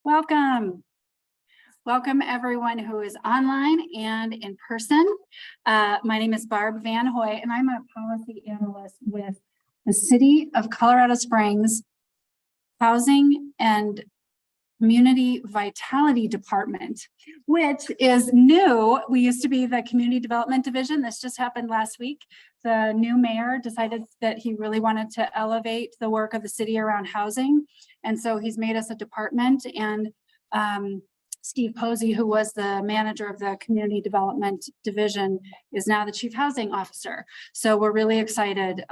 Welcome. Welcome everyone who is online and in person. My name is Barb Van Hoy and I'm a policy analyst with the City of Colorado Springs Housing and Community Vitality Department, which is new. We used to be the Community Development Division. This just happened last week. The new mayor decided that he really wanted to elevate the work of the city around housing. And so he's made us a department, and Steve Posey, who was the manager of the Community Development Division, is now the Chief Housing Officer. So we're really excited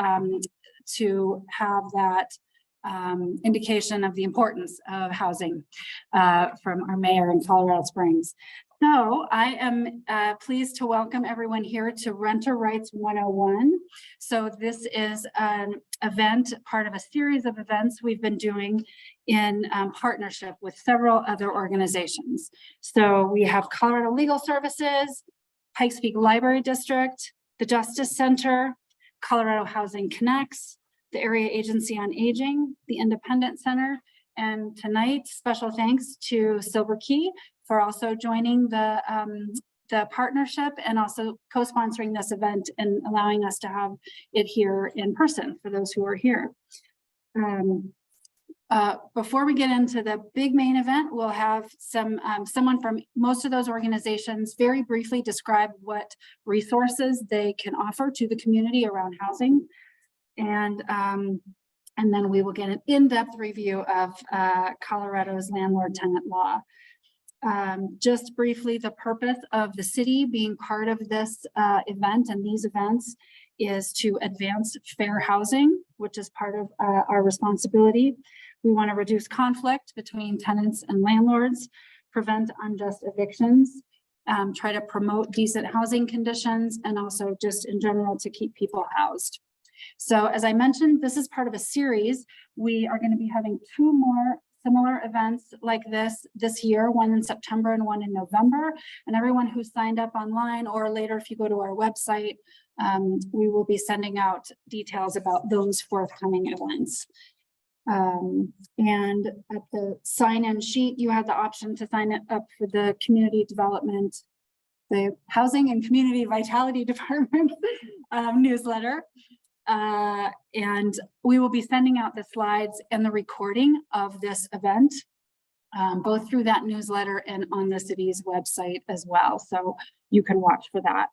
to have that indication of the importance of housing from our mayor in Colorado Springs. So I am pleased to welcome everyone here to Renter Rights 101. So this is an event, part of a series of events we've been doing in partnership with several other organizations. So we have Colorado Legal Services, Pikes Peak Library District, the Justice Center, Colorado Housing Connects, the Area Agency on Aging, the Independent Center, and tonight, special thanks to Silver Key for also joining the partnership and also co-sponsoring this event and allowing us to have it here in person for those who are here. Before we get into the big main event, we'll have someone from most of those organizations very briefly describe what resources they can offer to the community around housing. And then we will get an in-depth review of Colorado's landlord-tenant law. Just briefly, the purpose of the city being part of this event and these events is to advance fair housing, which is part of our responsibility. We want to reduce conflict between tenants and landlords, prevent unjust evictions, try to promote decent housing conditions, and also just in general to keep people housed. So as I mentioned, this is part of a series. We are going to be having two more similar events like this year, one in September and one in November. And everyone who signed up online or later, if you go to our website, we will be sending out details about those forthcoming events. And at the sign-in sheet, you have the option to sign up for the community development, the Housing and Community Vitality Department newsletter. And we will be sending out the slides and the recording of this event, both through that newsletter and on the city's website as well. So you can watch for that.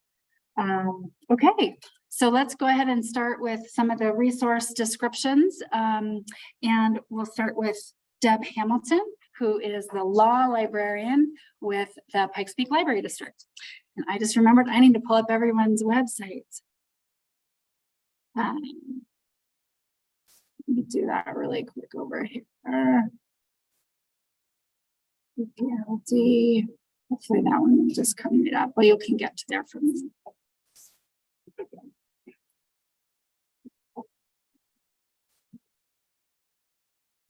Okay, so let's go ahead and start with some of the resource descriptions. And we'll start with Deb Hamilton, who is the law librarian with the Pikes Peak Library District. And I just remembered I need to pull up everyone's website. Let me do that really quick over here. PLD. Hopefully that one will just come right up, but you can get to there from me.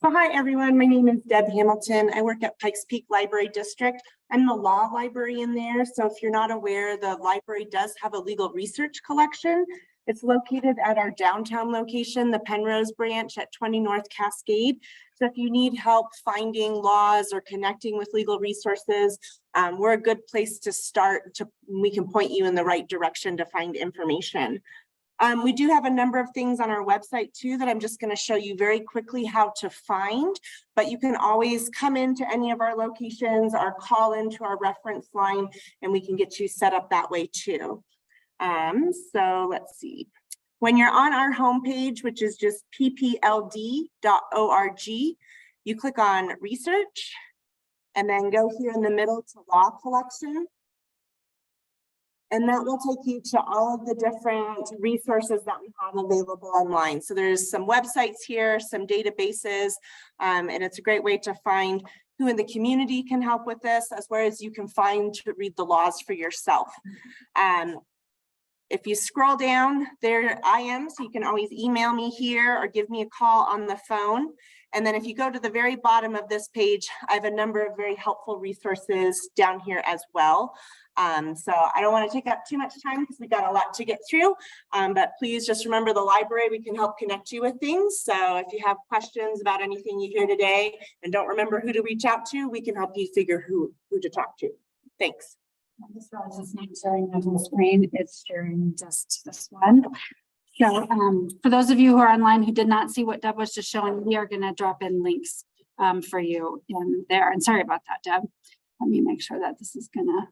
So hi everyone, my name is Deb Hamilton. I work at Pikes Peak Library District. I'm the law librarian there. So if you're not aware, the library does have a legal research collection. It's located at our downtown location, the Penrose branch at 20 North Cascade. So if you need help finding laws or connecting with legal resources, we're a good place to start. We can point you in the right direction to find information. We do have a number of things on our website too that I'm just going to show you very quickly how to find, but you can always come into any of our locations or call into our reference line and we can get you set up that way too. So let's see. When you're on our homepage, which is just ppld.org, you click on research and then go here in the middle to law collection. And that will take you to all of the different resources that we have available online. So there's some websites here, some databases, and it's a great way to find who in the community can help with this, as well as you can find to read the laws for yourself. If you scroll down, there I am, so you can always email me here or give me a call on the phone. And then if you go to the very bottom of this page, I have a number of very helpful resources down here as well. So I don't want to take up too much time because we got a lot to get through, but please just remember the library. We can help connect you with things. So if you have questions about anything you hear today and don't remember who to reach out to, we can help you figure who to talk to. Thanks. I just realized it's not sharing the whole screen, it's sharing just this one. So for those of you who are online who did not see what Deb was just showing, we are going to drop in links for you in there. And sorry about that, Deb. Let me make sure that this is going to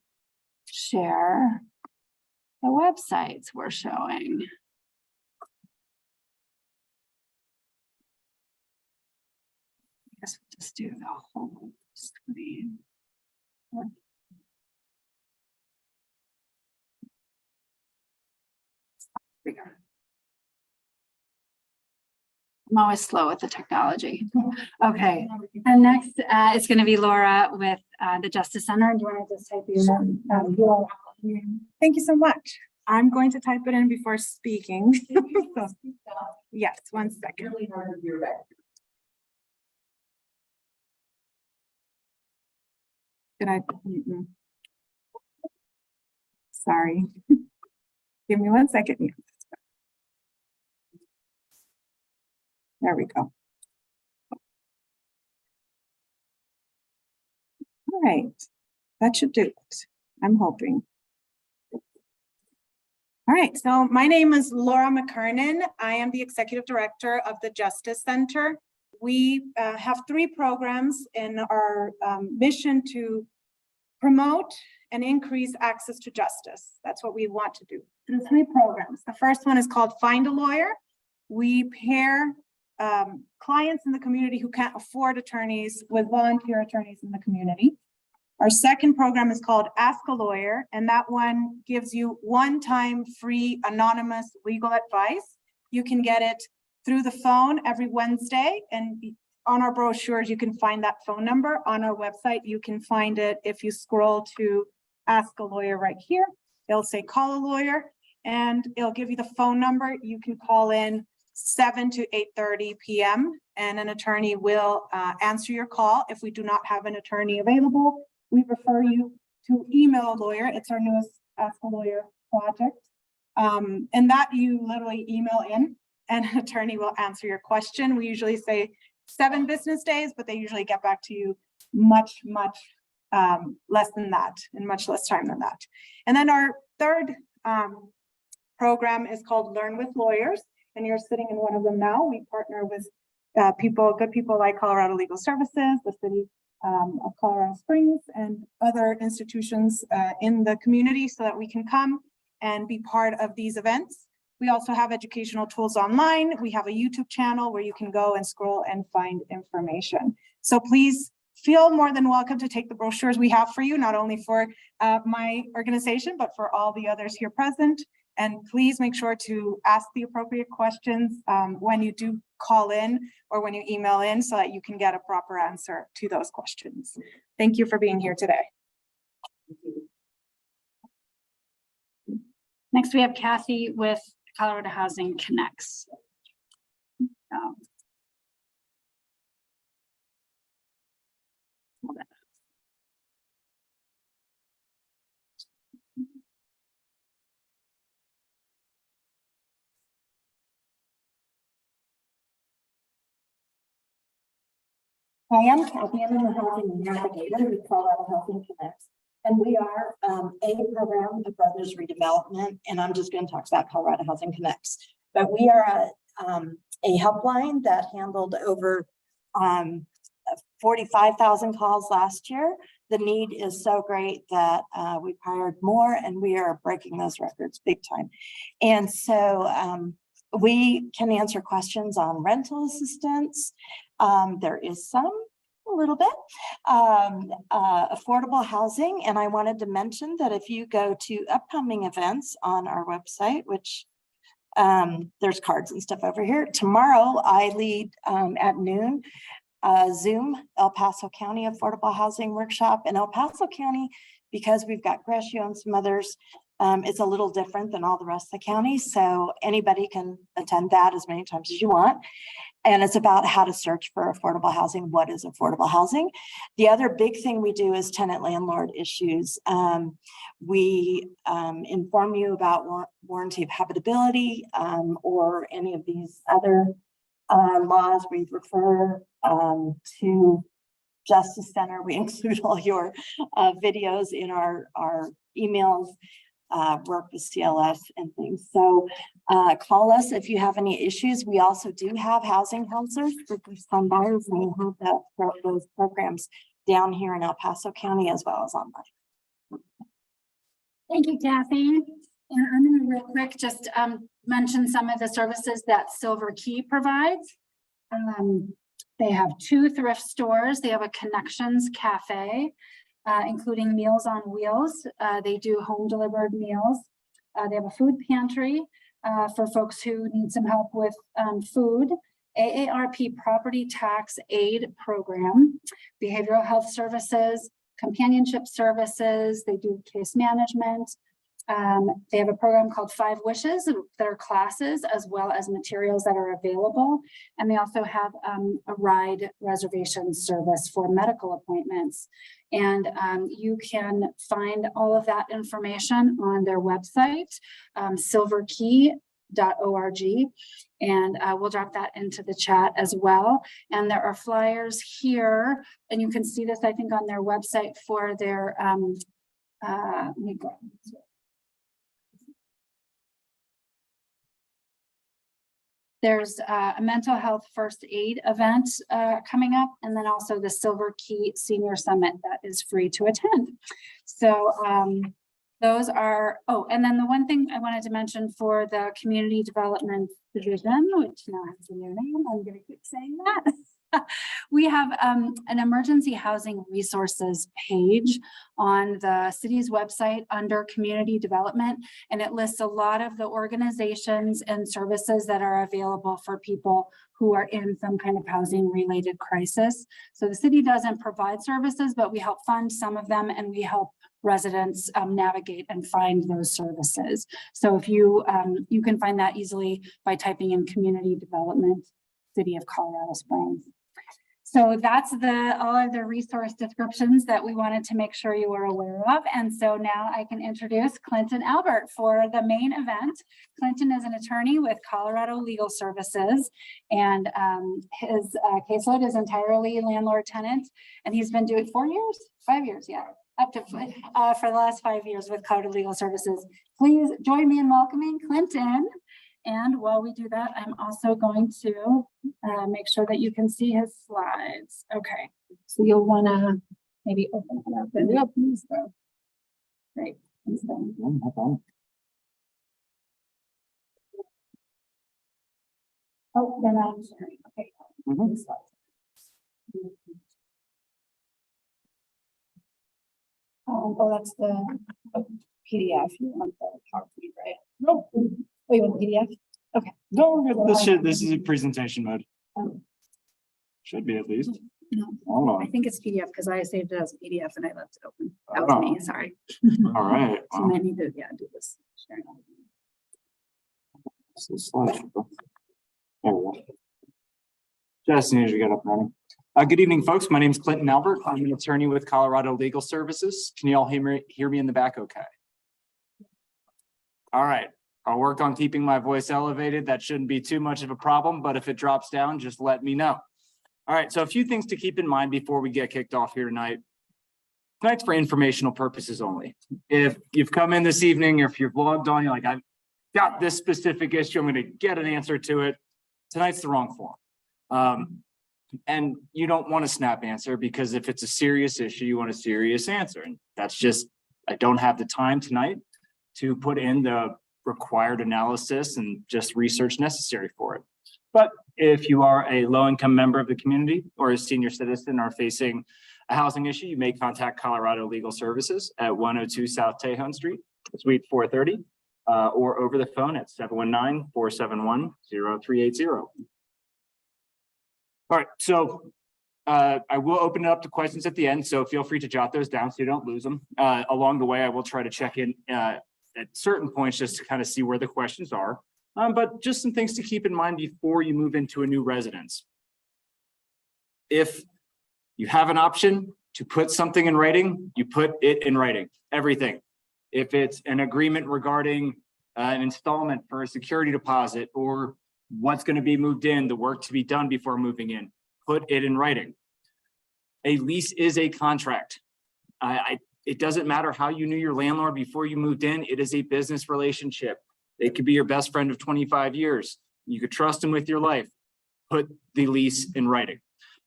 share the websites we're showing. I guess we'll just do the whole screen. I'm always slow with the technology. Okay, and next it's going to be Laura with the Justice Center. Do you want to just type your Thank you so much. I'm going to type it in before speaking. So, yes, 1 second. Did I? Sorry. Give me 1 second. There we go. All right, that should do it. I'm hoping. All right, so my name is Laura McKernan. I am the Executive Director of the Justice Center. We have 3 programs in our mission to promote and increase access to justice. That's what we want to do through 3 programs. The first one is called Find a Lawyer. We pair clients in the community who can't afford attorneys with volunteer attorneys in the community. Our second program is called Ask a Lawyer, and that one gives you one-time free anonymous legal advice. You can get it through the phone every Wednesday, and on our brochures, you can find that phone number. On our website, you can find it if you scroll to Ask a Lawyer right here. It'll say call a lawyer, and it'll give you the phone number. You can call in 7 to 8:30 p.m. and an attorney will answer your call. If we do not have an attorney available, we refer you to email a lawyer. It's our newest Ask a Lawyer project. And that you literally email in and an attorney will answer your question. We usually say 7 business days, but they usually get back to you much less than that, in much less time than that. And then our third program is called Learn with Lawyers. And you're sitting in one of them now. We partner with good people like Colorado Legal Services, the city of Colorado Springs, and other institutions in the community so that we can come and be part of these events. We also have educational tools online. We have a YouTube channel where you can go and scroll and find information. So please feel more than welcome to take the brochures we have for you, not only for my organization, but for all the others here present. And please make sure to ask the appropriate questions when you do call in or when you email in so that you can get a proper answer to those questions. Thank you for being here today. Next, we have Kathy with Colorado Housing Connects. Hi, I'm Kathy. I'm the housing navigator with Colorado Housing Connects. And we are a program of Brothers Redevelopment, and I'm just going to talk about Colorado Housing Connects. But we are a helpline that handled over 45,000 calls last year. The need is so great that we've hired more, and we are breaking those records big time. And so we can answer questions on rental assistance. There is some, a little bit, affordable housing. And I wanted to mention that if you go to upcoming events on our website, which there's cards and stuff over here. Tomorrow I lead at noon Zoom El Paso County Affordable Housing Workshop in El Paso County, because we've got Gresham and some others. It's a little different than all the rest of the county. So anybody can attend that as many times as you want. And it's about how to search for affordable housing. What is affordable housing? The other big thing we do is tenant landlord issues. We inform you about warranty of habitability or any of these other laws. We refer to Justice Center. We include all your videos in our emails, work with CLS and things. So call us if you have any issues. We also do have housing counselors for first-time buyers, and we have those programs down here in El Paso County as well as online. Thank you, Kathy. And I'm going to real quick just mention some of the services that Silver Key provides. They have 2 thrift stores. They have a Connections Cafe, including Meals on Wheels. They do home delivered meals. They have a food pantry for folks who need some help with food. AARP Property Tax Aid Program, behavioral health services, companionship services. They do case management. They have a program called 5 Wishes that are classes as well as materials that are available. And they also have a ride reservation service for medical appointments. And you can find all of that information on their website, silverkey.org. And we'll drop that into the chat as well. And there are flyers here, and you can see this, I think, on their website for their, let me go. There's a mental health first aid event coming up, and then also the Silver Key Senior Summit that is free to attend. So those are, oh, and then the one thing I wanted to mention for the Community Development Division, which now has a new name, I'm going to keep saying that. We have an emergency housing resources page on the city's website under community development, and it lists a lot of the organizations and services that are available for people who are in some kind of housing related crisis. So the city doesn't provide services, but we help fund some of them, and we help residents navigate and find those services. So if you you can find that easily by typing in community development, City of Colorado Springs. So that's all of the resource descriptions that we wanted to make sure you were aware of. And so now I can introduce Clinton Albert for the main event. Clinton is an attorney with Colorado Legal Services, and his caseload is entirely landlord tenant, and he's been doing 4 years, 5 years, yeah, up to for the last 5 years with Colorado Legal Services. Please join me in welcoming Clinton. And while we do that, I'm also going to make sure that you can see his slides. Okay, so you'll want to maybe open it up and please go. Great. Oh, then I'm sharing. Okay. Oh, that's the PDF. You want the PowerPoint, right? No, Oh, you want the PDF? Okay. no, this is a presentation mode. Should be at least. No, Hold I on. think it's PDF because I saved it as a PDF and I left it open. That was me, sorry. All right. So you might need to, yeah, do this. Sharing. So slideshow. There we go. Just as soon as we get up and running. Good evening, folks. My name is Clinton Albert. I'm an attorney with Colorado Legal Services. Can you all hear me in the back okay? All right. I'll work on keeping my voice elevated. That shouldn't be too much of a problem, but if it drops down, just let me know. All right, so a few things to keep in mind before we get kicked off here tonight. Tonight's for informational purposes only. If you've come in this evening, or if you've logged on, you're like, I've got this specific issue, I'm gonna get an answer to it. Tonight's the wrong form. And you don't want a snap answer, because if it's a serious issue, you want a serious answer. And that's just, I don't have the time tonight to put in the required analysis and just research necessary for it. But if you are a low-income member of the community or a senior citizen or facing a housing issue, you may contact Colorado Legal Services at 102 South Tejon Street, Suite 430, or over the phone at 719-471-0380. All right, so I will open it up to questions at the end, so feel free to jot those down so you don't lose them. Along the way, I will try to check in at certain points just to kind of see where the questions are. But just some things to keep in mind before you move into a new residence. If you have an option to put something in writing, you put it in writing, everything. If it's an agreement regarding an installment for a security deposit or what's going to be moved in, the work to be done before moving in, put it in writing. A lease is a contract. It doesn't matter how you knew your landlord before you moved in. It is a business relationship. It could be your best friend of 25 years. You could trust him with your life. Put the lease in writing.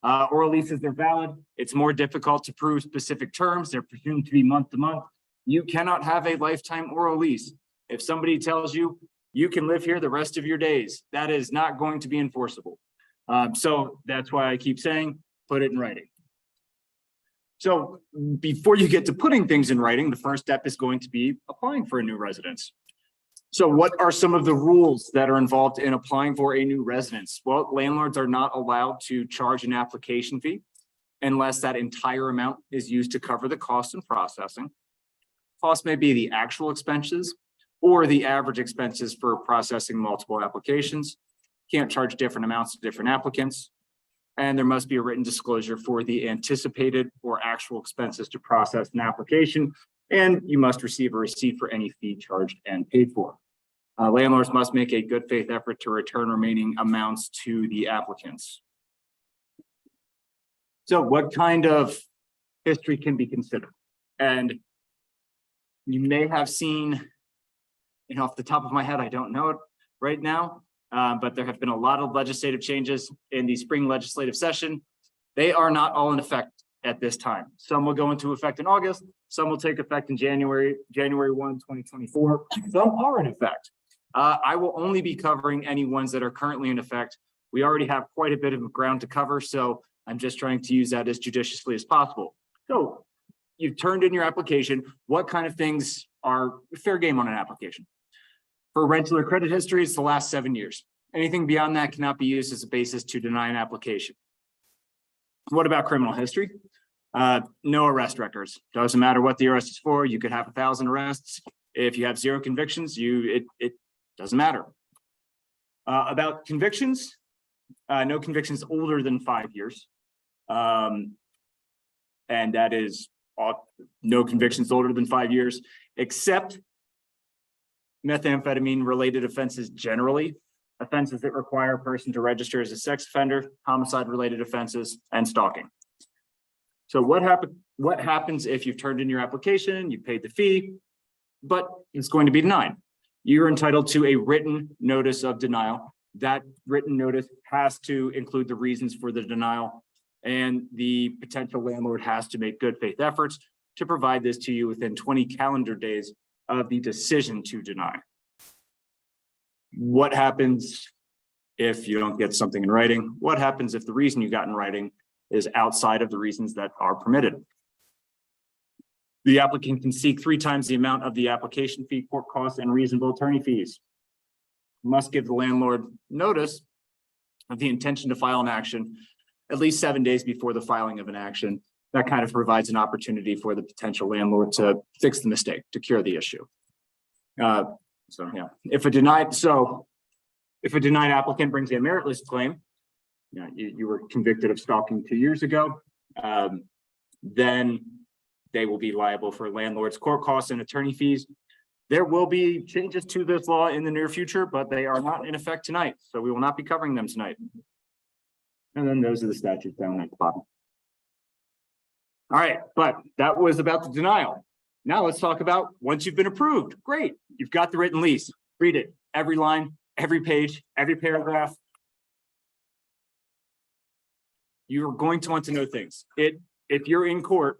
Oral leases, they're valid. It's more difficult to prove specific terms. They're presumed to be month to month. You cannot have a lifetime oral lease. If somebody tells you you can live here the rest of your days, that is not going to be enforceable. So that's why I keep saying, put it in writing. So before you get to putting things in writing, the first step is going to be applying for a new residence. So what are some of the rules that are involved in applying for a new residence? Well, landlords are not allowed to charge an application fee unless that entire amount is used to cover the cost and processing. Cost may be the actual expenses or the average expenses for processing multiple applications. Can't charge different amounts to different applicants. And there must be a written disclosure for the anticipated or actual expenses to process an application. And you must receive a receipt for any fee charged and paid for. Landlords must make a good faith effort to return remaining amounts to the applicants. So what kind of history can be considered? And you may have seen, off the top of my head, I don't know it right now, but there have been a lot of legislative changes in the spring legislative session. They are not all in effect at this time. Some will go into effect in August, some will take effect in January 1, 2024. Some are in effect. I will only be covering any ones that are currently in effect. We already have quite a bit of ground to cover, so I'm just trying to use that as judiciously as possible. So you've turned in your application. What kind of things are fair game on an application? For rental or credit history, it's the last 7 years. Anything beyond that cannot be used as a basis to deny an application. What about criminal history? No arrest records. Doesn't matter what the arrest is for. You could have 1,000 arrests. If you have 0 convictions, it doesn't matter. About convictions, no convictions older than 5 years. And that is no convictions older than 5 years, except methamphetamine related offenses generally, offenses that require a person to register as a sex offender, homicide related offenses, and stalking. So what happens if you've turned in your application, you paid the fee, but it's going to be denied? You're entitled to a written notice of denial. That written notice has to include the reasons for the denial, and the potential landlord has to make good faith efforts to provide this to you within 20 calendar days of the decision to deny. What happens if you don't get something in writing? What happens if the reason you got in writing is outside of the reasons that are permitted? The applicant can seek 3 times the amount of the application fee, court costs, and reasonable attorney fees. Must give the landlord notice of the intention to file an action at least 7 days before the filing of an action. That kind of provides an opportunity for the potential landlord to fix the mistake, to cure the issue. If a denied applicant brings a meritless claim, you were convicted of stalking 2 years ago, then they will be liable for landlord's court costs and attorney fees. There will be changes to this law in the near future, but they are not in effect tonight, so we will not be covering them tonight. And then those are the statutes down at the bottom. All right, but that was about the denial. Now let's talk about once you've been approved. Great, you've got the written lease. Read it, every line, every page, every paragraph. You're going to want to know things. If you're in court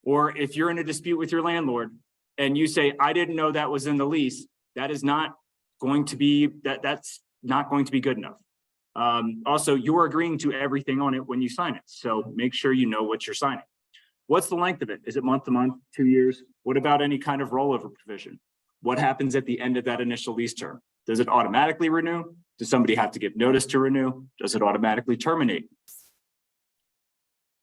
or if you're in a dispute with your landlord and you say, I didn't know that was in the lease, that is not going to be, that's not going to be good enough. Also, you're agreeing to everything on it when you sign it. So make sure you know what you're signing. What's the length of it? Is it month to month, 2 years? What about any kind of rollover provision? What happens at the end of that initial lease term? Does it automatically renew? Does somebody have to give notice to renew? Does it automatically terminate?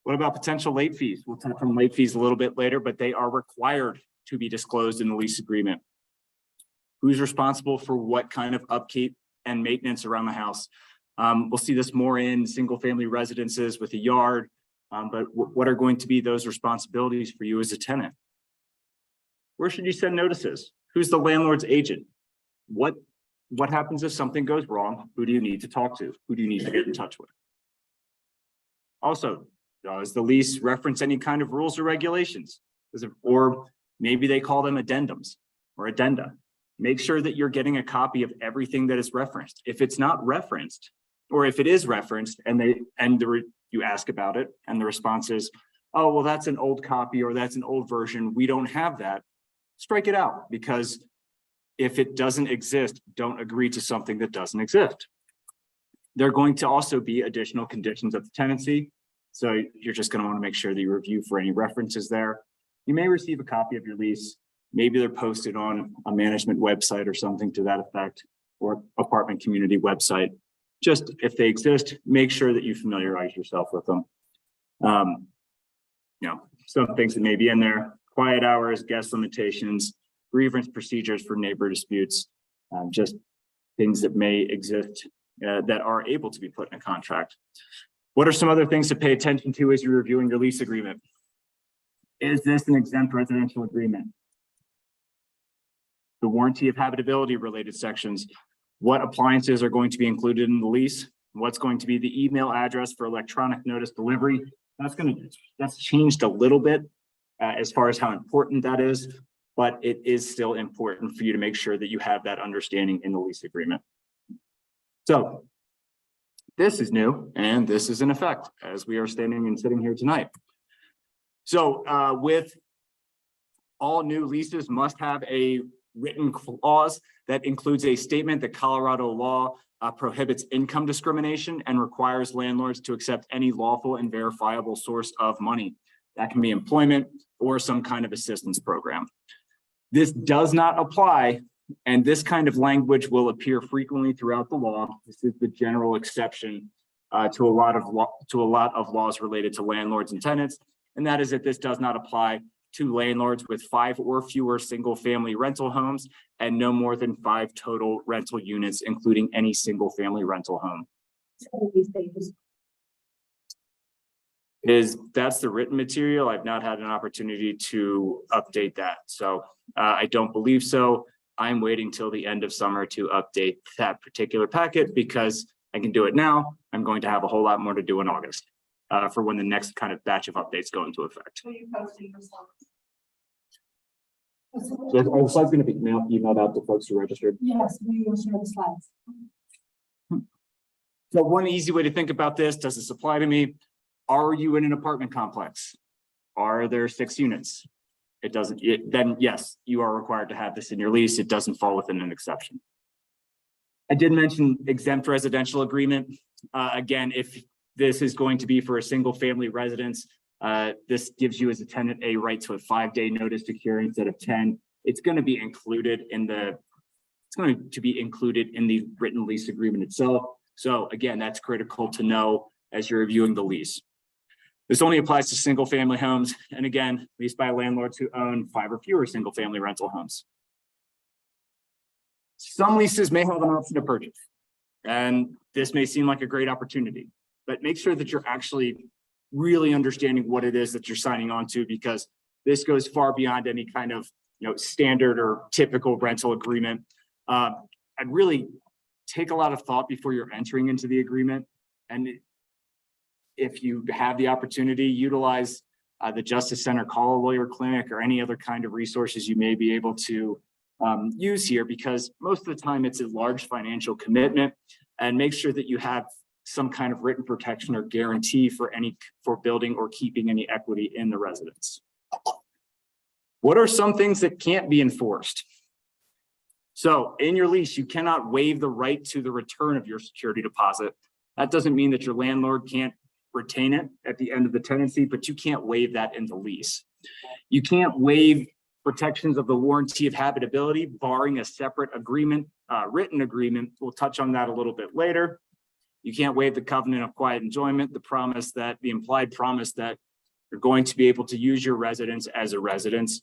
What about potential late fees? We'll talk from late fees a little bit later, but they are required to be disclosed in the lease agreement. Who's responsible for what kind of upkeep and maintenance around the house? We'll see this more in single family residences with a yard, but what are going to be those responsibilities for you as a tenant? Where should you send notices? Who's the landlord's agent? What happens if something goes wrong? Who do you need to talk to? Who do you need to get in touch with? Also, does the lease reference any kind of rules or regulations? Or maybe they call them addendums or addenda. Make sure that you're getting a copy of everything that is referenced. If it's not referenced, or if it is referenced and you ask about it and the response is, oh, well, that's an old copy or that's an old version, we don't have that, strike it out, because if it doesn't exist, don't agree to something that doesn't exist. There are going to also be additional conditions of the tenancy. So you're just going to want to make sure that you review for any references there. You may receive a copy of your lease. Maybe they're posted on a management website or something to that effect, or apartment community website. Just if they exist, make sure that you familiarize yourself with them. Some things that may be in there: quiet hours, guest limitations, grievance procedures for neighbor disputes, just things that may exist that are able to be put in a contract. What are some other things to pay attention to as you're reviewing your lease agreement? Is this an exempt residential agreement? The warranty of habitability related sections. What appliances are going to be included in the lease? What's going to be the email address for electronic notice delivery? That's changed a little bit as far as how important that is, but it is still important for you to make sure that you have that understanding in the lease agreement. So this is new and this is in effect as we are sitting here tonight. So with all new leases must have a written clause that includes a statement that Colorado law prohibits income discrimination and requires landlords to accept any lawful and verifiable source of money. That can be employment or some kind of assistance program. This does not apply, and this kind of language will appear frequently throughout the law. This is the general exception to a lot of laws related to landlords and tenants, and that is that this does not apply to landlords with 5 or fewer single-family rental homes and no more than 5 total rental units, including any single-family rental home. That's the written material. I've not had an opportunity to update that, so I don't believe so. I'm waiting till the end of summer to update that particular packet because I can do it now. I'm going to have a whole lot more to do in August. For when the next kind of batch of updates go into effect. So are the slides going to be emailed out to folks who registered? Yes, we will share the slides. So one easy way to think about this: does this apply to me? Are you in an apartment complex? Are there 6 units? It doesn't. Then yes, you are required to have this in your lease. It doesn't fall within an exception. I did mention exempt residential agreement. Again, if this is going to be for a single family residence, this gives you as a tenant a right to a 5-day notice to cure instead of 10. It's going to be included in the written lease agreement itself. So again, that's critical to know as you're reviewing the lease. This only applies to single family homes, and again, leased by landlords who own 5 or fewer single family rental homes. Some leases may have an option to purchase, and this may seem like a great opportunity, but make sure that you're actually really understanding what it is that you're signing on to, because this goes far beyond any kind of standard or typical rental agreement. I'd really take a lot of thought before you're entering into the agreement, and if you have the opportunity, utilize the Justice Center, call a lawyer clinic, or any other kind of resources you may be able to use here, because most of the time it's a large financial commitment, and make sure that you have some kind of written protection or guarantee for building or keeping any equity in the residence. What are some things that can't be enforced? So in your lease, you cannot waive the right to the return of your security deposit. That doesn't mean that your landlord can't retain it at the end of the tenancy, but you can't waive that in the lease. You can't waive protections of the warranty of habitability, barring a separate agreement, written agreement. We'll touch on that a little bit later. You can't waive the covenant of quiet enjoyment, the implied promise that you're going to be able to use your residence as a residence.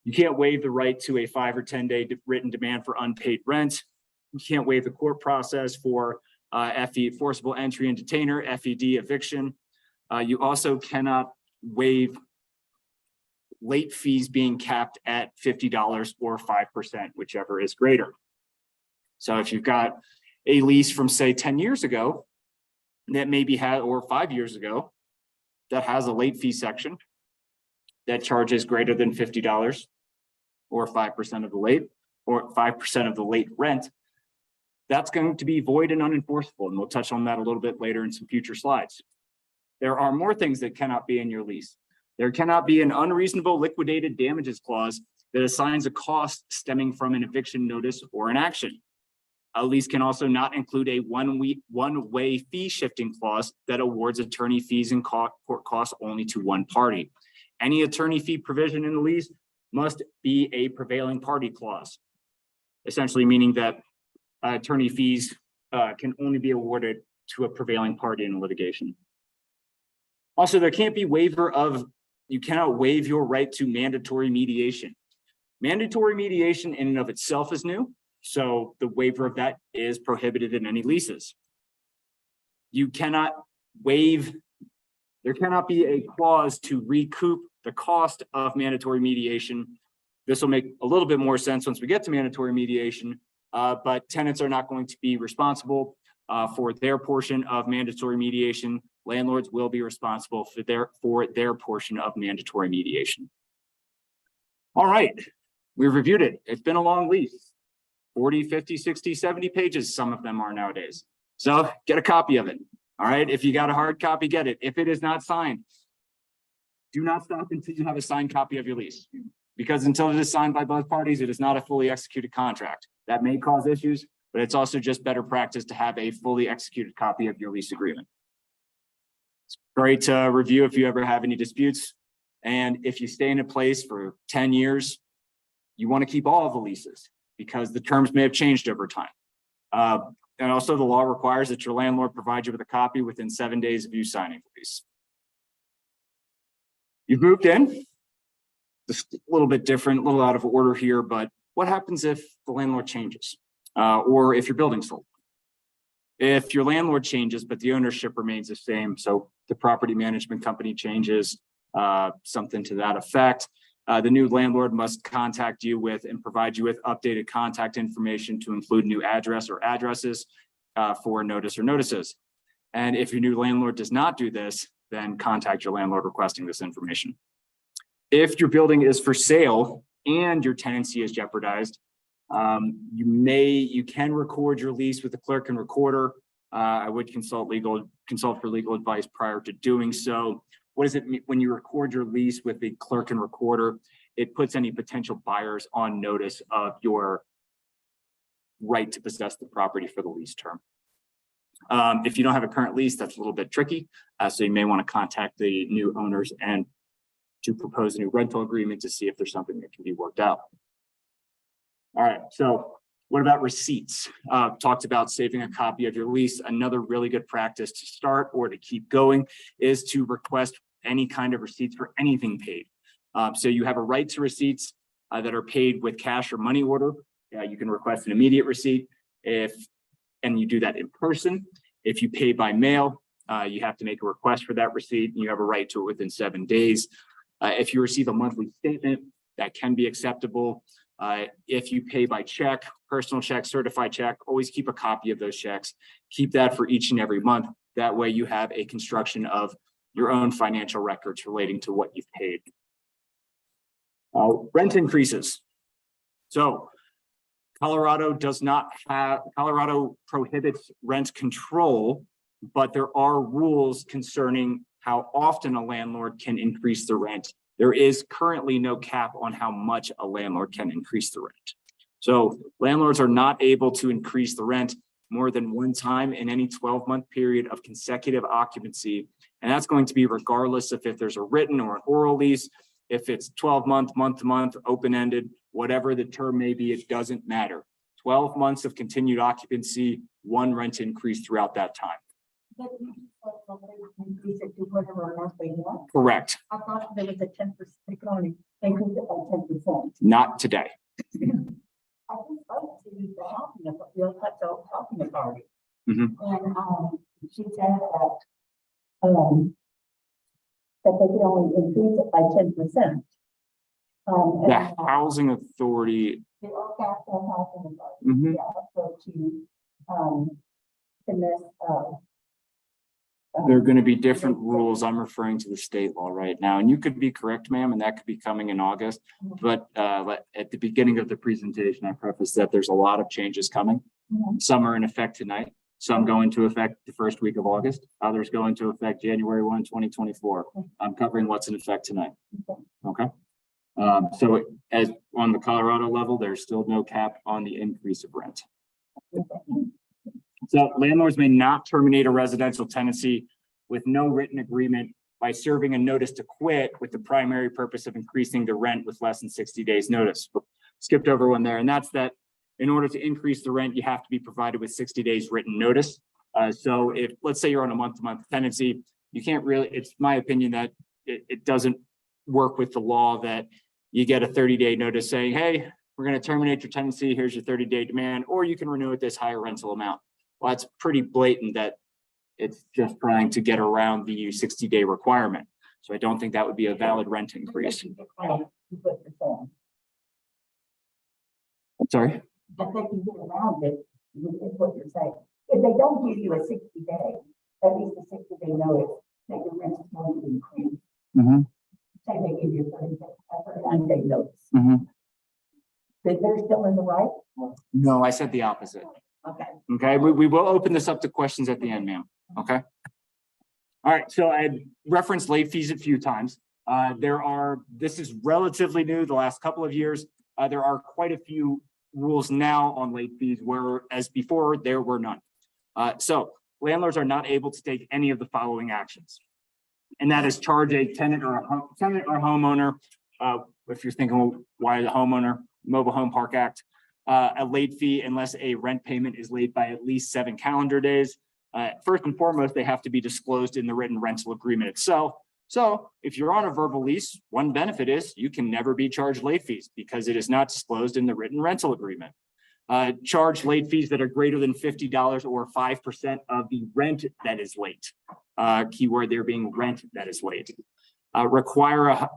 You can't waive the right to a 5 or 10-day written demand for unpaid rent. You can't waive the court process for FE, forcible entry and detainer, FED eviction. You also cannot waive late fees being capped at $50 or 5%, whichever is greater. So if you've got a lease from say 10 years ago that maybe had, or 5 years ago, that has a late fee section that charges greater than $50 or 5% of the late, or 5% of the late rent, that's going to be void and unenforceable. And we'll touch on that a little bit later in some future slides. There are more things that cannot be in your lease. There cannot be an unreasonable liquidated damages clause that assigns a cost stemming from an eviction notice or an action. A lease can also not include a one-way fee shifting clause that awards attorney fees and court costs only to one party. Any attorney fee provision in the lease must be a prevailing party clause, essentially meaning that attorney fees can only be awarded to a prevailing party in litigation. Also, there can't be waiver of, you cannot waive your right to mandatory mediation. Mandatory mediation in and of itself is new, so the waiver of that is prohibited in any leases. You cannot waive, there cannot be a clause to recoup the cost of mandatory mediation. This will make a little bit more sense once we get to mandatory mediation, but tenants are not going to be responsible for their portion of mandatory mediation. Landlords will be responsible for their portion of mandatory mediation. All right, we've reviewed it. It's been a long lease, 40, 50, 60, 70 pages, some of them are nowadays. So get a copy of it. All right, if you got a hard copy, get it. If it is not signed, do not stop until you have a signed copy of your lease, because until it is signed by both parties, it is not a fully executed contract. That may cause issues, but it's also just better practice to have a fully executed copy of your lease agreement. It's great to review if you ever have any disputes. And if you stay in a place for 10 years, you want to keep all of the leases because the terms may have changed over time. And also the law requires that your landlord provide you with a copy within 7 days of you signing the lease. You've moved in. Just a little bit different, a little out of order here, but what happens if the landlord changes or if your building's sold? If your landlord changes, but the ownership remains the same, so the property management company changes, something to that effect, the new landlord must contact you with and provide you with updated contact information to include new address or addresses for notice or notices. And if your new landlord does not do this, then contact your landlord requesting this information. If your building is for sale and your tenancy is jeopardized, you can record your lease with the clerk and recorder. I would consult for legal advice prior to doing so. What does it mean when you record your lease with the clerk and recorder? It puts any potential buyers on notice of your right to possess the property for the lease term. If you don't have a current lease, that's a little bit tricky. So you may want to contact the new owners and to propose a new rental agreement to see if there's something that can be worked out. All right, so what about receipts? Talked about saving a copy of your lease. Another really good practice to start or to keep going is to request any kind of receipts for anything paid. So you have a right to receipts that are paid with cash or money order. You can request an immediate receipt and you do that in person. If you pay by mail, you have to make a request for that receipt and you have a right to it within 7 days. If you receive a monthly statement, that can be acceptable. If you pay by check, personal check, certified check, always keep a copy of those checks. Keep that for each and every month. That way you have a construction of your own financial records relating to what you've paid. Rent increases. So Colorado prohibits rent control, but there are rules concerning how often a landlord can increase the rent. There is currently no cap on how much a landlord can increase the rent. So landlords are not able to increase the rent more than one time in any 12-month period of consecutive occupancy. And that's going to be regardless if there's a written or an oral lease, if it's 12-month, month-to-month, open-ended, whatever the term may be, it doesn't matter. 12 months of continued occupancy, one rent increase throughout that time. Increase it to whatever amount they want. Correct. I thought there was a 10%, they can only increase it by 10%. Not today. I just spoke to the housing authority. Mhm. And, she said that they could only increase it by 10%. The housing authority. The Ocasio housing authority, Mhm. yeah, so to miss, There are going to be different rules. I'm referring to the state law right now, and you could be correct, ma'am, and that could be coming in August. But at the beginning of the presentation, I prefaced that there's a lot of changes coming. Mhm. Some are in effect tonight. Some go into effect the first week of August. Others go into effect January 1, 2024. I'm covering what's in effect tonight. Okay. So as on the Colorado level, there's still no cap on the increase of rent. So landlords may not terminate a residential tenancy with no written agreement by serving a notice to quit with the primary purpose of increasing the rent with less than 60 days notice. Skipped over one there, and that's that in order to increase the rent, you have to be provided with 60 days written notice. So if, let's say you're on a month-to-month tenancy, you can't really, it's my opinion that it doesn't work with the law that you get a 30-day notice saying, hey, we're going to terminate your tenancy. Here's your 30-day demand, or you can renew at this higher rental amount. Well, that's pretty blatant that it's just trying to get around the 60-day requirement. So I don't think that would be a valid rent increase. what you're saying. I'm sorry. That they can get around it, is what you're saying. If they don't give you a 60-day, at least a 60-day notice, that your rent is going to increase. Say they give you a 39-day notice, that they're still in the right? No, I said the opposite. Okay. Okay, we will open this up to questions at the end, ma'am. Okay. All right, so I had referenced late fees a few times. This is relatively new, the last couple of years. There are quite a few rules now on late fees, whereas before there were none. So landlords are not able to take any of the following actions. And that is charge a tenant or homeowner. If you're thinking, well, why the homeowner, Mobile Home Park Act, a late fee unless a rent payment is late by at least 7 calendar days. First and foremost, they have to be disclosed in the written rental agreement itself. So if you're on a verbal lease, one benefit is you can never be charged late fees because it is not disclosed in the written rental agreement. Charge late fees that are greater than $50 or 5% of the rent that is late. Keyword there being rent that is late. Require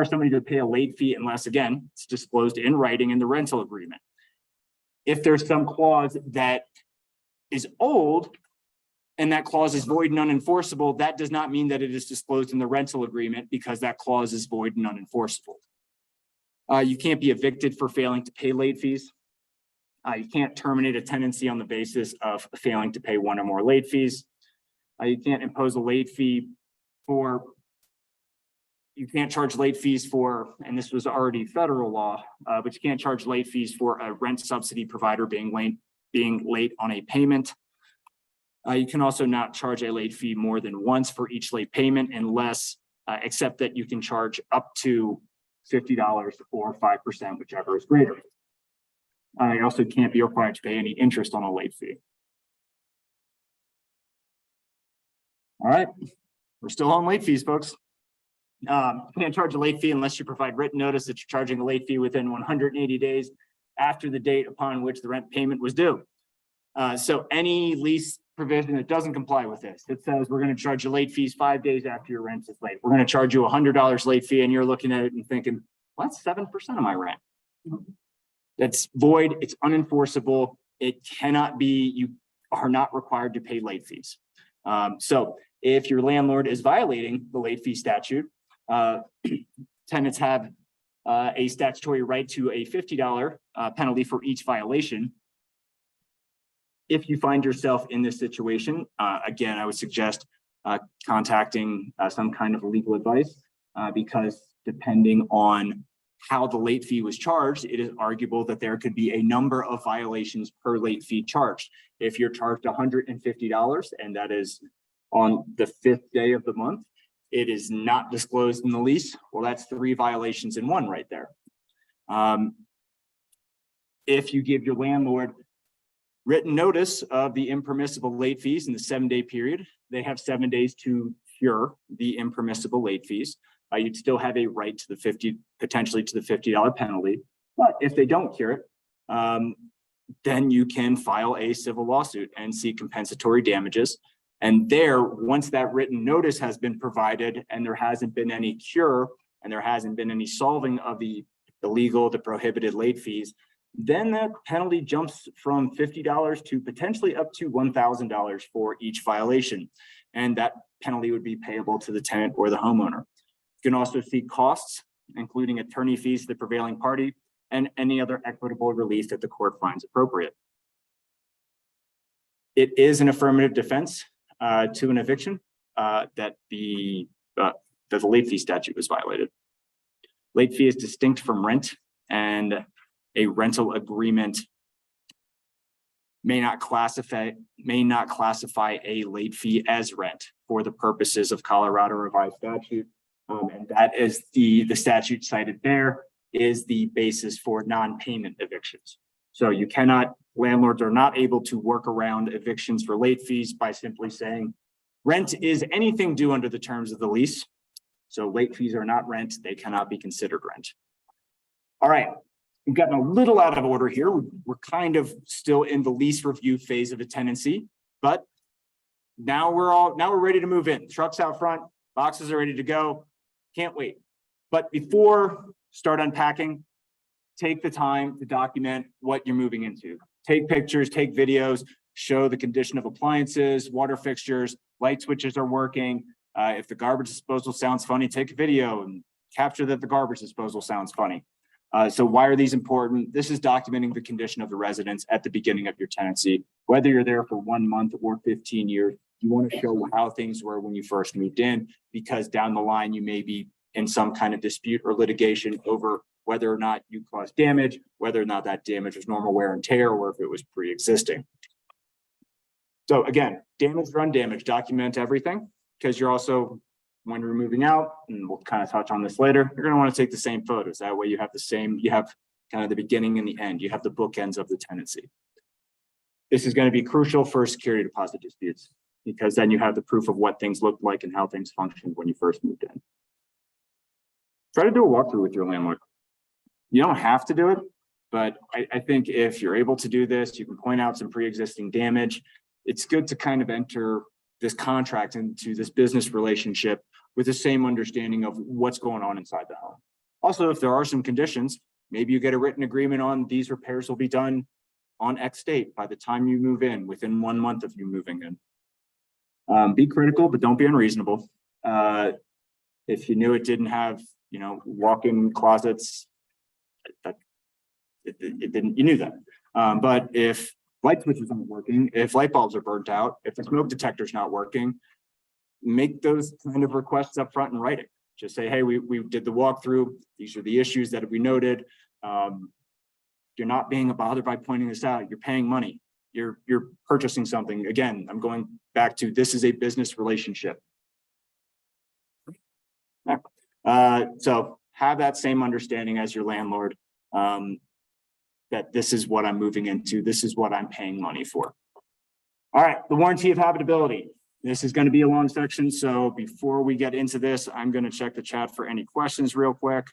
somebody to pay a late fee unless, again, it's disclosed in writing in the rental agreement. If there's some clause that is old and that clause is void and unenforceable, that does not mean that it is disclosed in the rental agreement because that clause is void and unenforceable. You can't be evicted for failing to pay late fees. You can't terminate a tenancy on the basis of failing to pay one or more late fees. You can't impose a late fee for, you can't charge late fees for, and this was already federal law, but you can't charge late fees for a rent subsidy provider being late on a payment. You can also not charge a late fee more than once for each late payment unless, except that you can charge up to $50 or 5%, whichever is greater. You also can't be required to pay any interest on a late fee. All right, we're still on late fees, folks. You can't charge a late fee unless you provide written notice that you're charging a late fee within 180 days after the date upon which the rent payment was due. So any lease provision that doesn't comply with this, it says we're going to charge you late fees 5 days after your rent is late. We're going to charge you $100 late fee, and you're looking at it and thinking, well, that's 7% of my rent. That's void. It's unenforceable. It cannot be. You are not required to pay late fees. So if your landlord is violating the late fee statute, tenants have a statutory right to a $50 penalty for each violation. If you find yourself in this situation, again, I would suggest contacting some kind of legal advice because depending on how the late fee was charged, it is arguable that there could be a number of violations per late fee charged. If you're charged $150 and that is on the 5th day of the month, it is not disclosed in the lease. Well, that's 3 violations in one right there. If you give your landlord written notice of the impermissible late fees in the 7-day period, they have 7 days to cure the impermissible late fees. you'd still have a right to the potentially to the $50 penalty. But if they don't cure it, then you can file a civil lawsuit and seek compensatory damages. And there, once that written notice has been provided and there hasn't been any cure and there hasn't been any solving of the prohibited late fees, then that penalty jumps from $50 to potentially up to $1,000 for each violation. And that penalty would be payable to the tenant or the homeowner. You can also seek costs, including attorney fees to the prevailing party and any other equitable relief that the court finds appropriate. It is an affirmative defense to an eviction that the late fee statute was violated. Late fee is distinct from rent, and a rental agreement may not classify a late fee as rent for the purposes of Colorado revised statute. And that is the statute cited there is the basis for non-payment evictions. So landlords are not able to work around evictions for late fees by simply saying rent is anything due under the terms of the lease. So late fees are not rent, they cannot be considered rent. All right, we've gotten a little out of order here. We're kind of still in the lease review phase of a tenancy, but now we're ready to move in. Trucks out front, boxes are ready to go. Can't wait. But before start unpacking, take the time to document what you're moving into. Take pictures, take videos, show the condition of appliances, water fixtures, light switches are working. If the garbage disposal sounds funny, take a video and capture that the garbage disposal sounds funny. So why are these important? This is documenting the condition of the residence at the beginning of your tenancy. Whether you're there for 1 month or 15 years, you want to show how things were when you first moved in, because down the line, you may be in some kind of dispute or litigation over whether or not you caused damage, whether or not that damage was normal wear and tear, or if it was pre-existing. So again, damage or undamaged, document everything, because you're also, when you're moving out, and we'll kind of touch on this later, you're going to want to take the same photos. That way you have kind of the beginning and the end. You have the bookends of the tenancy. This is going to be crucial for security deposit disputes, because then you have the proof of what things looked like and how things functioned when you first moved in. Try to do a walkthrough with your landlord. You don't have to do it, but I think if you're able to do this, you can point out some pre-existing damage. It's good to kind of enter this contract into this business relationship with the same understanding of what's going on inside the home. Also, if there are some conditions, maybe you get a written agreement on these repairs will be done on X date by the time you move in, within 1 month of you moving in. Be critical, but don't be unreasonable. If you knew it didn't have, walk-in closets, it didn't, you knew that. But if light switches aren't working, if light bulbs are burnt out, if the smoke detector's not working, make those kind of requests up front and write it. Just say, hey, we did the walkthrough. These are the issues that we noted. You're not being bothered by pointing this out. You're paying money. You're purchasing something. Again, I'm going back to, this is a business relationship. So have that same understanding as your landlord, that this is what I'm moving into. This is what I'm paying money for. All right, the warranty of habitability. This is going to be a long section. So before we get into this, I'm going to check the chat for any questions real quick.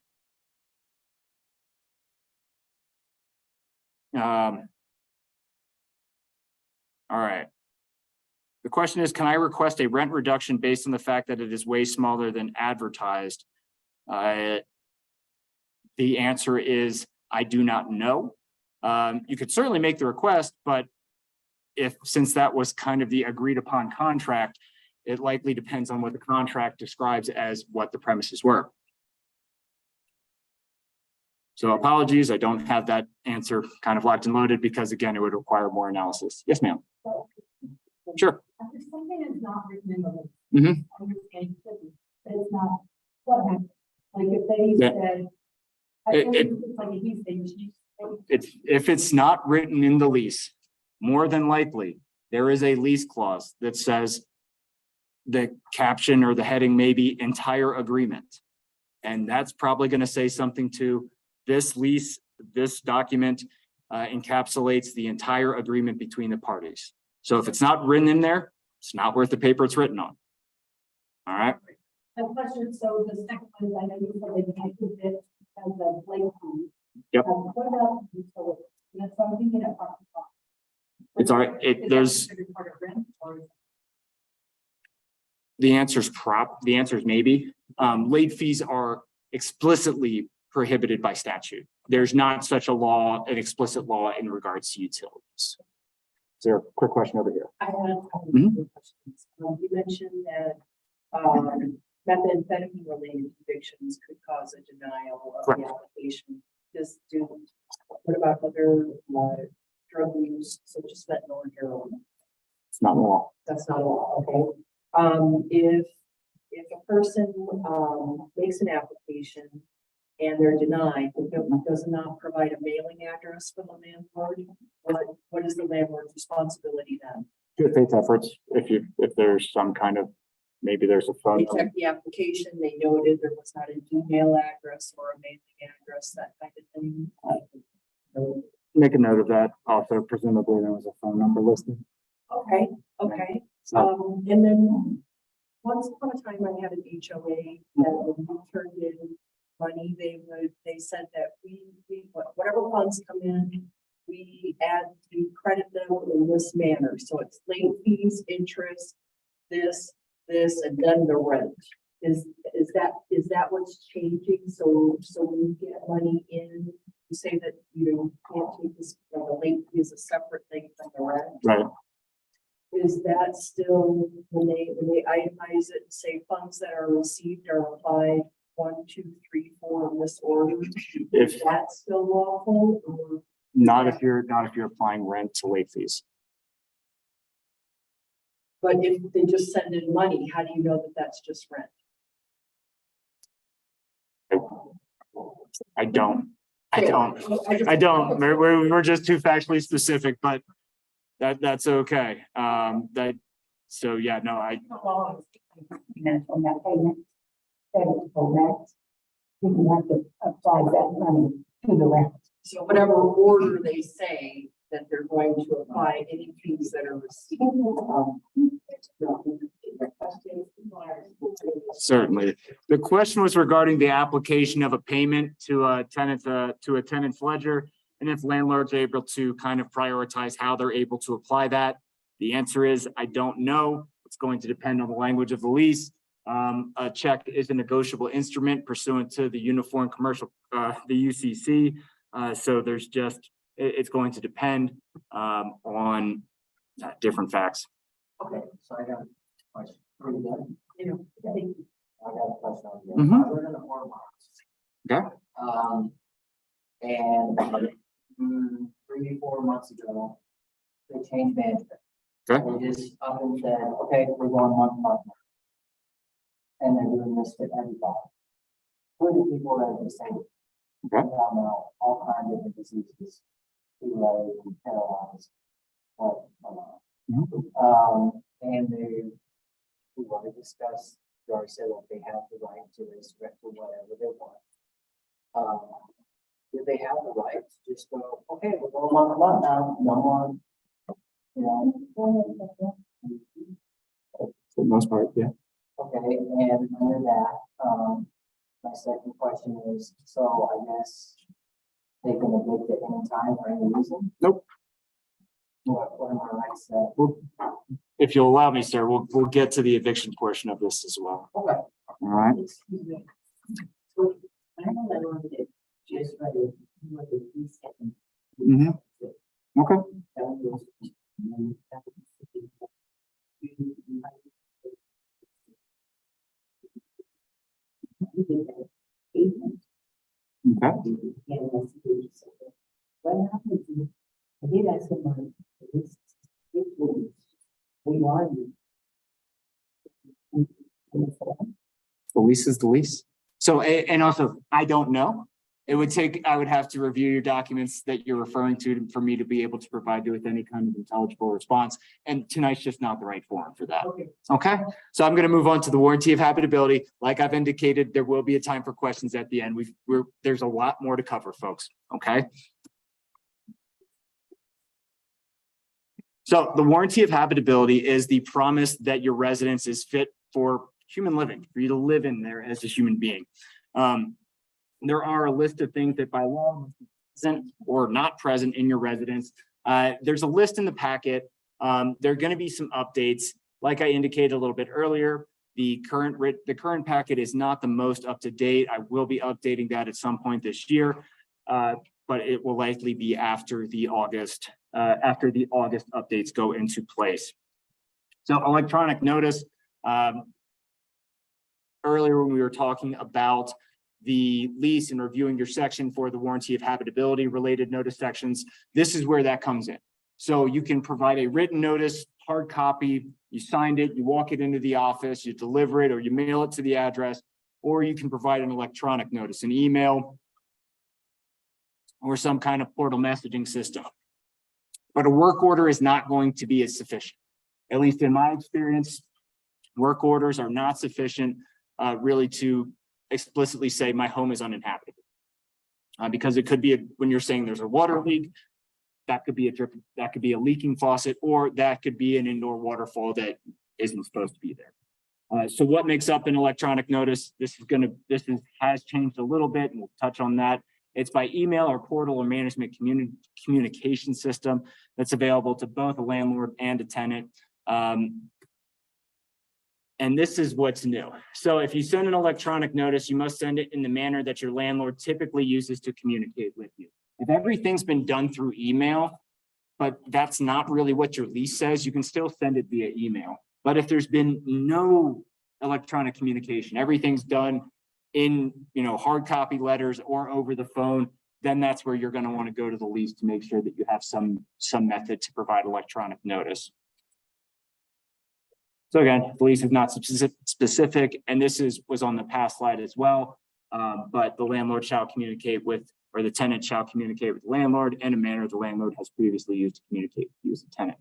All right. The question is, can I request a rent reduction based on the fact that it is way smaller than advertised? The answer is, I do not know. You could certainly make the request, but since that was kind of the agreed upon contract, it likely depends on what the contract describes as what the premises were. So apologies, I don't have that answer kind of locked and loaded, because again, it would require more analysis. Yes, ma'am. Sure. If something is not written in the lease, Mhm. I understand it shouldn't, but it's not, what happens? Like if they Yeah. said, I It- think it- it's like a use thing. If it's not written in the lease, more than likely, there is a lease clause that says the caption or the heading may be entire agreement. And that's probably going to say something to this lease, this document encapsulates the entire agreement between the parties. So if it's not written in there, it's not worth the paper it's written on. All right. A question, so the second one is, I know you said that you could it as a playground. Yep. What about utilities? That's what I'm thinking of. It's all right. There's, the answer is maybe. Late fees are explicitly prohibited by statute. There's not such a law, an explicit law in regards to utilities. Is there a quick question over here? I had a couple Mhm. of questions. You mentioned that, methamphetamine related evictions could cause a denial of Correct. the application. What about other, drug use such as fentanyl and heroin? It's not a law. That's not a law, okay? If a person, makes an application and they're denied, does not provide a mailing address for the landlord, what is the landlord's responsibility then? Good faith efforts. If there's some kind of, maybe there's a phone. They checked the application, they noted there was not an email address or a mailing address, that kind of thing. Make a note of that. Also, presumably there was a phone number listed. Okay, okay. So, And then once upon a time, I had an HOA that when we turned in money, they said that we, whatever funds come in, we credit them in this manner. So it's late fees, interest, this, and then the rent. Is that what's changing? So when you get money in, you say that you can't take this, the late fee is a separate thing from the rent. right. Is that still, when they itemize it and say funds that are received are applied 1, 2, 3, 4 in this order? If Is that still lawful or? not if you're applying rent to late fees. But if they just send in money, how do you know that that's just rent? I don't. We're just too factually specific, but that's okay. So yeah, no, On that payment, that is correct. You have to apply that money to the rent. So whatever order they say that they're going to apply any fees that are received. certainly. The question was regarding the application of a payment to a tenant's ledger, and if landlords are able to kind of prioritize how they're able to apply that. The answer is, I don't know. It's going to depend on the language of the lease. A check is a negotiable instrument pursuant to the Uniform Commercial, the UCC. So there's just, it's going to depend on different facts. Okay, so I got a question. Are you done? Yeah. I got a question on you. Mhm. I live in a farmhouse. Okay. And 3 or 4 months ago, they changed management. Okay. They just up and said, okay, we're going 1 month now. And they're doing this to everybody. Who are the people that are disabled? Okay. All kinds of diseases, and paralyzed. And we want to discuss, they already said that they have the right to restrict or whatever they want. Do they have the right to just go, okay, we're going on a month now, no more, you know? For the most part, yeah. Okay, and under that, my second question is, so I guess they can evict at any time for any reason? Nope. What am I right to say? If you'll allow me, sir, we'll get to the eviction portion of this as well. Okay. All right. Excuse me. So I know that on it, just read it, what the lease happened. Mm-hmm. Okay. That was- Okay. What happened to, I did ask him, we argued. The lease is the lease. So, and also, I don't know. It would take, I would have to review your documents that you're referring to for me to be able to provide you with any kind of intelligible response. And tonight's just not the right forum for that. Okay. Okay, so I'm going to move on to the warranty of habitability. Like I've indicated, there will be a time for questions at the end. There's a lot more to cover, folks. Okay. So the warranty of habitability is the promise that your residence is fit for human living, for you to live in there as a human being. There are a list of things that by law present or not present in your residence. There's a list in the packet. There are going to be some updates. Like I indicated a little bit earlier, the current packet is not the most up to date. I will be updating that at some point this year, but it will likely be after the August updates go into place. So electronic notice. Earlier when we were talking about the lease and reviewing your section for the warranty of habitability related notice sections, this is where that comes in. So you can provide a written notice, hard copy, you signed it, you walk it into the office, you deliver it, or you mail it to the address, or you can provide an electronic notice, an email, or some kind of portal messaging system. But a work order is not going to be as sufficient. At least in my experience, work orders are not sufficient really to explicitly say my home is uninhabitable. Because it could be when you're saying there's a water leak, that could be a leaking faucet, or that could be an indoor waterfall that isn't supposed to be there. So what makes up an electronic notice? This has changed a little bit, and we'll touch on that. It's by email or portal or management communication system that's available to both a landlord and a tenant. And this is what's new. So if you send an electronic notice, you must send it in the manner that your landlord typically uses to communicate with you. If everything's been done through email, but that's not really what your lease says, you can still send it via email. But if there's been no electronic communication, everything's done in hard copy letters or over the phone, then that's where you're going to want to go to the lease to make sure that you have some method to provide electronic notice. So again, the lease is not specific, and this was on the past slide as well. But the landlord shall communicate with, or the tenant shall communicate with the landlord in a manner the landlord has previously used to communicate with you as a tenant.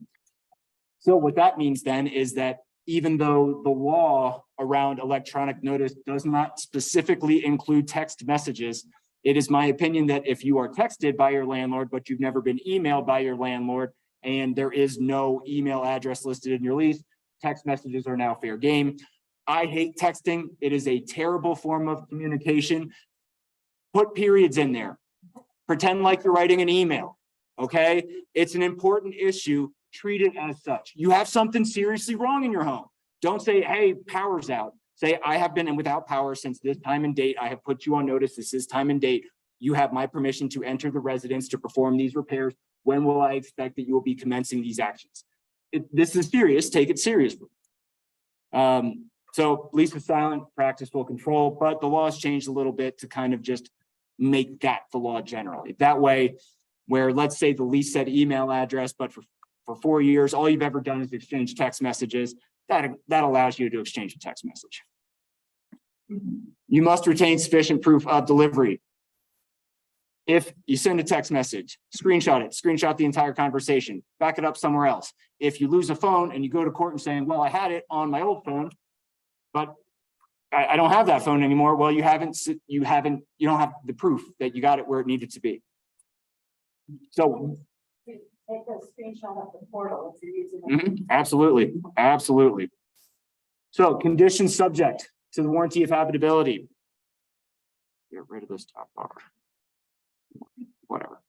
So what that means then is that even though the law around electronic notice does not specifically include text messages, it is my opinion that if you are texted by your landlord, but you've never been emailed by your landlord, and there is no email address listed in your lease, text messages are now fair game. I hate texting. It is a terrible form of communication. Put periods in there. Pretend like you're writing an email, okay? It's an important issue. Treat it as such. You have something seriously wrong in your home. Don't say, hey, power's out. Say, I have been without power since this time and date. I have put you on notice. This is time and date. You have my permission to enter the residence to perform these repairs. When will I expect that you will be commencing these actions? This is serious. Take it seriously. So lease is silent, practice will control, but the law has changed a little bit to kind of just make that the law generally. That way, where let's say the lease said email address, but for 4 years, all you've ever done is exchange text messages, that allows you to exchange a text message. You must retain sufficient proof of delivery. If you send a text message, screenshot it, screenshot the entire conversation, back it up somewhere else. If you lose a phone and you go to court and saying, well, I had it on my old phone, but I don't have that phone anymore. Well, you don't have the proof that you got it where it needed to be. So Take a screenshot of the portal if you're using it. absolutely, absolutely. So conditions subject to the warranty of habitability. Get rid of this top bar. Whatever.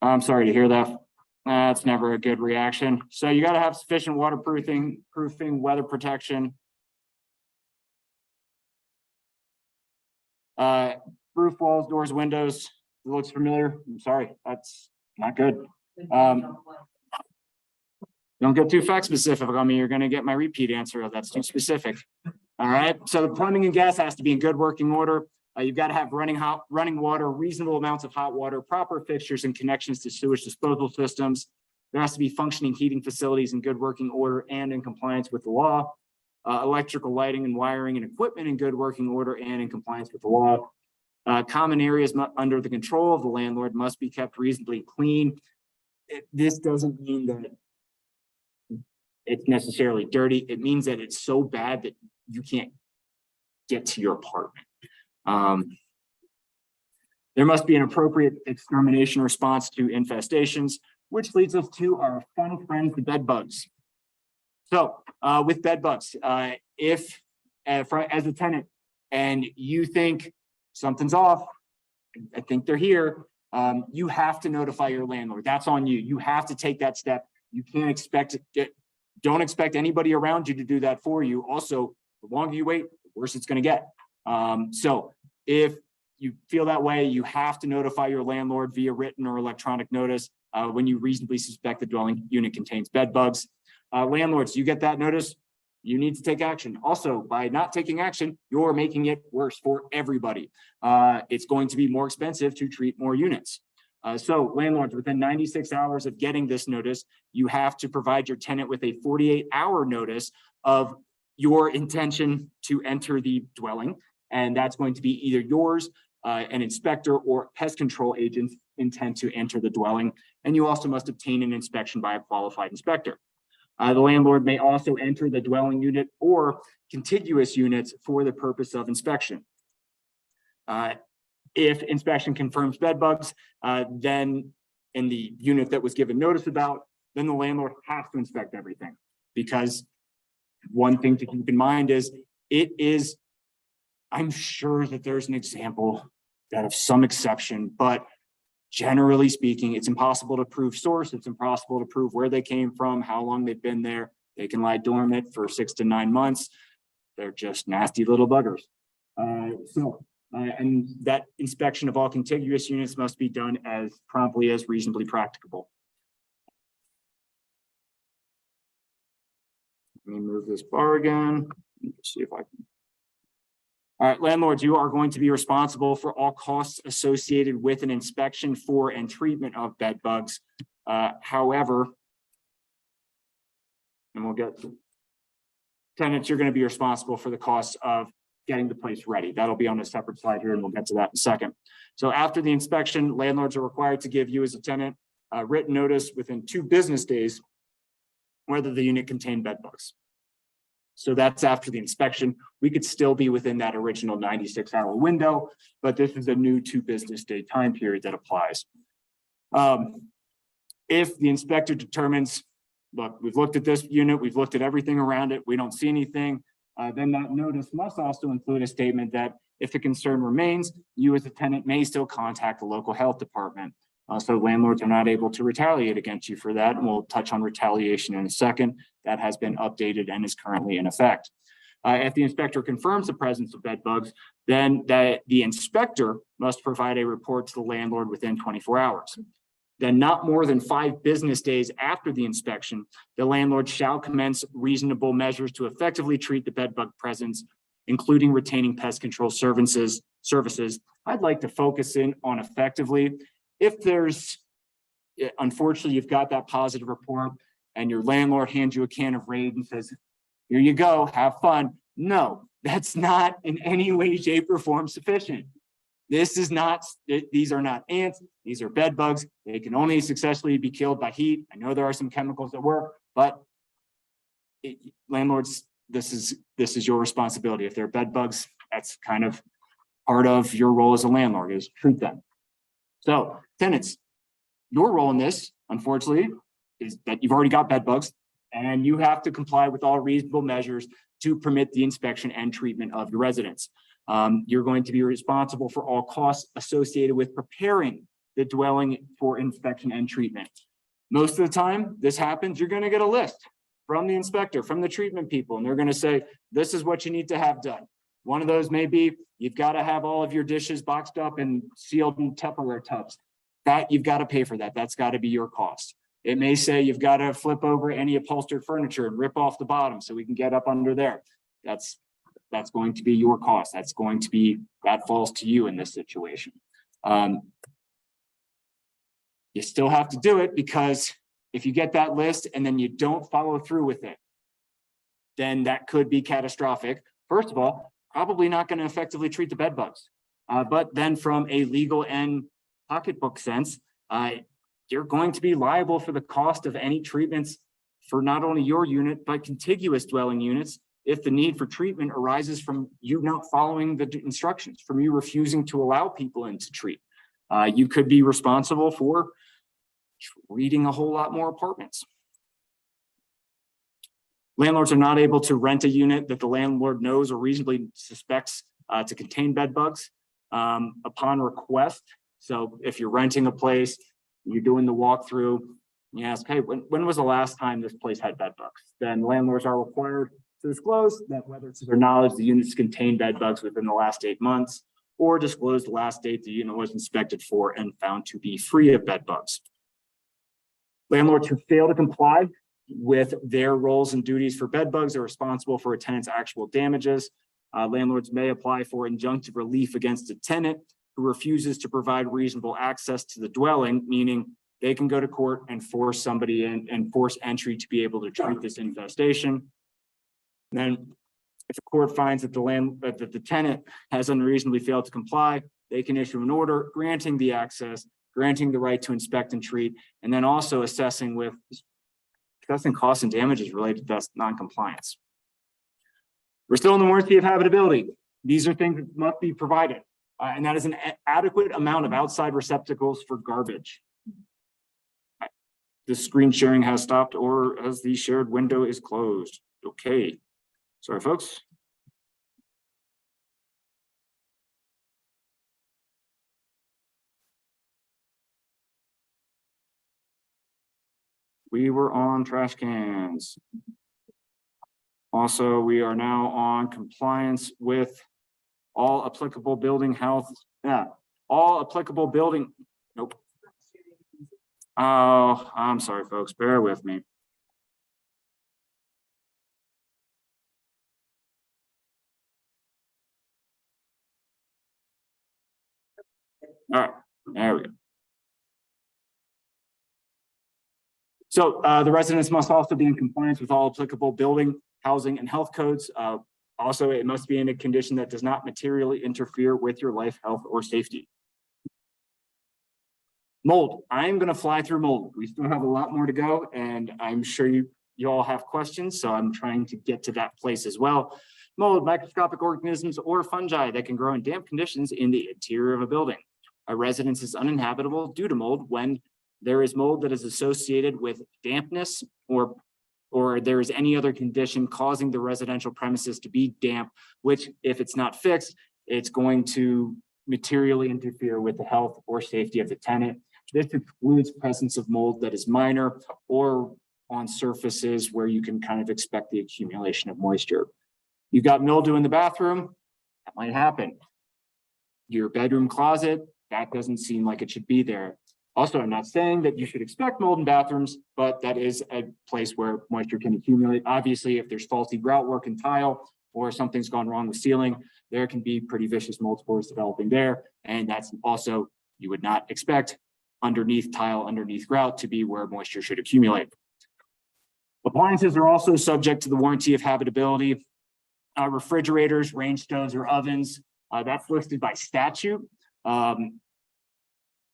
I'm sorry to hear that. That's never a good reaction. So you got to have sufficient waterproofing, weather protection. Roof walls, doors, windows. It looks familiar. I'm sorry, that's not good. Don't get too fact specific on me. You're going to get my repeat answer. That's too specific. All right. So the plumbing and gas has to be in good working order. You've got to have running water, reasonable amounts of hot water, proper fixtures and connections to sewage disposal systems. There has to be functioning heating facilities in good working order and in compliance with the law. Electrical lighting and wiring and equipment in good working order and in compliance with the law. Common areas under the control of the landlord must be kept reasonably clean. This doesn't mean that it's necessarily dirty. It means that it's so bad that you can't get to your apartment. There must be an appropriate extermination response to infestations, which leads us to our fun friends, the bed bugs. So with bed bugs, if as a tenant and you think something's off, I think they're here, you have to notify your landlord. That's on you. You have to take that step. You can't expect it. Don't expect anybody around you to do that for you. Also, the longer you wait, the worse it's going to get. So if you feel that way, you have to notify your landlord via written or electronic notice when you reasonably suspect the dwelling unit contains bed bugs. Landlords, you get that notice, you need to take action. Also, by not taking action, you're making it worse for everybody. It's going to be more expensive to treat more units. So landlords, within 96 hours of getting this notice, you have to provide your tenant with a 48-hour notice of your intention to enter the dwelling. And that's going to be either yours, an inspector, or pest control agent's intent to enter the dwelling. And you also must obtain an inspection by a qualified inspector. The landlord may also enter the dwelling unit or contiguous units for the purpose of inspection. If inspection confirms bed bugs, then in the unit that was given notice about, then the landlord has to inspect everything. Because one thing to keep in mind is I'm sure that there's an example that of some exception, but generally speaking, it's impossible to prove source. It's impossible to prove where they came from, how long they've been there. They can lie dormant for 6 to 9 months. They're just nasty little buggers. And that inspection of all contiguous units must be done as promptly as reasonably practicable. Let me move this bar again. Let's see if I can. All right, landlords, you are going to be responsible for all costs associated with an inspection for and treatment of bed bugs. However, and we'll get to tenants, you're going to be responsible for the costs of getting the place ready. That'll be on a separate slide here, and we'll get to that in a second. So after the inspection, landlords are required to give you as a tenant a written notice within 2 business days whether the unit contained bed bugs. So that's after the inspection. We could still be within that original 96-hour window, but this is a new 2 business day time period that applies. If the inspector determines, look, we've looked at this unit, we've looked at everything around it, we don't see anything, then that notice must also include a statement that if the concern remains, you as a tenant may still contact the local health department. So landlords are not able to retaliate against you for that. And we'll touch on retaliation in a second. That has been updated and is currently in effect. If the inspector confirms the presence of bed bugs, then the inspector must provide a report to the landlord within 24 hours. Then not more than 5 business days after the inspection, the landlord shall commence reasonable measures to effectively treat the bed bug presence, including retaining pest control services. I'd like to focus in on effectively. If there's, unfortunately, you've got that positive report and your landlord hands you a can of Raid and says, here you go, have fun. No, that's not in any way, shape, or form sufficient. This is not, these are not ants, these are bed bugs. They can only successfully be killed by heat. I know there are some chemicals that work, but landlords, this is your responsibility. If they're bed bugs, that's kind of part of your role as a landlord, is treat them. So tenants, your role in this, unfortunately, is that you've already got bed bugs and you have to comply with all reasonable measures to permit the inspection and treatment of your residents. You're going to be responsible for all costs associated with preparing the dwelling for inspection and treatment. Most of the time this happens, you're going to get a list from the inspector, from the treatment people, and they're going to say, this is what you need to have done. One of those may be, you've got to have all of your dishes boxed up and sealed in Tupperware tubs. That you've got to pay for that. That's got to be your cost. It may say you've got to flip over any upholstered furniture and rip off the bottom so we can get up under there. That's going to be your cost. That falls to you in this situation. You still have to do it, because if you get that list and then you don't follow through with it, then that could be catastrophic. First of all, probably not going to effectively treat the bed bugs. But then from a legal and pocketbook sense, you're going to be liable for the cost of any treatments for not only your unit, but contiguous dwelling units if the need for treatment arises from you not following the instructions, from you refusing to allow people in to treat. You could be responsible for treating a whole lot more apartments. Landlords are not able to rent a unit that the landlord knows or reasonably suspects to contain bed bugs upon request. So if you're renting a place, you're doing the walkthrough, you ask, hey, when was the last time this place had bed bugs? Then landlords are required to disclose that whether it's to their knowledge the units contain bed bugs within the last 8 months, or disclose the last date the unit was inspected for and found to be free of bed bugs. Landlords who fail to comply with their roles and duties for bed bugs are responsible for a tenant's actual damages. Landlords may apply for injunctive relief against a tenant who refuses to provide reasonable access to the dwelling, meaning they can go to court and force somebody in and force entry to be able to treat this infestation. Then if the court finds that the tenant has unreasonably failed to comply, they can issue an order granting the access, granting the right to inspect and treat, and then also assessing costs and damages related to that non-compliance. We're still in the warranty of habitability. These are things that must be provided, and that is an adequate amount of outside receptacles for garbage. The screen sharing has stopped, or as the shared window is closed. Okay, sorry, folks. We were on trash cans. Also, we are now on compliance with all applicable building health. Yeah, all applicable building. Nope. Oh, I'm sorry, folks. Bear with me. All right, there we go. So the residents must also be in compliance with all applicable building, housing, and health codes. Also, it must be in a condition that does not materially interfere with your life, health, or safety. Mold. I'm going to fly through mold. We still have a lot more to go, and I'm sure you all have questions, so I'm trying to get to that place as well. Mold, microscopic organisms or fungi that can grow in damp conditions in the interior of a building. A residence is uninhabitable due to mold when there is mold that is associated with dampness or there is any other condition causing the residential premises to be damp, which if it's not fixed, it's going to materially interfere with the health or safety of the tenant. This excludes presence of mold that is minor or on surfaces where you can kind of expect the accumulation of moisture. You've got mildew in the bathroom, that might happen. Your bedroom closet, that doesn't seem like it should be there. Also, I'm not saying that you should expect mold in bathrooms, but that is a place where moisture can accumulate. Obviously, if there's faulty grout work in tile or something's gone wrong with ceiling, there can be pretty vicious mold spores developing there. And that's also, you would not expect underneath tile, underneath grout to be where moisture should accumulate. Appliances are also subject to the warranty of habitability. Refrigerators, range stoves, or ovens, that's listed by statute.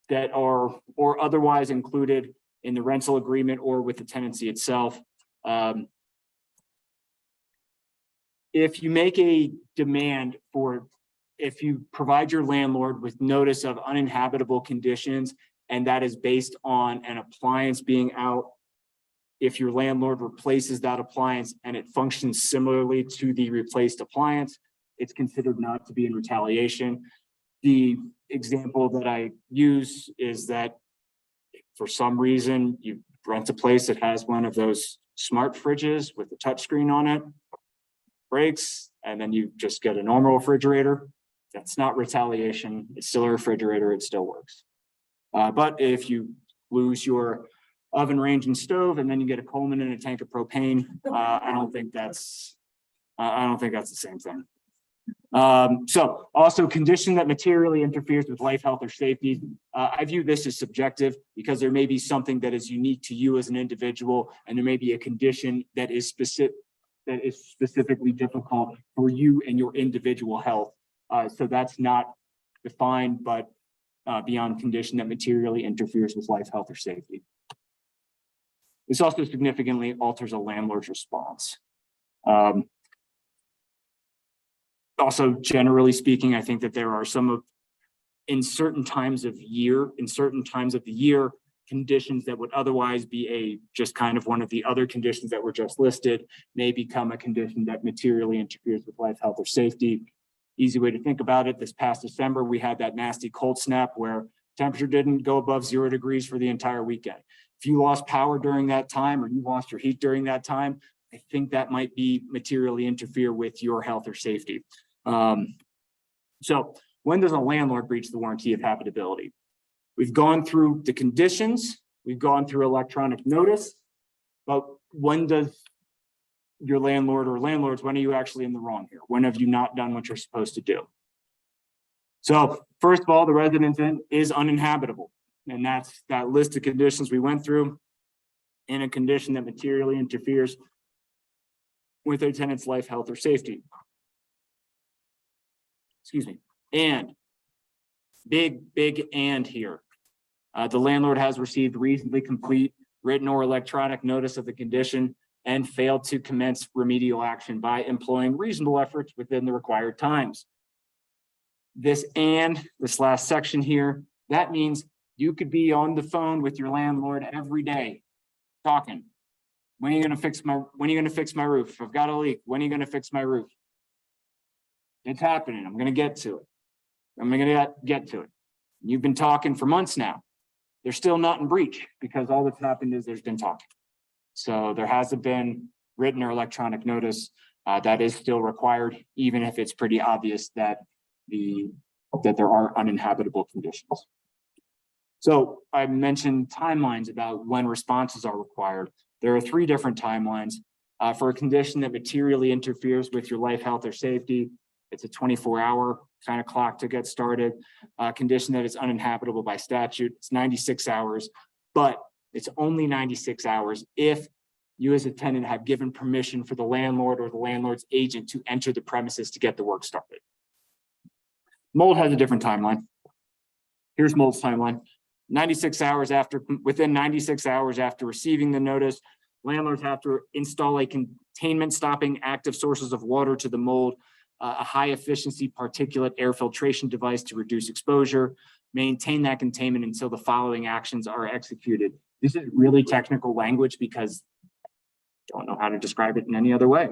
That are or otherwise included in the rental agreement or with the tenancy itself. If you make a demand for, if you provide your landlord with notice of uninhabitable conditions, and that is based on an appliance being out, if your landlord replaces that appliance and it functions similarly to the replaced appliance, it's considered not to be in retaliation. The example that I use is that for some reason you rent a place that has one of those smart fridges with a touchscreen on it, breaks, and then you just get a normal refrigerator. That's not retaliation. It's still a refrigerator. It still works. But if you lose your oven, range, and stove, and then you get a Coleman and a tank of propane, I don't think that's the same thing. So also condition that materially interferes with life, health, or safety. I view this as subjective because there may be something that is unique to you as an individual, and there may be a condition that is specifically difficult for you and your individual health. So that's not defined, but beyond condition that materially interferes with life, health, or safety. This also significantly alters a landlord's response. Also, generally speaking, I think that there are in certain times of the year, conditions that would otherwise be just kind of one of the other conditions that were just listed may become a condition that materially interferes with life, health, or safety. Easy way to think about it, this past December, we had that nasty cold snap where temperature didn't go above 0 degrees for the entire weekend. If you lost power during that time or you lost your heat during that time, I think that might be materially interfere with your health or safety. So when does a landlord breach the warranty of habitability? We've gone through the conditions, we've gone through electronic notice, but when does your landlord or landlords, when are you actually in the wrong here? When have you not done what you're supposed to do? So first of all, the residence is uninhabitable. And that's that list of conditions we went through in a condition that materially interferes with a tenant's life, health, or safety. Excuse me. And big and here. The landlord has received reasonably complete written or electronic notice of the condition and failed to commence remedial action by employing reasonable efforts within the required times. This last section here, that means you could be on the phone with your landlord every day talking. When are you going to fix my roof? I've got a leak. When are you going to fix my roof? It's happening. I'm going to get to it. You've been talking for months now. They're still not in breach because all that's happened is there's been talking. So there hasn't been written or electronic notice that is still required, even if it's pretty obvious that there are uninhabitable conditions. So I mentioned timelines about when responses are required. There are 3 different timelines for a condition that materially interferes with your life, health, or safety. It's a 24-hour kind of clock to get started. A condition that is uninhabitable by statute, it's 96 hours, but it's only 96 hours if you as a tenant have given permission for the landlord or the landlord's agent to enter the premises to get the work started. Mold has a different timeline. Here's Mold's timeline. Within 96 hours after receiving the notice, landlords have to install a containment stopping active sources of water to the mold, a high efficiency particulate air filtration device to reduce exposure, maintain that containment until the following actions are executed. This is really technical language because I don't know how to describe it in any other way.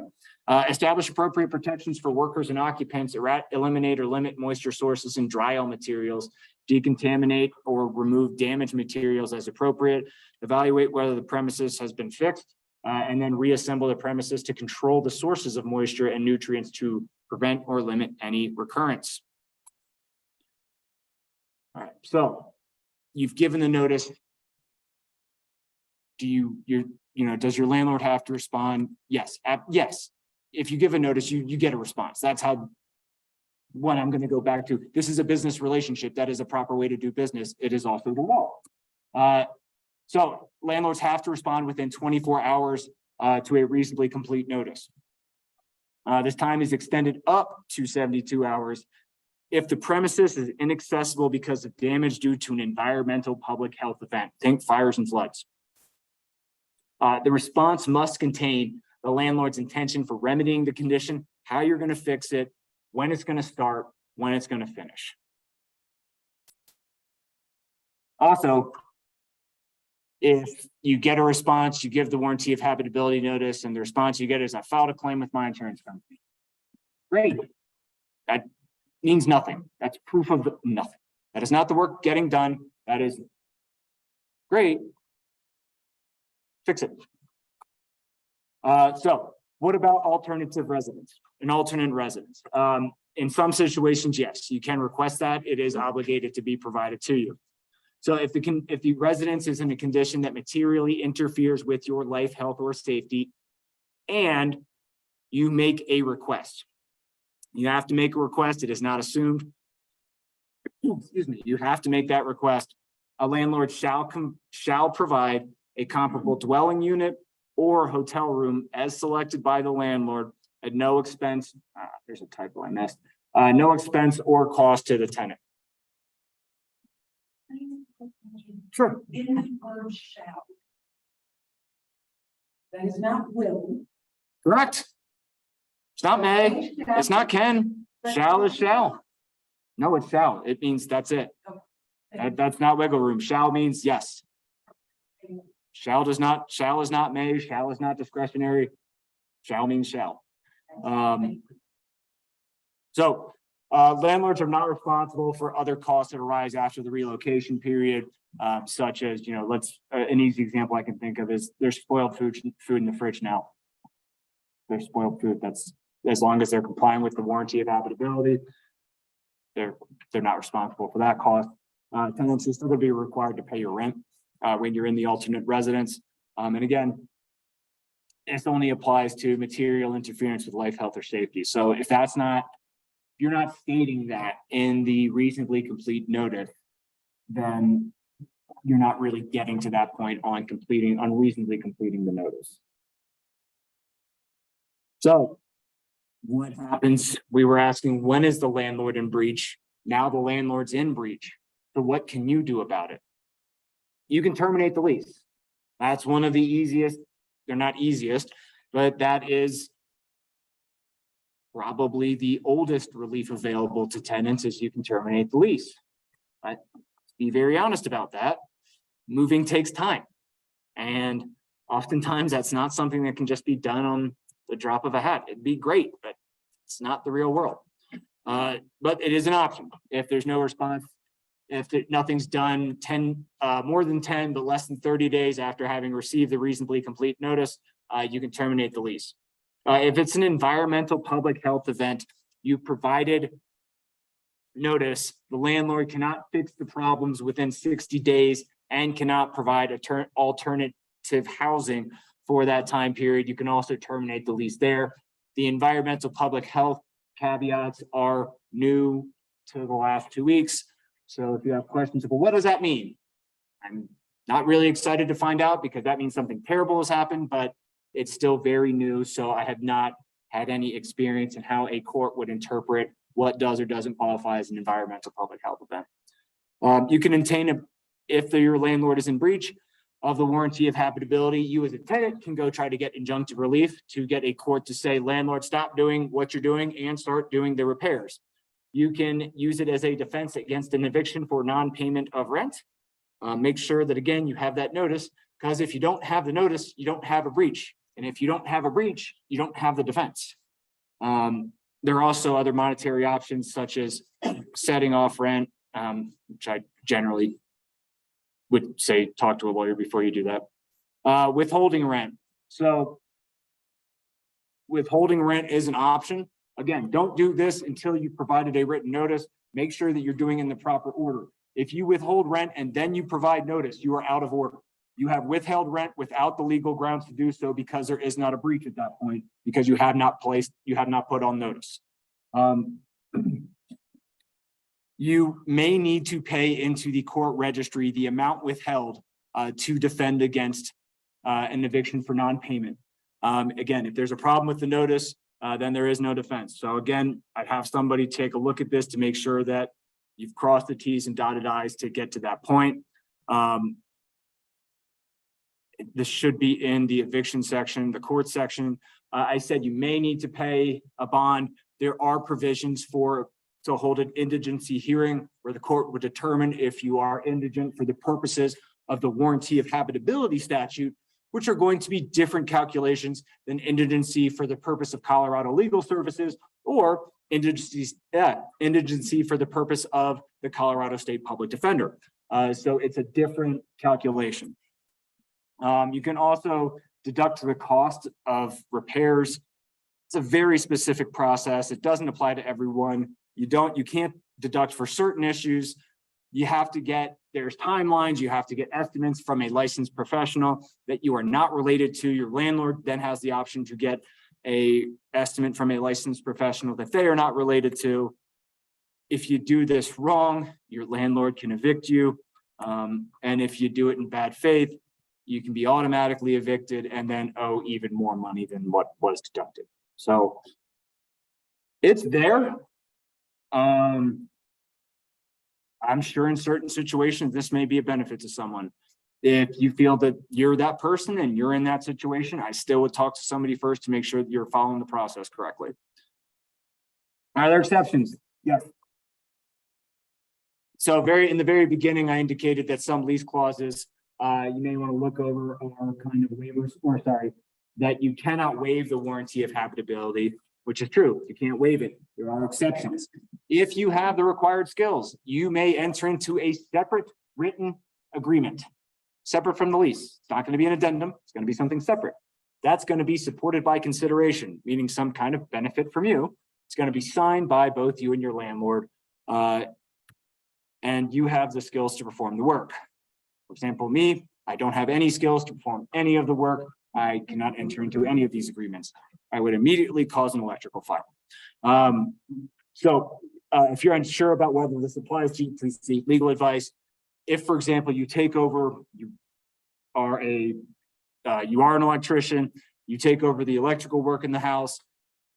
Establish appropriate protections for workers and occupants, eliminate or limit moisture sources in drywall materials, decontaminate or remove damaged materials as appropriate, evaluate whether the premises has been fixed, and then reassemble the premises to control the sources of moisture and nutrients to prevent or limit any recurrence. All right, so you've given the notice. Does your landlord have to respond? Yes. Yes. If you give a notice, you get a response. That's how, what I'm going to go back to. This is a business relationship. That is a proper way to do business. It is also the law. So landlords have to respond within 24 hours to a reasonably complete notice. This time is extended up to 72 hours if the premises is inaccessible because of damage due to an environmental public health event. Think fires and floods. The response must contain the landlord's intention for remedying the condition, how you're going to fix it, when it's going to start, when it's going to finish. Also, if you get a response, you give the warranty of habitability notice, and the response you get is, I filed a claim with my insurance company. Great. That means nothing. That's proof of nothing. That is not the work getting done. That is great. Fix it. So what about alternative residence? An alternate residence. In some situations, yes, you can request that. It is obligated to be provided to you. So if the residence is in a condition that materially interferes with your life, health, or safety, and you make a request, you have to make a request. It is not assumed. Excuse me. You have to make that request. A landlord shall provide a comparable dwelling unit or hotel room as selected by the landlord at no expense. There's a typo I missed. No expense or cost to the tenant. Sure. In the word shall. That is not will. Correct. It's not may. It's not can. Shall is shall. No, it's shall. It means that's it. That's not wiggle room. Shall means yes. Shall is not may, shall is not discretionary. Shall means shall. So landlords are not responsible for other costs that arise after the relocation period, such as, an easy example I can think of is there's spoiled food in the fridge now. There's spoiled food. That's as long as they're complying with the warranty of habitability, they're not responsible for that cost. Tenants are still going to be required to pay your rent when you're in the alternate residence. And again, this only applies to material interference with life, health, or safety. So if you're not stating that in the reasonably complete notice, then you're not really getting to that point on unreasonably completing the notice. So what happens? We were asking, when is the landlord in breach? Now the landlord's in breach. So what can you do about it? You can terminate the lease. That's one of the easiest, they're not easiest, but that is probably the oldest relief available to tenants is you can terminate the lease. But be very honest about that. Moving takes time. And oftentimes that's not something that can just be done on the drop of a hat. It'd be great, but it's not the real world. But it is an option. If there's no response, if nothing's done more than 10, but less than 30 days after having received the reasonably complete notice, you can terminate the lease. If it's an environmental public health event, you provided notice, the landlord cannot fix the problems within 60 days and cannot provide alternative housing for that time period. You can also terminate the lease there. The environmental public health caveats are new to the last 2 weeks. So if you have questions, well, what does that mean? I'm not really excited to find out because that means something terrible has happened, but it's still very new. So I have not had any experience in how a court would interpret what does or doesn't qualify as an environmental public health event. You can obtain if your landlord is in breach of the warranty of habitability, you as a tenant can go try to get injunctive relief to get a court to say, landlord, stop doing what you're doing and start doing the repairs. You can use it as a defense against an eviction for non-payment of rent. Make sure that, again, you have that notice, because if you don't have the notice, you don't have a breach. And if you don't have a breach, you don't have the defense. There are also other monetary options, such as setting off rent, which I generally would say talk to a lawyer before you do that. Withholding rent. So withholding rent is an option. Again, don't do this until you provided a written notice. Make sure that you're doing in the proper order. If you withhold rent and then you provide notice, you are out of order. You have withheld rent without the legal grounds to do so because there is not a breach at that point, because you have not put on notice. You may need to pay into the court registry the amount withheld to defend against an eviction for non-payment. Again, if there's a problem with the notice, then there is no defense. So again, I'd have somebody take a look at this to make sure that you've crossed the T's and dotted I's to get to that point. This should be in the eviction section, the court section. I said you may need to pay a bond. There are provisions to hold an indigency hearing where the court would determine if you are indigent for the purposes of the warranty of habitability statute, which are going to be different calculations than indigency for the purpose of Colorado legal services or indigency for the purpose of the Colorado State Public Defender. So it's a different calculation. You can also deduct the cost of repairs. It's a very specific process. It doesn't apply to everyone. You can't deduct for certain issues. There's timelines. You have to get estimates from a licensed professional that you are not related to. Your landlord then has the option to get a estimate from a licensed professional that they are not related to. If you do this wrong, your landlord can evict you. And if you do it in bad faith, you can be automatically evicted and then owe even more money than what was deducted. So it's there. I'm sure in certain situations, this may be a benefit to someone. If you feel that you're that person and you're in that situation, I still would talk to somebody first to make sure that you're following the process correctly. Are there exceptions? Yes. So in the very beginning, I indicated that some lease clauses you may want to look over our kind of waivers, or sorry, that you cannot waive the warranty of habitability, which is true. You can't waive it. There are exceptions. If you have the required skills, you may enter into a separate written agreement, separate from the lease. It's not going to be an addendum. It's going to be something separate. That's going to be supported by consideration, meaning some kind of benefit from you. It's going to be signed by both you and your landlord, and you have the skills to perform the work. For example, me, I don't have any skills to perform any of the work. I cannot enter into any of these agreements. I would immediately cause an electrical fire. If you're unsure about whether this applies to you, please seek legal advice. If, for example, you take over, you are an electrician, you take over the electrical work in the house,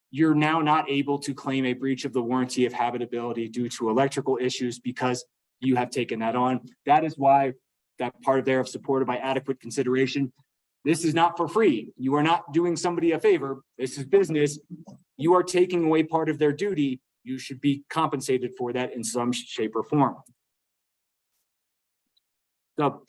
you're now not able to claim a breach of the warranty of habitability due to electrical issues because you have taken that on. That is why that part of there of supported by adequate consideration. This is not for free. You are not doing somebody a favor. This is business. You are taking away part of their duty. You should be compensated for that in some shape or form. So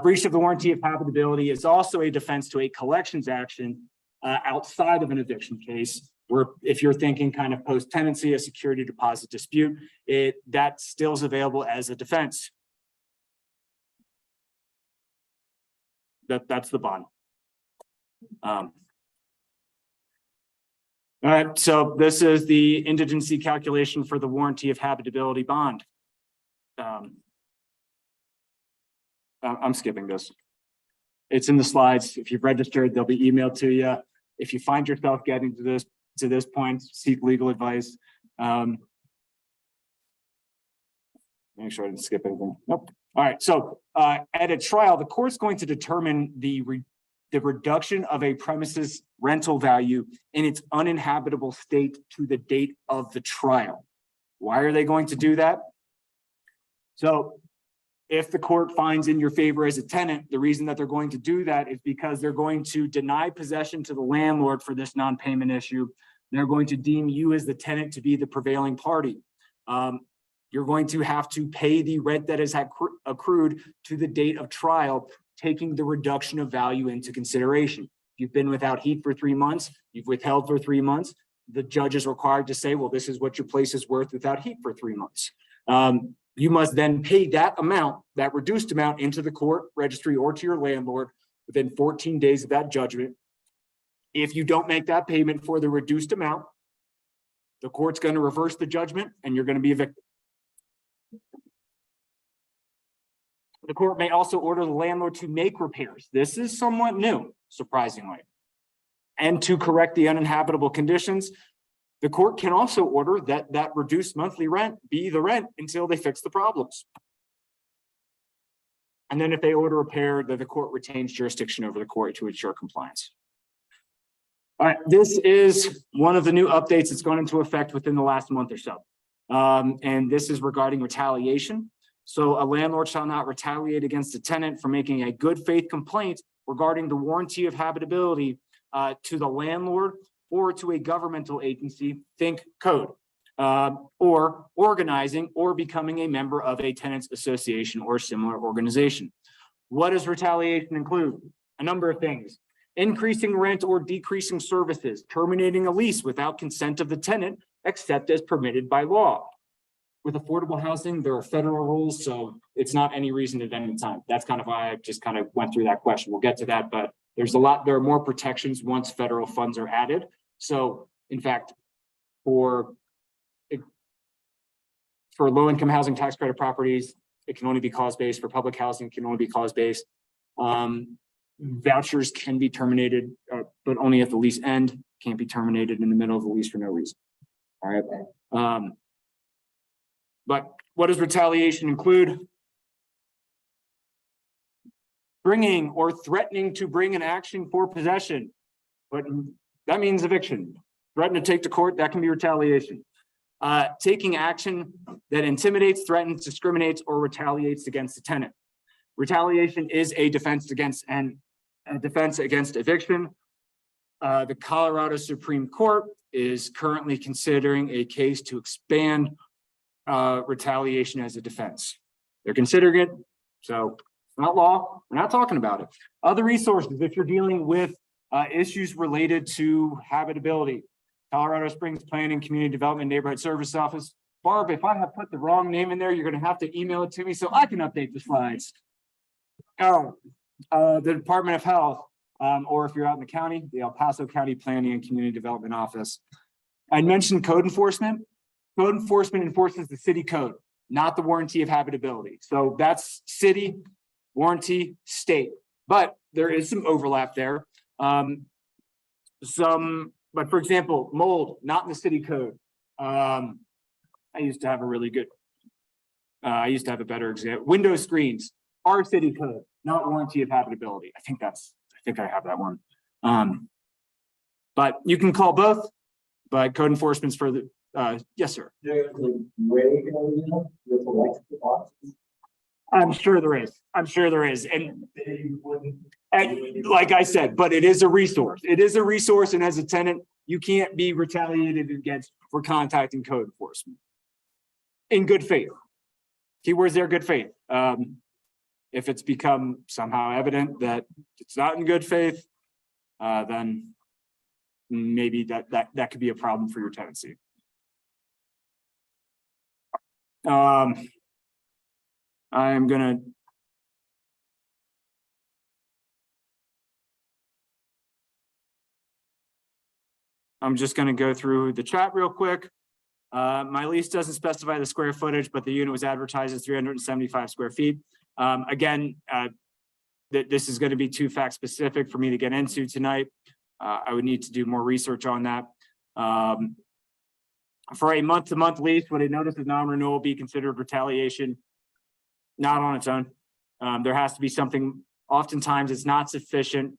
breach of the warranty of habitability is also a defense to a collections action outside of an eviction case, where if you're thinking kind of post-tenancy, a security deposit dispute, that still is available as a defense. That's the bond. All right, so this is the indigency calculation for the warranty of habitability bond. I'm skipping this. It's in the slides. If you've registered, they'll be emailed to you. If you find yourself getting to this point, seek legal advice. Make sure I didn't skip anything. Nope. All right. So at a trial, the court's going to determine the reduction of a premises rental value in its uninhabitable state to the date of the trial. Why are they going to do that? So if the court finds in your favor as a tenant, the reason that they're going to do that is because they're going to deny possession to the landlord for this non-payment issue. They're going to deem you as the tenant to be the prevailing party. You're going to have to pay the rent that is accrued to the date of trial, taking the reduction of value into consideration. You've been without heat for 3 months, you've withheld for 3 months. The judge is required to say, well, this is what your place is worth without heat for 3 months. You must then pay that amount, that reduced amount, into the court registry or to your landlord within 14 days of that judgment. If you don't make that payment for the reduced amount, the court's going to reverse the judgment and you're going to be evicted. The court may also order the landlord to make repairs. This is somewhat new, surprisingly. And to correct the uninhabitable conditions, the court can also order that reduced monthly rent be the rent until they fix the problems. And then if they order repair, the court retains jurisdiction over the court to ensure compliance. All right, this is one of the new updates that's gone into effect within the last month or so. And this is regarding retaliation. So a landlord shall not retaliate against a tenant for making a good faith complaint regarding the warranty of habitability to the landlord or to a governmental agency, think code, or organizing or becoming a member of a tenants association or similar organization. What does retaliation include? A number of things: increasing rent or decreasing services, terminating a lease without consent of the tenant, except as permitted by law. With affordable housing, there are federal rules, so it's not any reason at any time. That's kind of why I just kind of went through that question. We'll get to that, but there are more protections once federal funds are added. So in fact, for low-income housing tax credit properties, it can only be cause-based. For public housing, it can only be cause-based. Vouchers can be terminated, but only at the lease end. Can't be terminated in the middle of the lease for no reason. All right. But what does retaliation include? Bringing or threatening to bring an action for possession. But that means eviction. Threaten to take to court, that can be retaliation. Taking action that intimidates, threatens, discriminates, or retaliates against the tenant. Retaliation is a defense against eviction. The Colorado Supreme Court is currently considering a case to expand retaliation as a defense. They're considering it, so not law. We're not talking about it. Other resources, if you're dealing with issues related to habitability, Colorado Springs Planning, Community Development, Neighborhood Service Office. Barb, if I have put the wrong name in there, you're going to have to email it to me so I can update the slides. Oh, the Department of Health, or if you're out in the county, the El Paso County Planning and Community Development Office. I mentioned code enforcement. Code enforcement enforces the city code, not the warranty of habitability. So that's city, warranty, state, but there is some overlap there. But for example, mold, not in the city code. I used to have a really good, I used to have a better example. Window screens, our city code, not warranty of habitability. I think I have that one. But you can call both, but code enforcement's for the, yes, sir. There's a gray area with electrical boxes. I'm sure there is. I'm sure there is. And like I said, but it is a resource. It is a resource. And as a tenant, you can't be retaliated against for contacting code enforcement. In good faith. Keywords there, good faith. If it's become somehow evident that it's not in good faith, then maybe that could be a problem for your tenancy. I'm just gonna go through the chat real quick. My lease doesn't specify the square footage, but the unit was advertised as 375 square feet. Again, this is going to be too fact specific for me to get into tonight. I would need to do more research on that. For a month-to-month lease, would a notice of non-renewal be considered retaliation? Not on its own. There has to be something. Oftentimes, it's not sufficient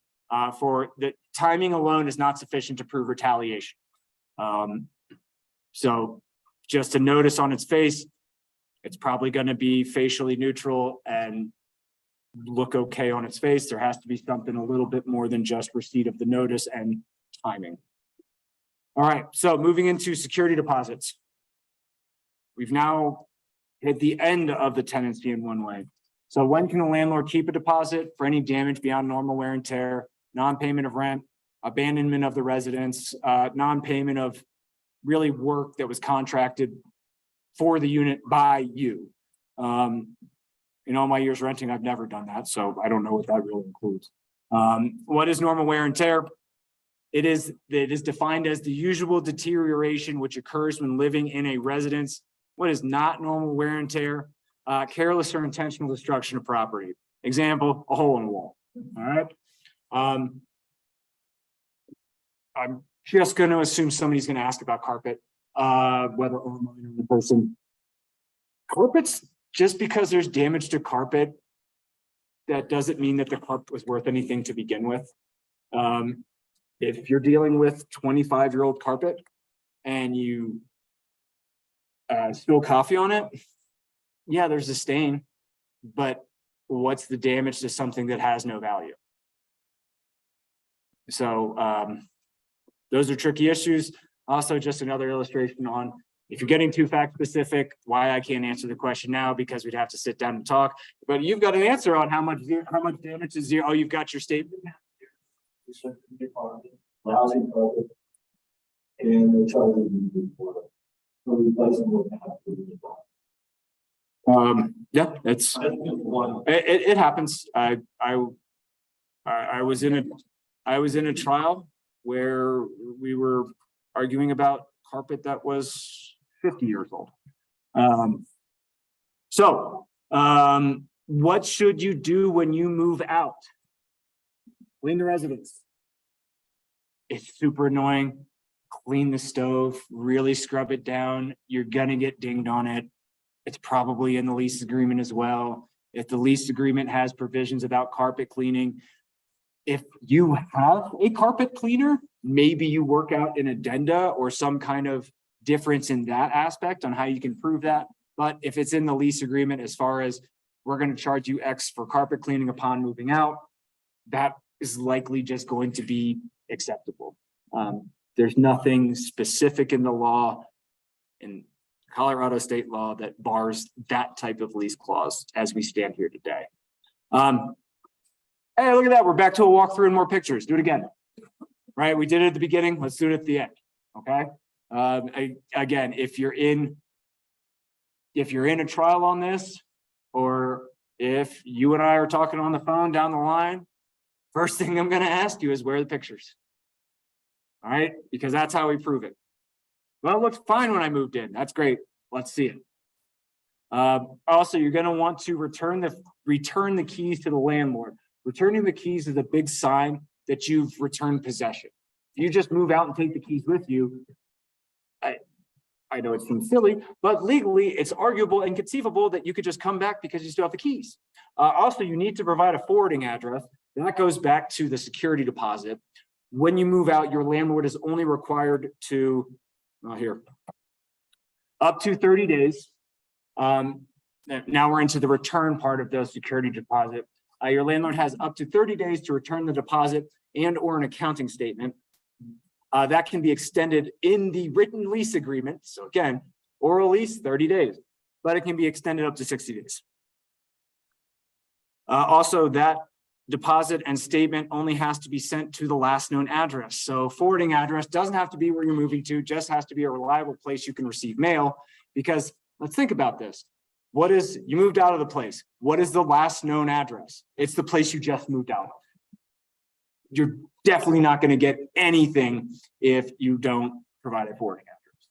for the timing alone is not sufficient to prove retaliation. So just a notice on its face, it's probably going to be facially neutral and look okay on its face. There has to be something a little bit more than just receipt of the notice and timing. All right, so moving into security deposits. We've now hit the end of the tenancy in one way. So when can a landlord keep a deposit for any damage beyond normal wear and tear, non-payment of rent, abandonment of the residence, non-payment of really work that was contracted for the unit by you. In all my years renting, I've never done that, so I don't know what that really includes. What is normal wear and tear? It is defined as the usual deterioration which occurs when living in a residence. What is not normal wear and tear? Careless or intentional destruction of property. Example, a hole in the wall. All right. I'm just going to assume somebody's going to ask about carpet, whether online or in person. Carpets, just because there's damage to carpet, that doesn't mean that the carpet was worth anything to begin with. If you're dealing with 25-year-old carpet and you spill coffee on it, yeah, there's a stain, but what's the damage to something that has no value? So those are tricky issues. Also, just another illustration on if you're getting too fact specific, why I can't answer the question now because we'd have to sit down and talk. But you've got an answer on how much damage is zero. Oh, you've got your statement. And they're charging you for it. So replacing what Yeah, it happens. I was in a trial where we were arguing about carpet that was 50 years old. What should you do when you move out? Clean the residence. It's super annoying. Clean the stove, really scrub it down. You're gonna get dinged on it. It's probably in the lease agreement as well. If the lease agreement has provisions about carpet cleaning, if you have a carpet cleaner, maybe you work out an addenda or some kind of difference in that aspect on how you can prove that. But if it's in the lease agreement, as far as we're going to charge you X for carpet cleaning upon moving out, that is likely just going to be acceptable. There's nothing specific in the law, in Colorado state law, that bars that type of lease clause as we stand here today. Hey, look at that. We're back to a walkthrough and more pictures. Do it again. Right? We did it at the beginning. Let's do it at the end. Okay. Again, if you're in a trial on this, or if you and I are talking on the phone down the line, first thing I'm going to ask you is where are the pictures? All right, because that's how we prove it. Well, it looks fine when I moved in. That's great. Let's see it. Also, you're going to want to return the keys to the landlord. Returning the keys is a big sign that you've returned possession. If you just move out and take the keys with you, I know it seems silly, but legally it's arguable and conceivable that you could just come back because you still have the keys. Also, you need to provide a forwarding address. And that goes back to the security deposit. When you move out, your landlord is only required to, up to 30 days. Now we're into the return part of the security deposit. Your landlord has up to 30 days to return the deposit and or an accounting statement. That can be extended in the written lease agreement. So again, oral lease, 30 days, but it can be extended up to 60 days. Also, that deposit and statement only has to be sent to the last known address. So forwarding address doesn't have to be where you're moving to, just has to be a reliable place you can receive mail. Because let's think about this. You moved out of the place. What is the last known address? It's the place you just moved out of. You're definitely not going to get anything if you don't provide a forwarding address.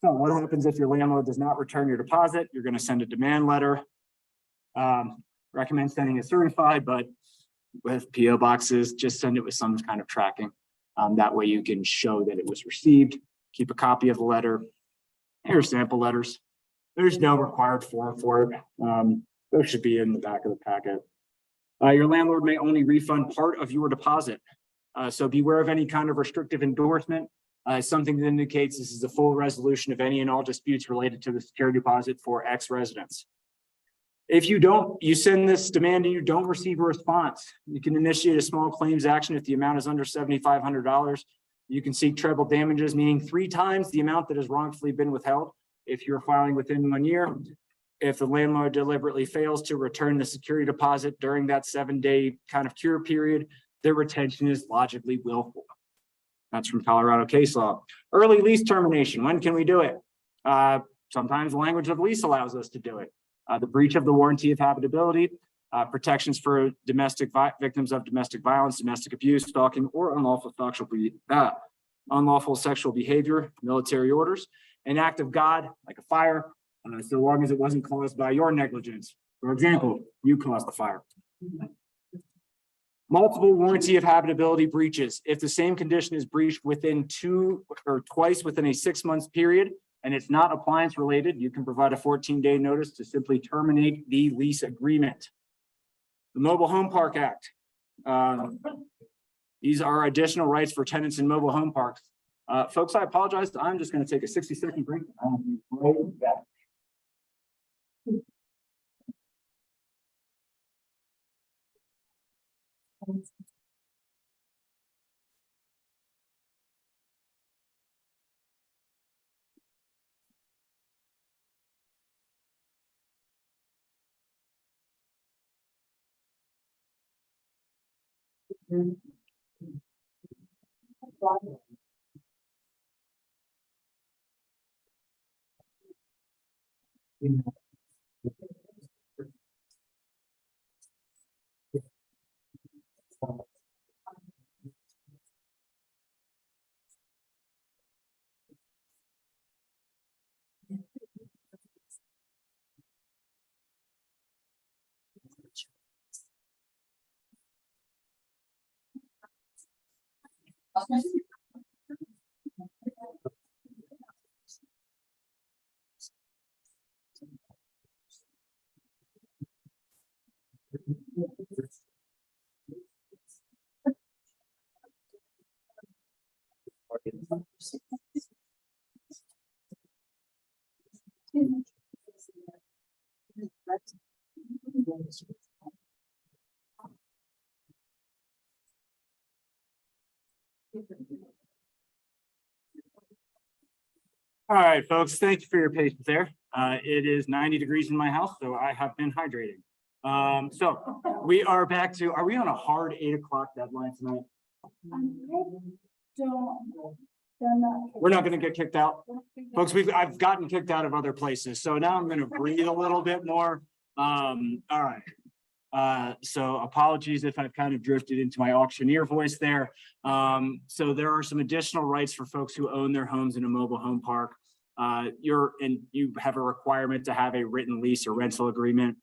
So what happens if your landlord does not return your deposit? You're going to send a demand letter. Recommend sending it certified, but with PO boxes, just send it with some kind of tracking. That way you can show that it was received. Keep a copy of the letter. Here's sample letters. There's no required form for it. Those should be in the back of the packet. Your landlord may only refund part of your deposit. So beware of any kind of restrictive endorsement. Something that indicates this is a full resolution of any and all disputes related to the security deposit for X residents. If you send this demand and you don't receive a response, you can initiate a small claims action if the amount is under $7,500. You can seek treble damages, meaning 3 times the amount that has wrongfully been withheld if you're filing within 1 year. If the landlord deliberately fails to return the security deposit during that 7-day kind of cure period, their retention is logically willful. That's from Colorado case law. Early lease termination. When can we do it? Sometimes the language of the lease allows us to do it. The breach of the warranty of habitability, protections for victims of domestic violence, domestic abuse, stalking, or unlawful sexual behavior, military orders, an act of God, like a fire, so long as it wasn't caused by your negligence. For example, you caused the fire. Multiple warranty of habitability breaches. If the same condition is breached within 2 or twice within a 6 month period, and it's not appliance related, you can provide a 14-day notice to simply terminate the lease agreement. The Mobile Home Park Act. These are additional rights for tenants in mobile home parks. Folks, I apologize. I'm just going to take a 60-second break. I'll be right back. All right, folks, thank you for your patience there. It is 90 degrees in my house, so I have been hydrating. So we are back to, are we on a hard 8 o'clock deadline tonight? We're not gonna get kicked out. Folks, I've gotten kicked out of other places, so now I'm gonna breathe a little bit more. All right. So apologies if I've kind of drifted into my auctioneer voice there. So there are some additional rights for folks who own their homes in a mobile home park. You have a requirement to have a written lease or rental agreement.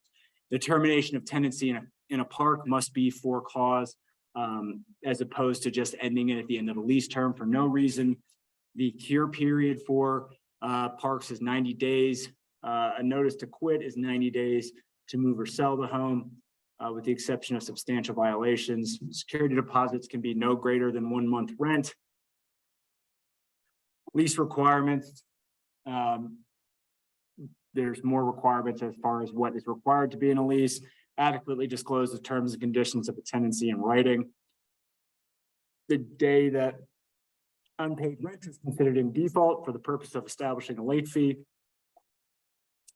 The termination of tenancy in a park must be for cause, as opposed to just ending it at the end of a lease term for no reason. The cure period for parks is 90 days. A notice to quit is 90 days to move or sell the home, with the exception of substantial violations. Security deposits can be no greater than 1 month rent. Lease requirements. There's more requirements as far as what is required to be in a lease. Adequately disclose the terms and conditions of a tenancy in writing. The day that unpaid rent is considered in default for the purpose of establishing a late fee.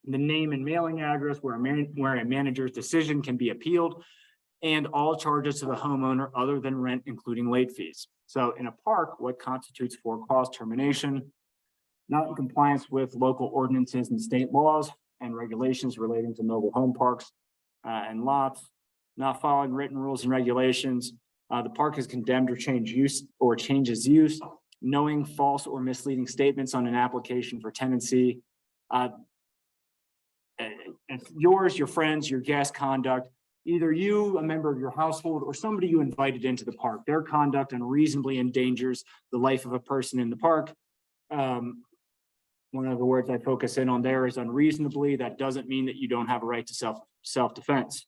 The name and mailing address where a manager's decision can be appealed, and all charges to the homeowner other than rent, including late fees. So in a park, what constitutes for cause termination? Not in compliance with local ordinances and state laws and regulations relating to mobile home parks and lots, not following written rules and regulations. The park is condemned or changes use, knowing false or misleading statements on an application for tenancy. Yours, your friends, your guest conduct, either you, a member of your household, or somebody you invited into the park, their conduct unreasonably endangers the life of a person in the park. One of the words I focus in on there is unreasonably. That doesn't mean that you don't have a right to self-defense.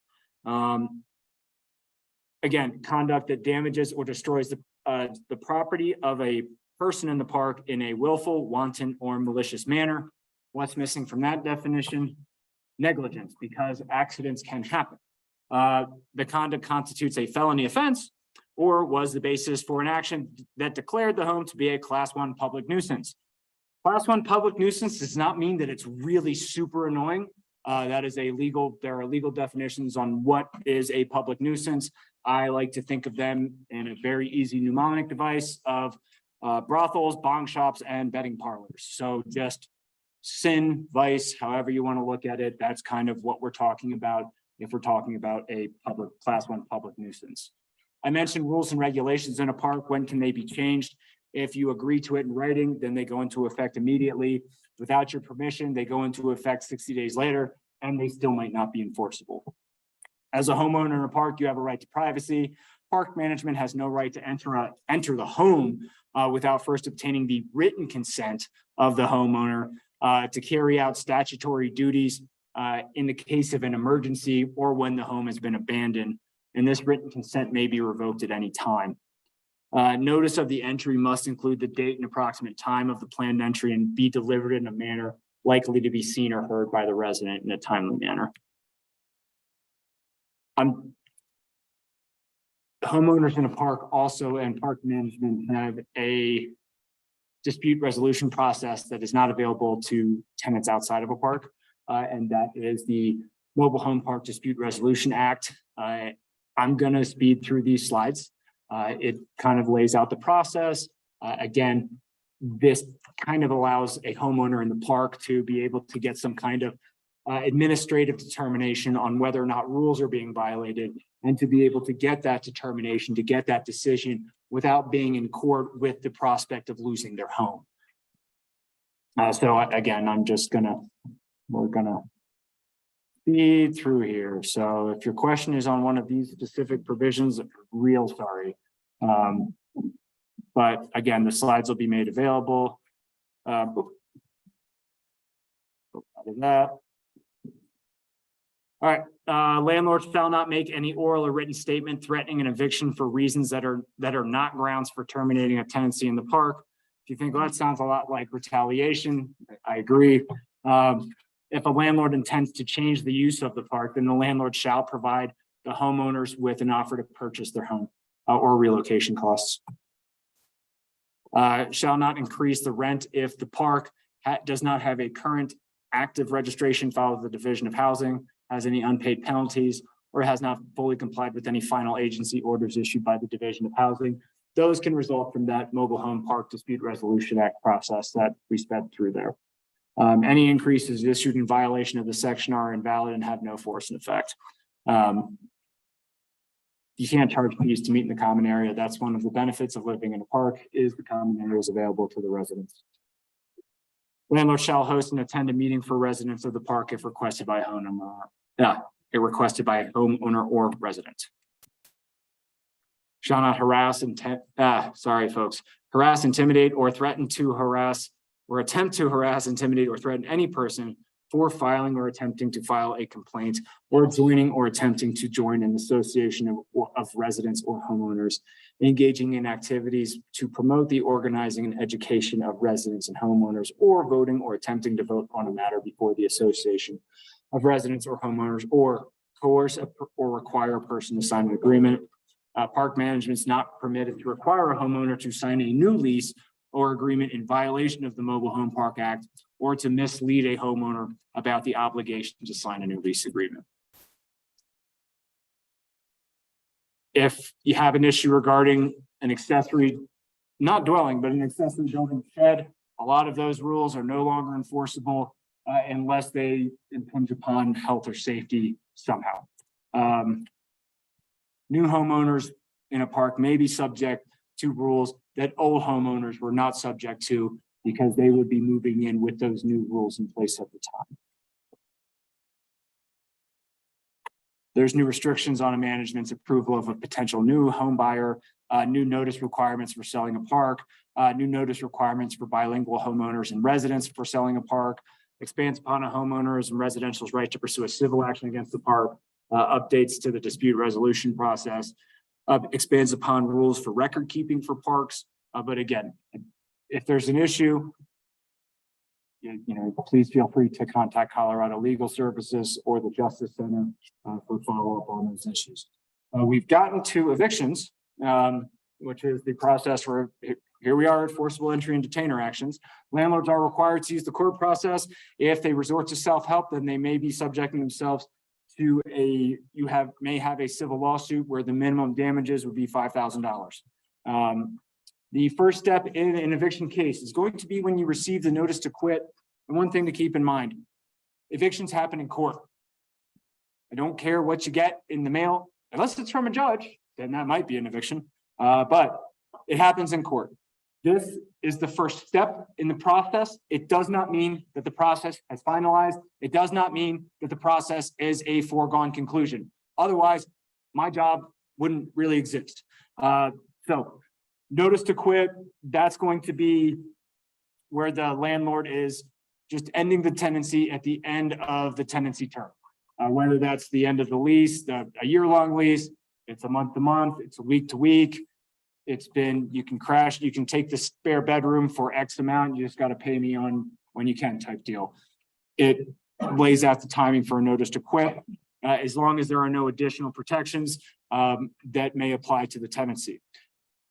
Again, conduct that damages or destroys the property of a person in the park in a willful, wanton, or malicious manner. What's missing from that definition? Negligence, because accidents can happen. The conduct constitutes a felony offense or was the basis for an action that declared the home to be a Class 1 public nuisance. Class 1 public nuisance does not mean that it's really super annoying. There are legal definitions on what is a public nuisance. I like to think of them in a very easy mnemonic device of brothels, bong shops, and betting parlors. So just sin, vice, however you want to look at it, that's kind of what we're talking about if we're talking about a public Class 1 public nuisance. I mentioned rules and regulations in a park. When can they be changed? If you agree to it in writing, then they go into effect immediately. Without your permission, they go into effect 60 days later, and they still might not be enforceable. As a homeowner in a park, you have a right to privacy. Park management has no right to enter the home without first obtaining the written consent of the homeowner to carry out statutory duties in the case of an emergency or when the home has been abandoned. And this written consent may be revoked at any time. Notice of the entry must include the date and approximate time of the planned entry and be delivered in a manner likely to be seen or heard by the resident in a timely manner. Homeowners in a park also and park management have a dispute resolution process that is not available to tenants outside of a park, and that is the Mobile Home Park Dispute Resolution Act. I'm going to speed through these slides. It kind of lays out the process. Again, this kind of allows a homeowner in the park to be able to get some kind of administrative determination on whether or not rules are being violated, and to be able to get that determination, to get that decision without being in court with the prospect of losing their home. So again, we're gonna speed through here. So if your question is on one of these specific provisions, I'm real sorry. But again, the slides will be made available. All right, landlords shall not make any oral or written statement threatening an eviction for reasons that are not grounds for terminating a tenancy in the park. If you think, well, that sounds a lot like retaliation, I agree. If a landlord intends to change the use of the park, then the landlord shall provide the homeowners with an offer to purchase their home or relocation costs. Shall not increase the rent if the park does not have a current active registration filed with the Division of Housing. has any unpaid penalties, or has not fully complied with any final agency orders issued by the Division of Housing. Those can result from that Mobile Home Park Dispute Resolution Act process that we sped through there. Any increases issued in violation of the section are invalid and have no force in effect. You can't charge fees to meet in the common area. That's one of the benefits of living in a park, is the common area is available to the residents. Landlord shall host and attend a meeting for residents of the park if requested by homeowner or resident. Shall not harass, harass, intimidate, or threaten to harass, or attempt to harass, intimidate, or threaten any person for filing or attempting to file a complaint, or joining or attempting to join an association of residents or homeowners, engaging in activities to promote the organizing and education of residents and homeowners, or voting or attempting to vote on a matter before the association of residents or homeowners, or coerce or require a person to sign an agreement. Park management is not permitted to require a homeowner to sign a new lease or agreement in violation of the Mobile Home Park Act, or to mislead a homeowner about the obligation to sign a new lease agreement. If you have an issue regarding an accessory, not dwelling, but an accessory building shed, a lot of those rules are no longer enforceable unless they impinge upon health or safety somehow. New homeowners in a park may be subject to rules that old homeowners were not subject to, because they would be moving in with those new rules in place at the time. There's new restrictions on a management's approval of a potential new home buyer, new notice requirements for selling a park, new notice requirements for bilingual homeowners and residents for selling a park, expands upon a homeowner's and residential's right to pursue a civil action against the park, updates to the dispute resolution process, expands upon rules for record keeping for parks. But again, if there's an issue, please feel free to contact Colorado Legal Services or the Justice Center for follow-up on those issues. We've gotten to evictions, which is the process where here we are at forcible entry and detainer actions. Landlords are required to use the court process. If they resort to self-help, then they may be subjecting themselves to may have a civil lawsuit where the minimum damages would be $5,000. The first step in an eviction case is going to be when you receive the notice to quit. And one thing to keep in mind, evictions happen in court. I don't care what you get in the mail, unless it's from a judge, then that might be an eviction, but it happens in court. This is the first step in the process. It does not mean that the process has finalized. It does not mean that the process is a foregone conclusion. Otherwise, my job wouldn't really exist. So notice to quit, that's going to be where the landlord is just ending the tenancy at the end of the tenancy term. Whether that's the end of the lease, a year-long lease, it's a month-to-month, it's a week-to-week. You can take the spare bedroom for X amount, you just got to pay me on when you can type deal. It lays out the timing for a notice to quit, as long as there are no additional protections that may apply to the tenancy.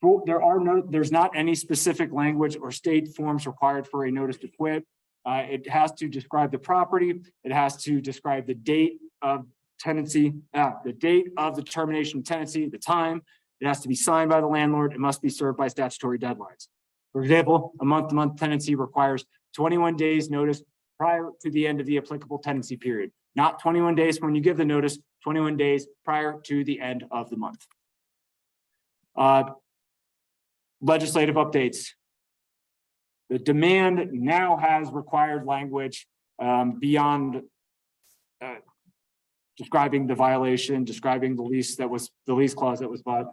There's not any specific language or state forms required for a notice to quit. It has to describe the property. It has to describe the date of tenancy, the date of the termination of tenancy, the time. It has to be signed by the landlord. It must be served by statutory deadlines. For example, a month-to-month tenancy requires 21 days notice prior to the end of the applicable tenancy period. Not 21 days when you give the notice, 21 days prior to the end of the month. Legislative updates. The demand now has required language beyond describing the violation, describing the lease clause that was bought.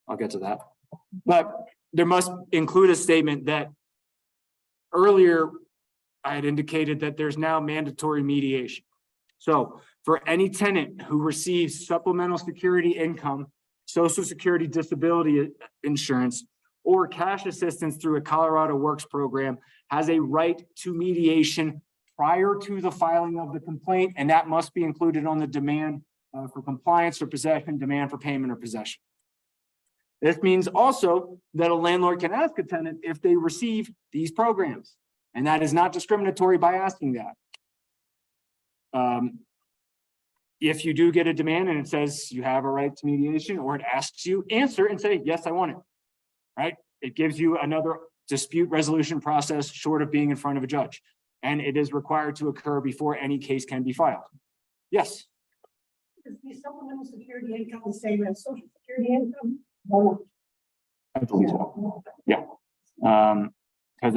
I'll get to that. But there must include a statement that earlier I had indicated that there's now mandatory mediation. So for any tenant who receives supplemental security income, Social Security disability insurance, or cash assistance through a Colorado Works program, has a right to mediation prior to the filing of the complaint, and that must be included on the demand for compliance or possession, demand for payment or possession. This means also that a landlord can ask a tenant if they receive these programs, and that is not discriminatory by asking that. if you do get a demand and it says you have a right to mediation, or it asks you, answer and say, yes, I want it. Right? It gives you another dispute resolution process short of being in front of a judge. And it is required to occur before any case can be filed. Yes. Is the supplemental security income the same as social security income? Or I believe so. Yeah. Because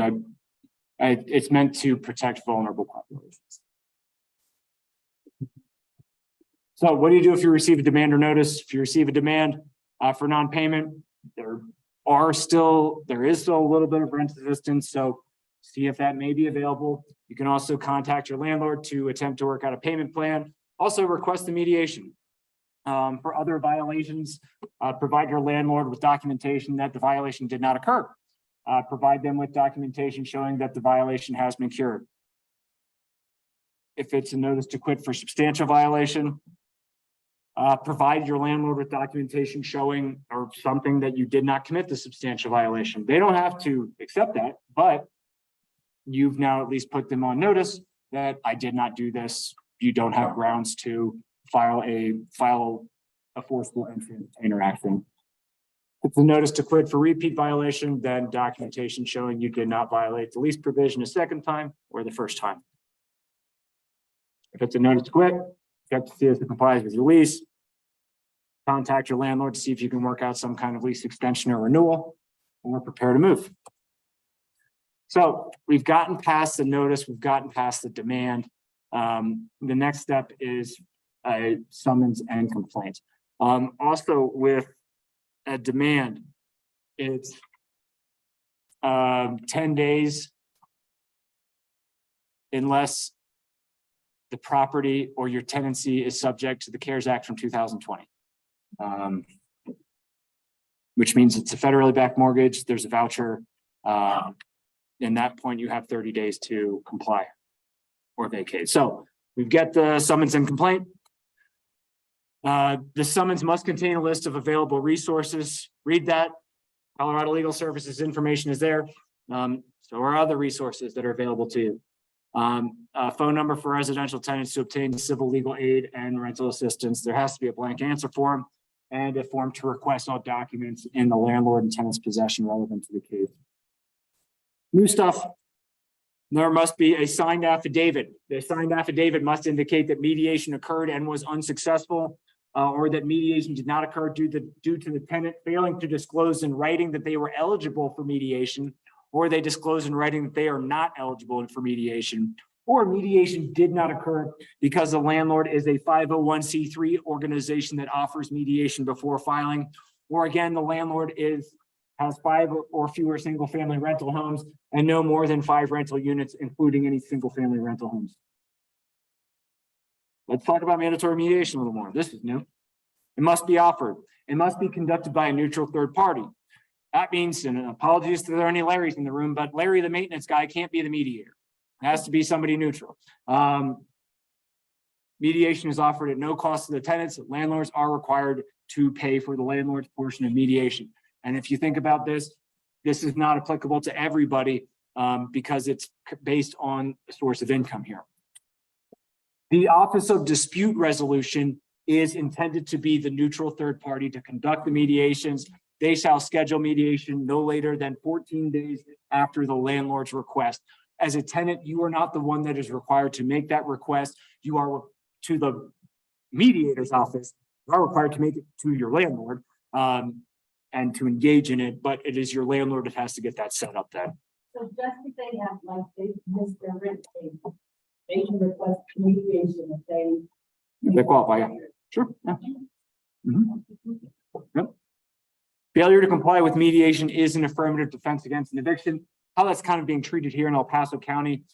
it's meant to protect vulnerable populations. So what do you do if you receive a demand or notice? If you receive a demand for non-payment, there is still a little bit of rent assistance. So see if that may be available. You can also contact your landlord to attempt to work out a payment plan. Also request the mediation. For other violations, provide your landlord with documentation that the violation did not occur. Provide them with documentation showing that the violation has been cured. If it's a notice to quit for substantial violation, provide your landlord with documentation showing or something that you did not commit the substantial violation. They don't have to accept that, but you've now at least put them on notice that I did not do this. You don't have grounds to file a forcible entry and detainer action. If it's a notice to quit for repeat violation, then documentation showing you did not violate the lease provision a second time or the first time. If it's a notice to quit, you have to see if it complies with your lease. Contact your landlord to see if you can work out some kind of lease extension or renewal, and we're prepared to move. So we've gotten past the notice, we've gotten past the demand. The next step is a summons and complaint. Also with a demand, it's 10 days unless the property or your tenancy is subject to the CARES Act from 2020. Which means it's a federally backed mortgage, there's a voucher. In that point, you have 30 days to comply or vacate. So we've got the summons and complaint. The summons must contain a list of available resources. Read that. Colorado Legal Services information is there. So are other resources that are available to you. A phone number for residential tenants to obtain civil legal aid and rental assistance. There has to be a blank answer form and a form to request all documents in the landlord and tenant's possession relevant to the case. New stuff. There must be a signed affidavit. The signed affidavit must indicate that mediation occurred and was unsuccessful, or that mediation did not occur due to the tenant failing to disclose in writing that they were eligible for mediation, or they disclose in writing that they are not eligible for mediation, or mediation did not occur because the landlord is a 501c3 organization that offers mediation before filing, or again, the landlord has 5 or fewer single-family rental homes and no more than 5 rental units, including any single-family rental homes. Let's talk about mandatory mediation a little more. This is new. It must be offered. It must be conducted by a neutral third party. That means, and apologies if there are any Larrys in the room, but Larry, the maintenance guy, can't be the mediator. It has to be somebody neutral. Mediation is offered at no cost to the tenants. Landlords are required to pay for the landlord's portion of mediation. And if you think about this, this is not applicable to everybody because it's based on a source of income here. The Office of Dispute Resolution is intended to be the neutral third party to conduct the mediations. They shall schedule mediation no later than 14 days after the landlord's request. As a tenant, you are not the one that is required to make that request. You are to the mediator's office. You are required to make it to your landlord and to engage in it, but it is your landlord that has to get that set up then. So just if they have, like, they missed their rent payment, they can request mediation if They qualify, yeah. Sure. Yeah. Mhm. Yep. Failure to comply with mediation is an affirmative defense against an eviction. How that's kind of being treated here in El Paso County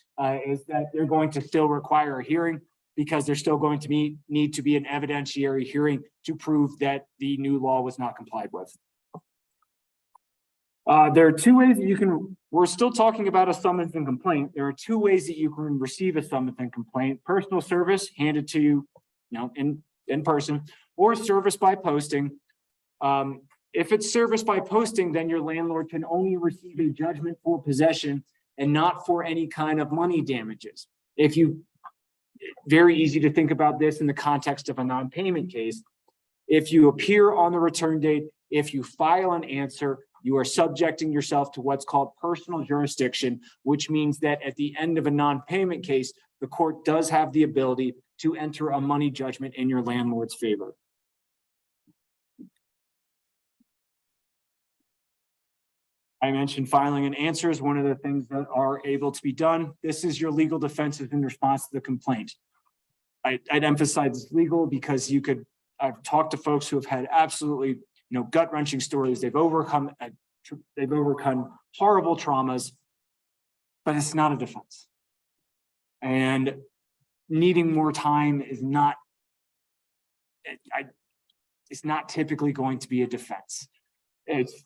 is that they're going to still require a hearing because there's still going to need to be an evidentiary hearing to prove that the new law was not complied with. There are 2 ways that you can, we're still talking about a summons and complaint. There are 2 ways that you can receive a summons and complaint: personal service handed to you, in person, or service by posting. If it's service by posting, then your landlord can only receive a judgment for possession and not for any kind of money damages. If you very easy to think about this in the context of a non-payment case. If you appear on the return date, if you file an answer, you are subjecting yourself to what's called personal jurisdiction, which means that at the end of a non-payment case, the court does have the ability to enter a money judgment in your landlord's favor. I mentioned filing an answer is one of the things that are able to be done. This is your legal defenses in response to the complaint. I'd emphasize it's legal because I've talked to folks who have had absolutely, gut-wrenching stories. They've overcome horrible traumas, but it's not a defense. And needing more time is not, it's not typically going to be a defense. It's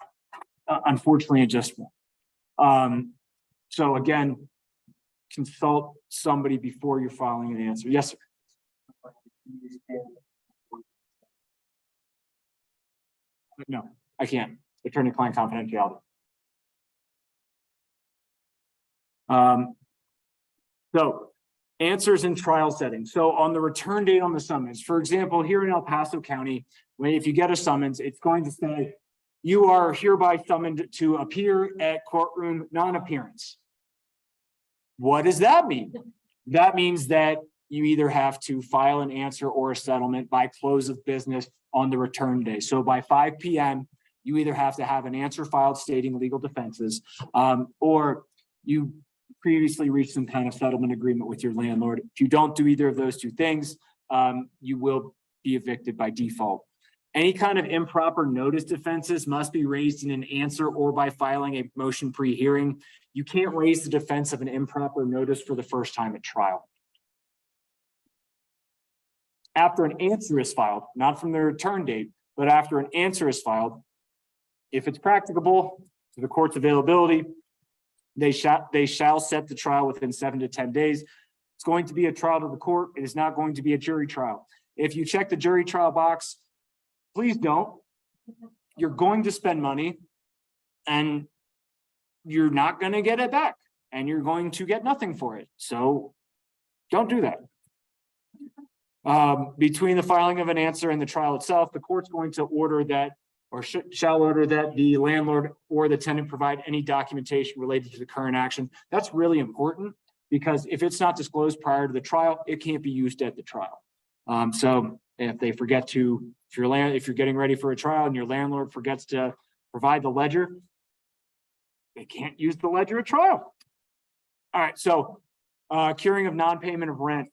unfortunately, it just won't. So again, consult somebody before you're filing an answer. Yes, sir. No, I can't. Attorney-client confidentiality. So answers in trial settings. So on the return date on the summons, for example, here in El Paso County, if you get a summons, it's going to say, you are hereby summoned to appear at courtroom non-appearance. What does that mean? That means that you either have to file an answer or a settlement by close of business on the return day. So by 5 p.m., you either have to have an answer filed stating legal defenses, or you previously reached some kind of settlement agreement with your landlord. If you don't do either of those two things, you will be evicted by default. Any kind of improper notice defenses must be raised in an answer or by filing a motion pre-hearing. You can't raise the defense of an improper notice for the first time at trial. After an answer is filed, not from the return date, but after an answer is filed, if it's practicable to the court's availability, they shall set the trial within 7 to 10 days. It's going to be a trial to the court. It is not going to be a jury trial. If you check the jury trial box, please don't. You're going to spend money and you're not going to get it back and you're going to get nothing for it. So don't do that. Between the filing of an answer and the trial itself, the court's going to order that or shall order that the landlord or the tenant provide any documentation related to the current action. That's really important because if it's not disclosed prior to the trial, it can't be used at the trial. So if they forget to, if you're getting ready for a trial and your landlord forgets to provide the ledger, they can't use the ledger at trial. All right, so curing of non-payment of rent.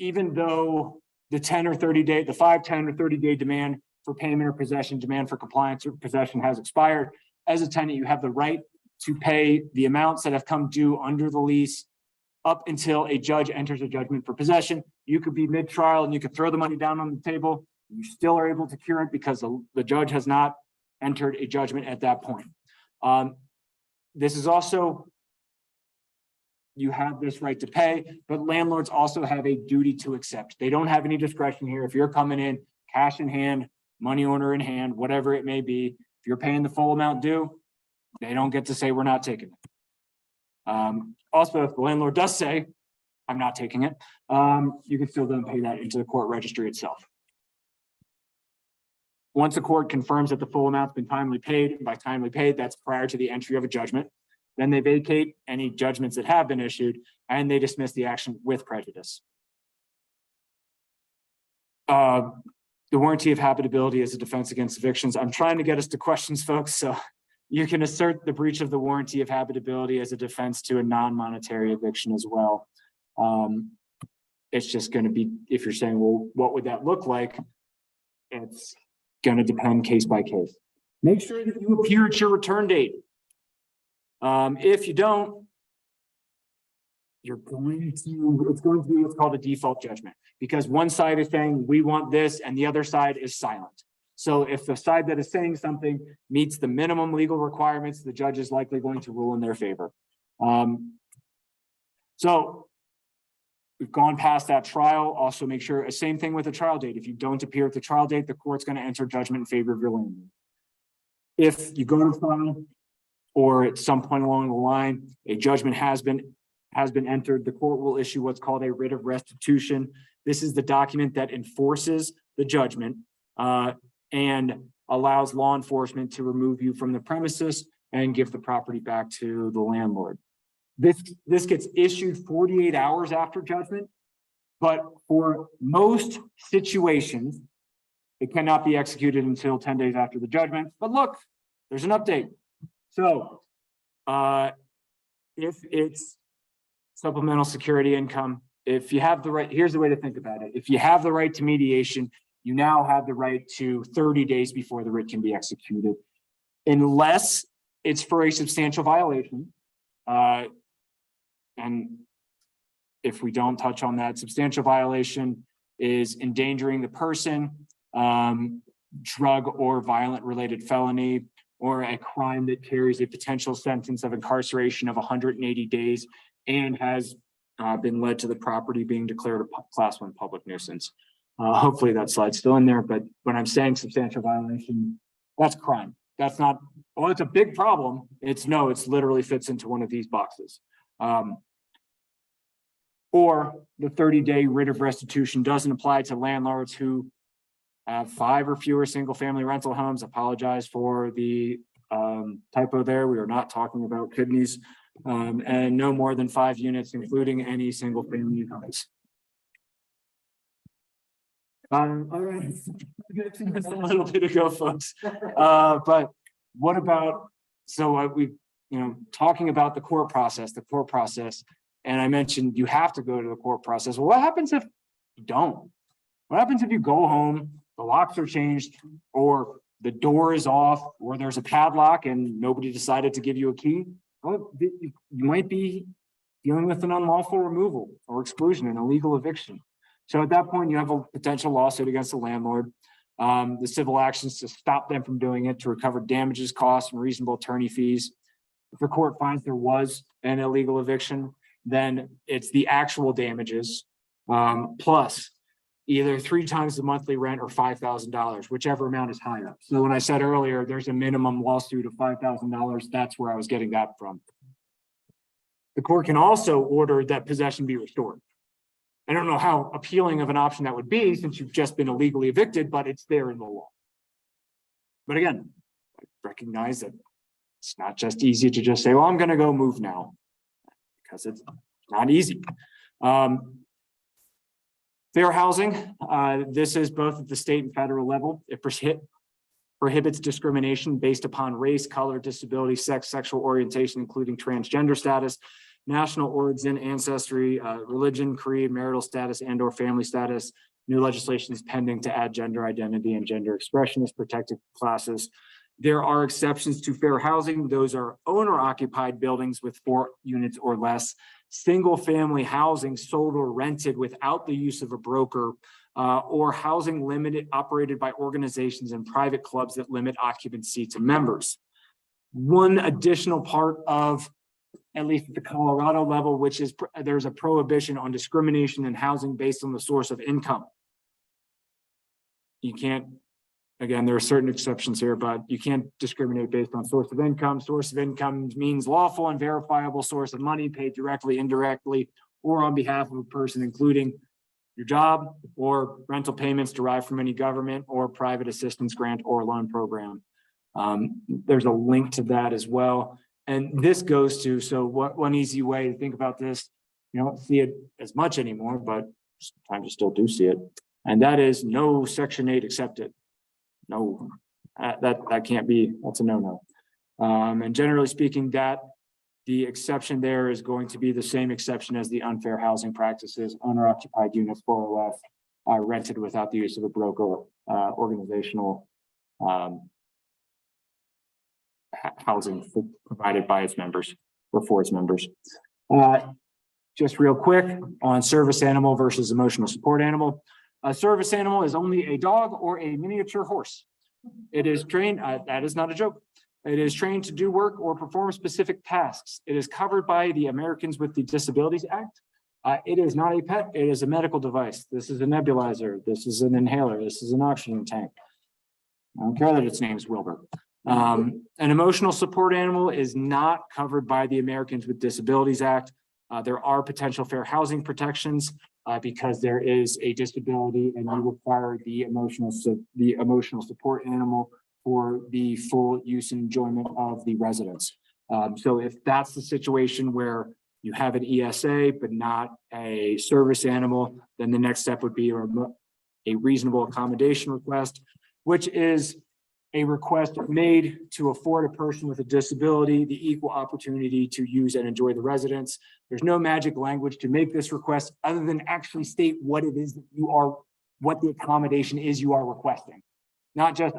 Even though the 10 or 30 day, the 5, 10 or 30 day demand for payment or possession, demand for compliance or possession has expired, as a tenant, you have the right to pay the amounts that have come due under the lease up until a judge enters a judgment for possession. You could be mid-trial and you could throw the money down on the table. You still are able to cure it because the judge has not entered a judgment at that point. This is also, you have this right to pay, but landlords also have a duty to accept. They don't have any discretion here. If you're coming in cash in hand, money order in hand, whatever it may be, if you're paying the full amount due, they don't get to say we're not taking it. Also, if the landlord does say, I'm not taking it, you can still then pay that into the court registry itself. Once a court confirms that the full amount's been timely paid, and by timely paid, that's prior to the entry of a judgment, then they vacate any judgments that have been issued and they dismiss the action with prejudice. The warranty of habitability as a defense against evictions. I'm trying to get us to questions, folks, so you can assert the breach of the warranty of habitability as a defense to a non-monetary eviction as well. It's just going to be, if you're saying, well, what would that look like? It's going to depend case by case. Make sure that you appear at your return date. If you don't, it's going to be what's called a default judgment, because one side is saying we want this and the other side is silent. So if the side that is saying something meets the minimum legal requirements, the judge is likely going to rule in their favor. So we've gone past that trial. Also make sure, same thing with the trial date. If you don't appear at the trial date, the court's going to enter judgment in favor of your landlord. If you go to trial or at some point along the line, a judgment has been has been entered, the court will issue what's called a writ of restitution. This is the document that enforces the judgment and allows law enforcement to remove you from the premises and give the property back to the landlord. This gets issued 48 hours after judgment, but for most situations, it cannot be executed until 10 days after the judgment. But look, there's an update. So if it's supplemental security income, if you have the right, here's the way to think about it. If you have the right to mediation, you now have the right to 30 days before the writ can be executed, unless it's for a substantial violation. And if we don't touch on that, substantial violation is endangering the person, drug or violent related felony, or a crime that carries a potential sentence of incarceration of 180 days and has been led to the property being declared a class 1 public nuisance. Hopefully that slide's still in there, but when I'm saying substantial violation, that's crime. That's not, well, it's a big problem. It's literally fits into one of these boxes. Or the 30-day writ of restitution doesn't apply to landlords who have 5 or fewer single family rental homes. Apologize for the typo there. We are not talking about kidneys. And no more than 5 units, including any single family homes. All right, that's a little bit to go, folks. But what about, so we, talking about the court process, and I mentioned you have to go to the court process. Well, what happens if you don't? What happens if you go home, the locks are changed, or the door is off, or there's a padlock and nobody decided to give you a key? Well, you might be dealing with an unlawful removal or exclusion, an illegal eviction. So at that point, you have a potential lawsuit against the landlord. The civil actions to stop them from doing it, to recover damages, costs, and reasonable attorney fees. If the court finds there was an illegal eviction, then it's the actual damages plus either 3 times the monthly rent or $5,000, whichever amount is higher. So when I said earlier, there's a minimum lawsuit of $5,000, that's where I was getting that from. The court can also order that possession be restored. I don't know how appealing of an option that would be since you've just been illegally evicted, but it's there in the law. But again, I recognize that it's not just easy to just say, well, I'm going to go move now, because it's not easy. Fair housing, this is both at the state and federal level. It prohibits discrimination based upon race, color, disability, sex, sexual orientation, including transgender status, national origin, ancestry, religion, creed, marital status, and or family status. New legislation is pending to add gender identity and gender expression as protected classes. There are exceptions to fair housing. Those are owner-occupied buildings with 4 units or less, single family housing sold or rented without the use of a broker, or housing operated by organizations and private clubs that limit occupancy to members. One additional part of, at least at the Colorado level, which is there's a prohibition on discrimination in housing based on the source of income. You can't, again, there are certain exceptions here, but you can't discriminate based on source of income. Source of income means lawful and verifiable source of money paid directly, indirectly, or on behalf of a person, including your job or rental payments derived from any government or private assistance grant or loan program. There's a link to that as well. And this goes to, so one easy way to think about this, you don't see it as much anymore, but sometimes you still do see it. And that is no Section 8 accepted. No, that can't be, that's a no-no. And generally speaking, that the exception there is going to be the same exception as the unfair housing practices, owner-occupied units 4 or less, rented without the use of a broker, organizational housing provided by its members or for its members. Just real quick on service animal versus emotional support animal. A service animal is only a dog or a miniature horse. It is trained, that is not a joke. It is trained to do work or perform specific tasks. It is covered by the Americans with the Disabilities Act. It is not a pet, it is a medical device. This is a nebulizer. This is an inhaler. This is an oxygen tank. I don't care that its name is Wilbur. An emotional support animal is not covered by the Americans with Disabilities Act. There are potential fair housing protections because there is a disability and you require the emotional support animal for the full use and enjoyment of the residents. So if that's the situation where you have an ESA but not a service animal, then the next step would be a reasonable accommodation request, which is a request made to afford a person with a disability the equal opportunity to use and enjoy the residence. There's no magic language to make this request other than actually state what it is that what the accommodation is you are requesting. Not just,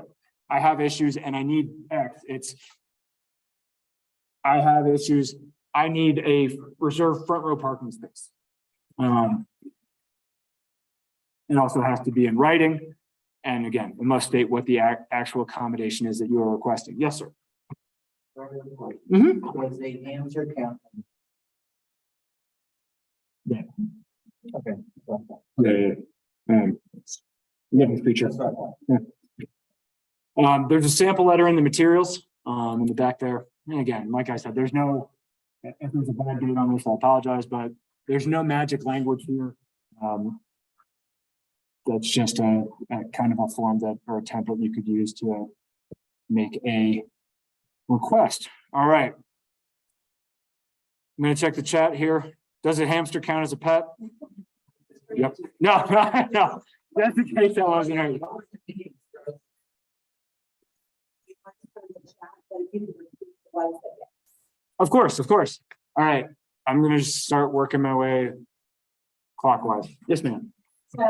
I have issues and I need X. It's, I have issues, I need a reserved front row parking space. It also has to be in writing. And again, it must state what the actual accommodation is that you are requesting. Yes, sir. Mhm. Was a hamster count? Yeah. Okay. Living creature. Yeah. There's a sample letter in the materials, in the back there. And again, like I said, there's no, if there's a bad date on this, I apologize, but there's no magic language here. That's just a kind of a form that, or a template you could use to make a request. All right. I'm gonna check the chat here. Does a hamster count as a pet? Yep. No, no. That's the case that wasn't heard. Of course, of course. All right. I'm gonna just start working my way clockwise. Yes, ma'am. So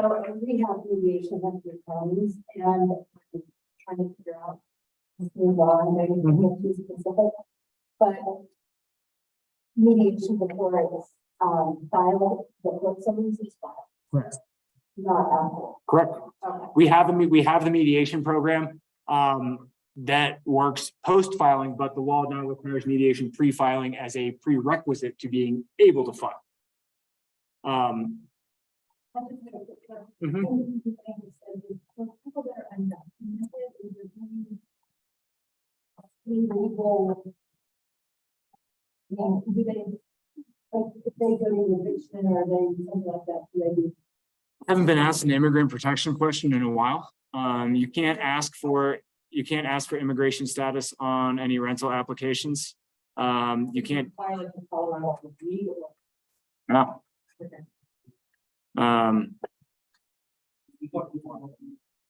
we have mediation of your counties and I'm trying to figure out this new law and maybe we get too specific, but mediation before it's filed, before someone's filed, Correct. not after. Correct. Okay. We have the mediation program that works post filing, but the law now requires mediation pre-filing as a prerequisite to being able to file. Mhm. Do they, like, if they go to eviction or they, something like that, do they do? Haven't been asked an immigrant protection question in a while. You can't ask for immigration status on any rental applications. You can't. File it in Colorado for free or- No.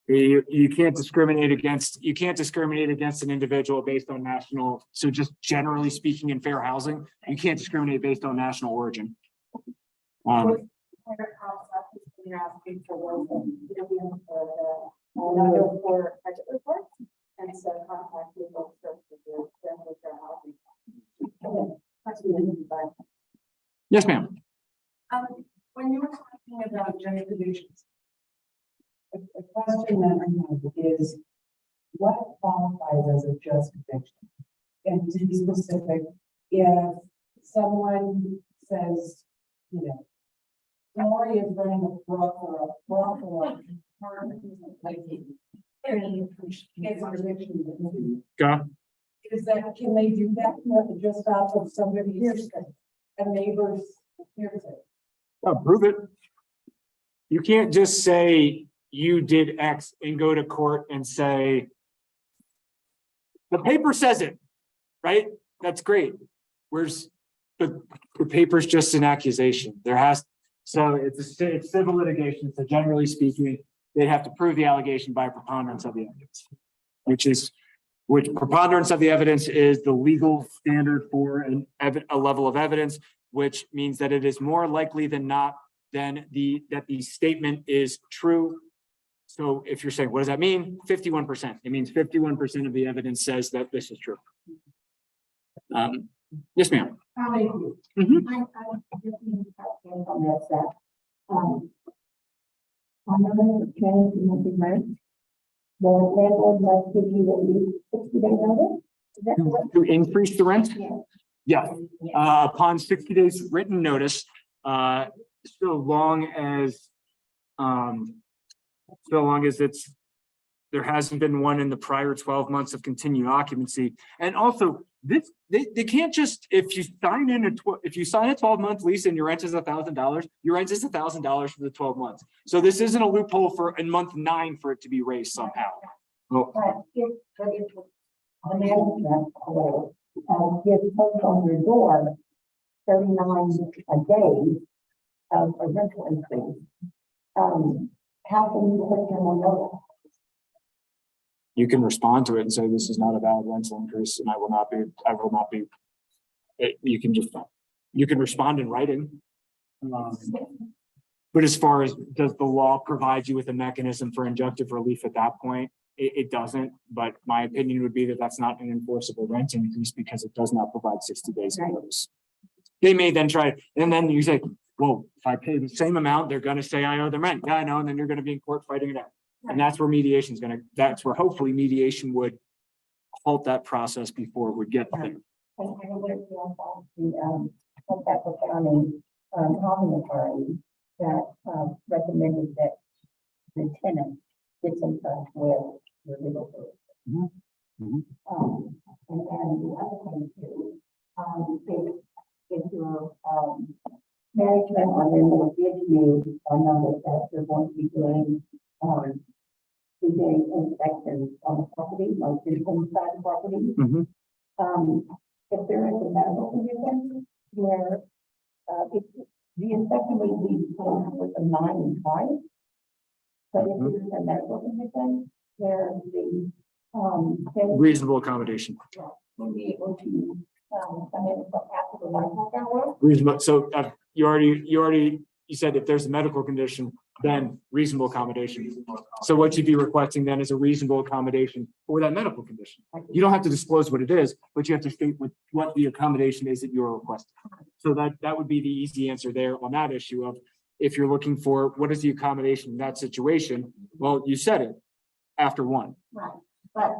You can't discriminate against an individual based on national. So just generally speaking, in fair housing, you can't discriminate based on national origin. You're asking for one, you know, we have another for budget reports, and so contact legal services, then with their housing. Okay, that's what we need to buy. Yes, ma'am. When you were talking about gentrifications, a question that I have is, what qualifies as a just eviction? And to be specific, if someone says, you know, Lori is running a brothel or apartment, like, it's eviction. Go. Is that, can they do that just off of somebody's hearsay, a neighbor's hearsay? Prove it. You can't just say you did X and go to court and say, the paper says it, right? That's great. Where's the paper's just an accusation. So it's civil litigation. So generally speaking, they have to prove the allegation by preponderance of the evidence, which preponderance of the evidence is the legal standard for a level of evidence, which means that it is more likely than not that the statement is true. So if you're saying, what does that mean? 51%. It means 51% of the evidence says that this is true. Yes, ma'am. Thank you. Mhm. I just need to touch base on that. On the change in the rent, the landlord must give you at least 60-day notice. Is that correct? To increase the rent? Yeah. Yeah. Upon 60 days written notice, so long as it's there hasn't been one in the prior 12 months of continued occupancy. And also this, they can't just, if you sign a 12-month lease and your rent is $1,000, your rent is $1,000 for the 12 months. So this isn't a loophole for in month 9 for it to be raised somehow. Well, But if the management, gives folks on your door 39 a day of a rental increase, how can you put them on notice? you can respond to it and say, this is not a valid rental increase and I will not be, you can respond in writing. But as far as, does the law provide you with a mechanism for injunctive relief at that point? It doesn't, but my opinion would be that that's not an enforceable rent increase because it does not provide 60 days of notice. They may then try, and then you say, well, if I pay the same amount, they're gonna say I owe them rent. Yeah, I know, and then you're gonna be in court fighting it out. And that's where mediation is that's where hopefully mediation would halt that process before it would get there. And I went to the Central County housing authority that recommended that the tenant gets in touch with the legal services. And the other thing too, if your management or landlord gives you a notice that you're going to be doing inspections on the property, like inside the property. If there is a medical condition where the inspection would be with a 9 and 5. But if there's a medical condition where the Reasonable accommodation. will be able to come in after the license hour. Reasonable, so you said if there's a medical condition, then reasonable accommodation. So what you'd be requesting then is a reasonable accommodation for that medical condition. You don't have to disclose what it is, but you have to state what the accommodation is that you're requesting. So that would be the easy answer there on that issue of, if you're looking for what is the accommodation in that situation, well, you said it after 1. Right, but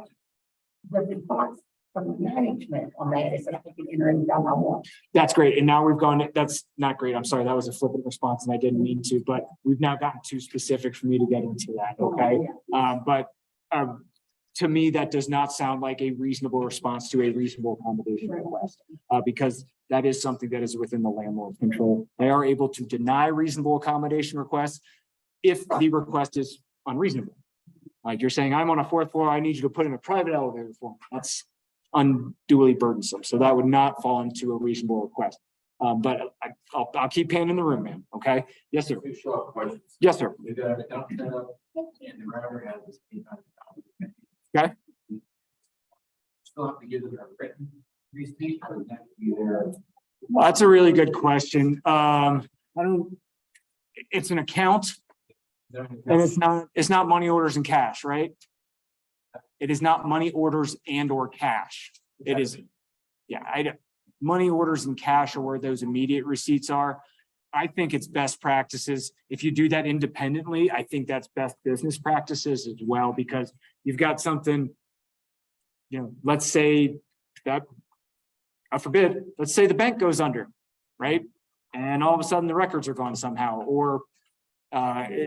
the response from the management on that is that I can enter any job I want. That's great. And now we've gone, that's not great. I'm sorry. That was a flippant response and I didn't mean to, but we've now gotten too specific for me to get into that. Okay. To me, that does not sound like a reasonable response to a reasonable accommodation request, because that is something that is within the landlord's control. They are able to deny reasonable accommodation requests if the request is unreasonable. Like you're saying, I'm on a 4th floor. I need you to put in a private elevator for me. That's unduly burdensome. So that would not fall into a reasonable request. But I'll keep paying in the room, man. Okay. Yes, sir. Yes, sir. Okay. Still have to give them a written receipt or that be there. Well, that's a really good question. It's an account and it's not money orders and cash, right? It is not money orders and or cash. It is, money orders and cash are where those immediate receipts are. I think it's best practices. If you do that independently, I think that's best business practices as well, because you've got something, let's say that, God forbid, let's say the bank goes under, right? And all of a sudden the records are gone somehow, or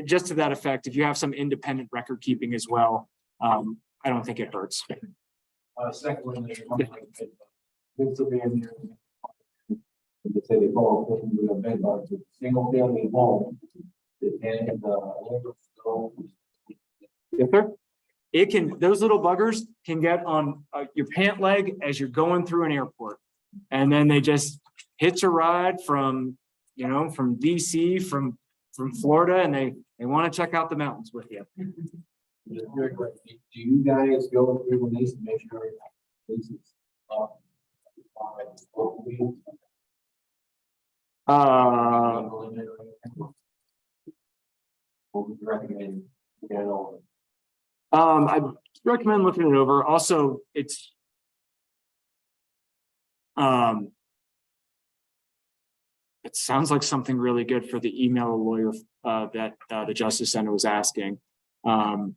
just to that effect, if you have some independent record keeping as well, I don't think it hurts. Second one, they say they call it a bed, but it's a single family home. And Yes, sir. It can, those little buggers can get on your pant leg as you're going through an airport. And then they just hitch a ride from, from DC, from Florida, and they want to check out the mountains with you. do you guys go through the lease and make sure leases I recommend looking it over. Also, it's it sounds like something really good for the email lawyer that the Justice Center was asking. Oh,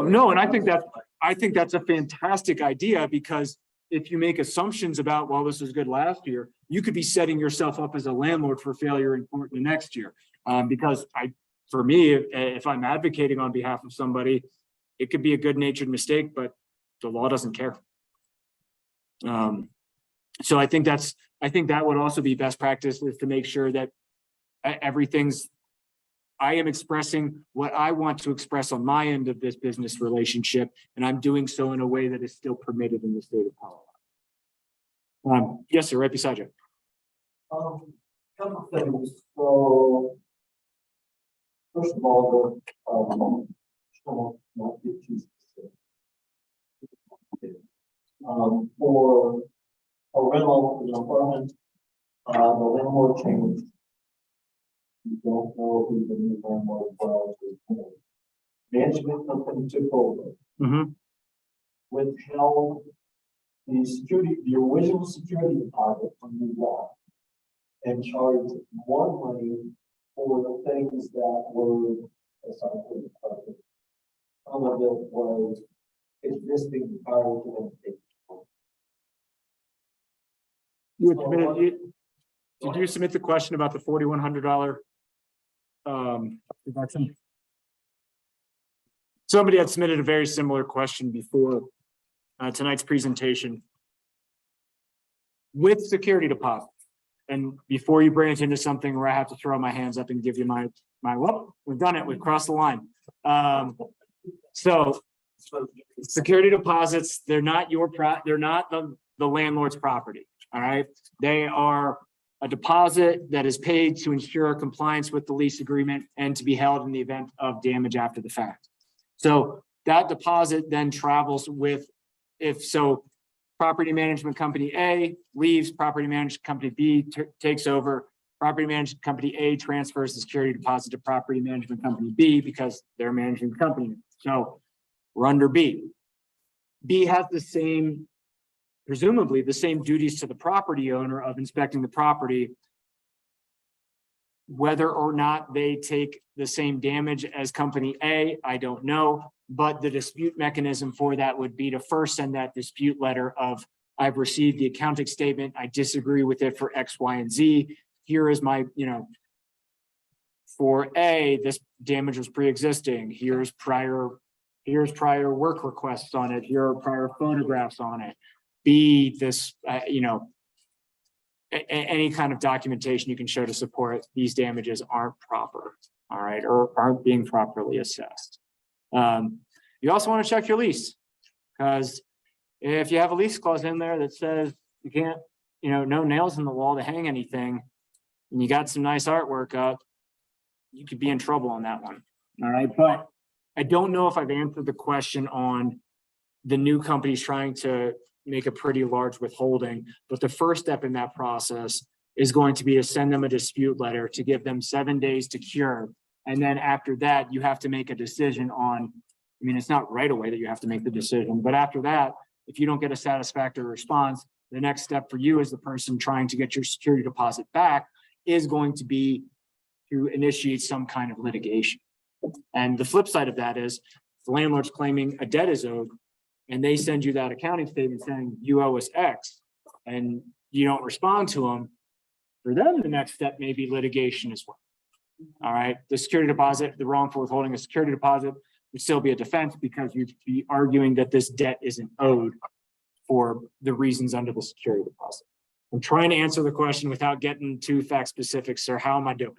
no, and I think that's a fantastic idea, because if you make assumptions about, well, this was good last year, you could be setting yourself up as a landlord for failure in court the next year. Because for me, if I'm advocating on behalf of somebody, it could be a good natured mistake, but the law doesn't care. So I think that would also be best practice, is to make sure that I am expressing what I want to express on my end of this business relationship, and I'm doing so in a way that is still permitted in the state of Colorado. Yes, sir, right beside you. Couple things. So, first of all, not get too specific. For a rental, an apartment, the landlord changed. You don't know who the new landlord was. Management company took over, withheld the original security deposit from the law, and charged more money for the things that were assigned to the department. Some of it was existing prior to them taking over. Did you submit the question about the $4,100 deduction? Somebody had submitted a very similar question before tonight's presentation with security deposit. And before you bring it into something where I have to throw my hands up and give you my whoop, we've done it, we've crossed the line. So security deposits, they're not they're not the landlord's property. All right. They are a deposit that is paid to ensure compliance with the lease agreement and to be held in the event of damage after the fact. So that deposit then travels with, property management company A leaves, property management company B takes over, property management company A transfers the security deposit to property management company B because they're managing the company. So we're under B. B has presumably the same duties to the property owner of inspecting the property. Whether or not they take the same damage as company A, I don't know, but the dispute mechanism for that would be to first send that dispute letter of, I've received the accounting statement, I disagree with it for X, Y, and Z. Here is my, for A, this damage was pre-existing. Here's prior work requests on it. Here are prior photographs on it. B, this, any kind of documentation you can show to support these damages aren't proper, all right, or aren't being properly assessed. You also want to check your lease, because if you have a lease clause in there that says you can't, no nails in the wall to hang anything, and you got some nice artwork up, you could be in trouble on that one, all right? But I don't know if I've answered the question on the new companies trying to make a pretty large withholding, but the first step in that process is going to be to send them a dispute letter to give them 7 days to cure. And then after that, you have to make a decision on, it's not right away that you have to make the decision, but after that, if you don't get a satisfactory response, the next step for you as the person trying to get your security deposit back is going to be to initiate some kind of litigation. And the flip side of that is the landlord's claiming a debt is owed, and they send you that accounting statement saying you owe us X, and you don't respond to them. For them, the next step may be litigation as well. All right, the security deposit, the wrongful withholding a security deposit would still be a defense because you'd be arguing that this debt isn't owed for the reasons under the security deposit. I'm trying to answer the question without getting too fact specific, sir. How am I doing?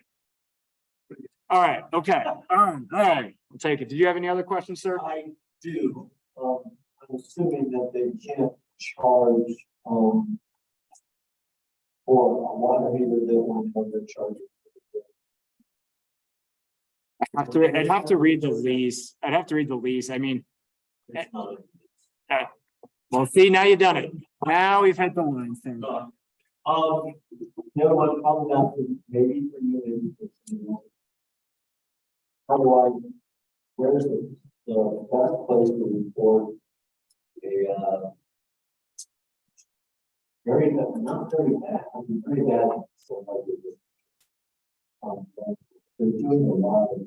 All right, okay, all right, I'll take it. Did you have any other questions, sir? I do. I'm assuming that they can't charge for a water heater that won't have their charges. I'd have to read the lease. I'd have to read the lease. Well, see, now you've done it. Now we've hit the line. No one probably not, maybe for you, maybe for someone else. Otherwise, where's the best place to report a very bad, not very bad, very bad. So they're doing a lot of.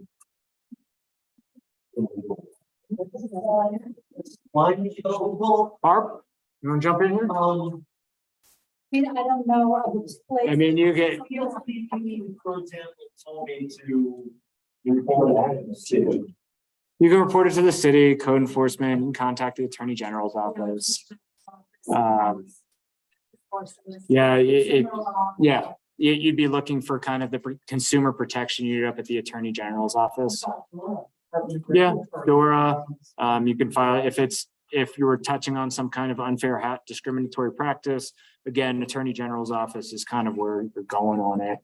Barb, you want to jump in here? I don't know. You get. For example, told me to You report that to. You can report it to the city, code enforcement, you can contact the Attorney General's office. Yeah, yeah, you'd be looking for kind of the consumer protection unit up at the Attorney General's office. Yeah, Dora, you can file if you were touching on some kind of unfair discriminatory practice. Again, Attorney General's office is kind of where you're going on it.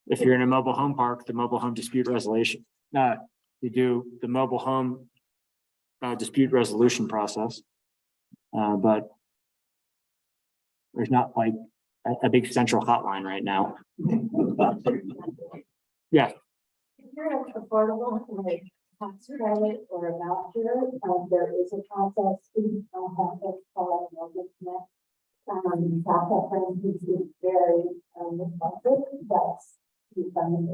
If you're in a mobile home park, the mobile home dispute resolution, you do the mobile home dispute resolution process. But there's not like a big central hotline right now. Yeah. If you're affordable, like tax credit or a voucher, there is a process. We don't have to call it Mortgage Connect. Tax friends is very responsive. That's the funding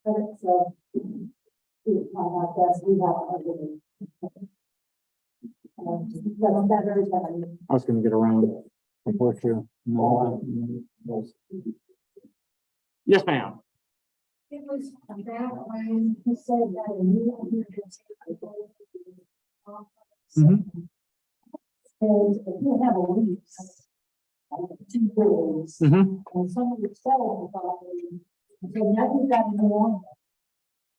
credit. So we contact us. We have a better than. I was gonna get around. Unfortunately. Yes, ma'am. It was back when he said that a new. And if you have a lease. 2 years. Mhm. And somebody sells the property. So now you've got a new owner.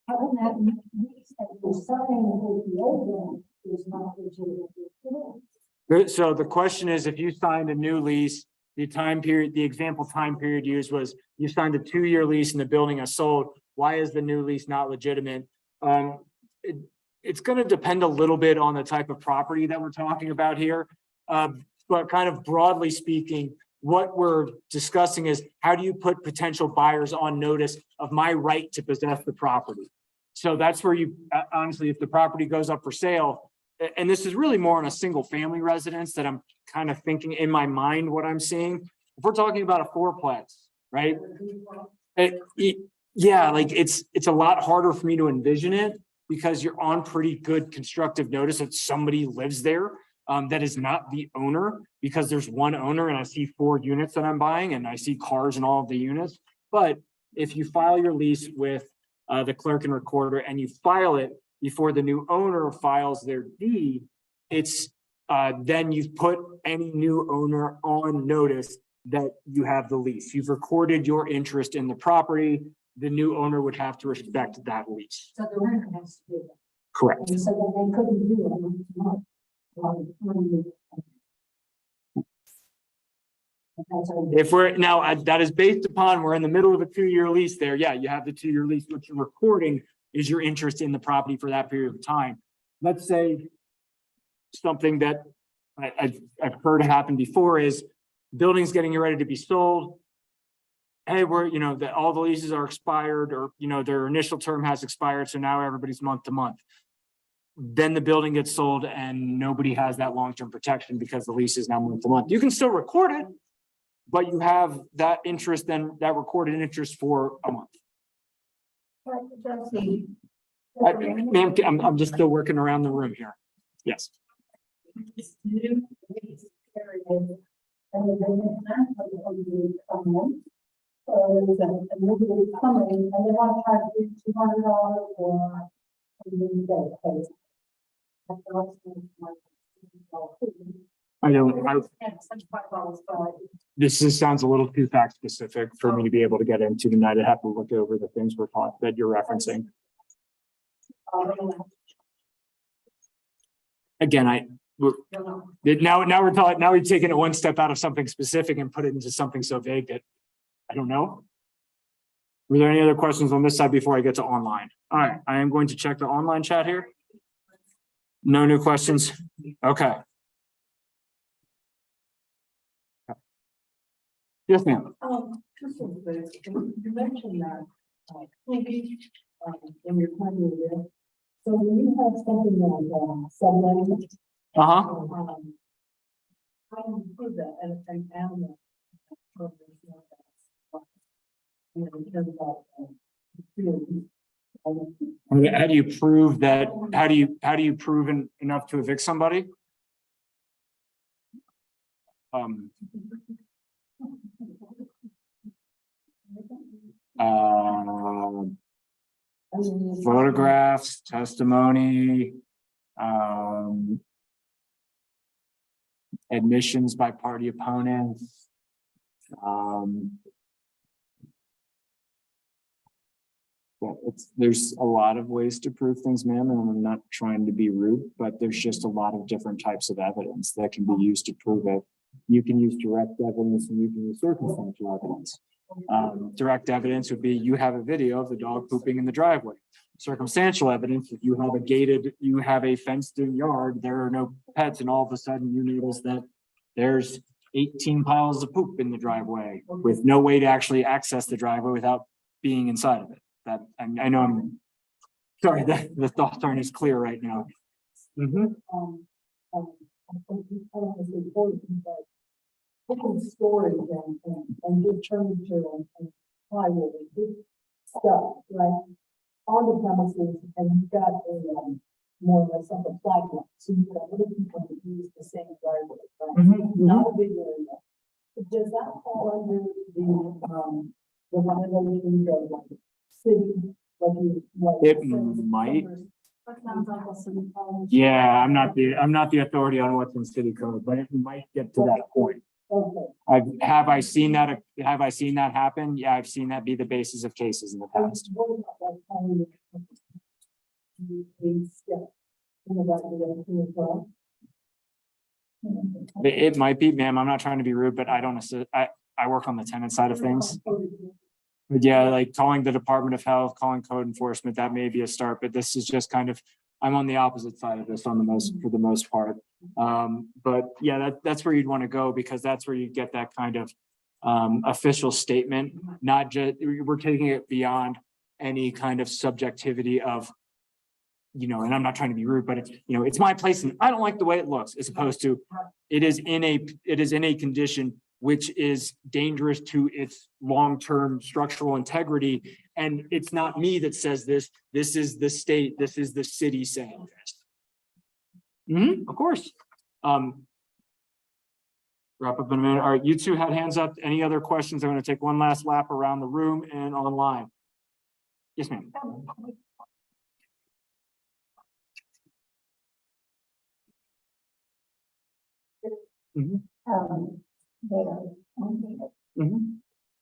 How can that lease that you're selling with the old one is not legitimate? So the question is, if you signed a new lease, the time period, the example time period used was you signed a 2-year lease and the building is sold. Why is the new lease not legitimate? It's going to depend a little bit on the type of property that we're talking about here. But kind of broadly speaking, what we're discussing is how do you put potential buyers on notice of my right to possess the property? So that's where you, honestly, if the property goes up for sale, and this is really more on a single family residence that I'm kind of thinking in my mind what I'm seeing. If we're talking about a 4-plex, right? Yeah, like it's a lot harder for me to envision it because you're on pretty good constructive notice that somebody lives there that is not the owner, because there's one owner and I see 4 units that I'm buying and I see cars in all of the units. But if you file your lease with the clerk and recorder and you file it before the new owner files their deed, it's then you've put any new owner on notice that you have the lease. You've recorded your interest in the property. The new owner would have to respect that lease. So the renter has to do that. Correct. And so that they couldn't do it month. If we're now, that is based upon, we're in the middle of a 2-year lease there. Yeah, you have the 2-year lease. What you're recording is your interest in the property for that period of time. Let's say something that I've heard happen before is buildings getting ready to be sold. Hey, that all the leases are expired, or, their initial term has expired. So now everybody's month to month. Then the building gets sold and nobody has that long-term protection because the lease is now month to month. You can still record it, but you have that interest, then that recorded interest for a month. Ma'am, I'm just still working around the room here. Yes. Coming and they want to try to do $200 or This sounds a little too fact specific for me to be able to get into tonight. I have to look over the things we're talking that you're referencing. Again, now we've taken it one step out of something specific and put it into something so vague that I don't know. Were there any other questions on this side before I get to online? All right, I am going to check the online chat here. No new questions? Okay. Yes, ma'am. You mentioned that, maybe, in your plan there. So when you have something like, someone. Uh-huh. How do you prove that an animal? How do you prove that? How do you prove enough to evict somebody? Photographs, testimony, admissions by party opponents. Well, there's a lot of ways to prove things, ma'am, and I'm not trying to be rude, but there's just a lot of different types of evidence that can be used to prove it. You can use direct evidence and you can use circumstantial evidence. Direct evidence would be you have a video of the dog pooping in the driveway. Circumstantial evidence, if you have a fenced in yard, there are no pets, and all of a sudden you notice that there's 18 piles of poop in the driveway with no way to actually access the driveway without being inside of it. That I know I'm sorry that the thoughts aren't as clear right now. I think it's important, but taking storage and good furniture and plywood and good stuff, right? On the premises, and you've got a, more or less like a flag lot, so you've got other people that use the same driveway, right? Not a big area. Does that fall under the violations of like city, like you? like It service might. centers? That sounds like a city college. Yeah, I'm not the authority on what's in city code, but it might get to that point. Okay. Have I seen that happen? Yeah, I've seen that be the basis of cases in the past. What about like calling the step in the right direction as well? It might be, ma'am, I'm not trying to be rude, but I don't necessarily, I work on the tenant side of things. But yeah, like calling the Department of Health, calling code enforcement, that may be a start, but this is just kind of, I'm on the opposite side of this for the most part. But yeah, that's where you'd want to go, because that's where you get that kind of official statement, not just, we're taking it beyond any kind of subjectivity of, and I'm not trying to be rude, but it's, it's my place and I don't like the way it looks, as opposed to it is in a condition which is dangerous to its long-term structural integrity. And it's not me that says this is the state, this is the city saying this. Of course. Wrap up in a minute. All right, you two had hands up. Any other questions? I'm going to take one last lap around the room and online. Yes, ma'am.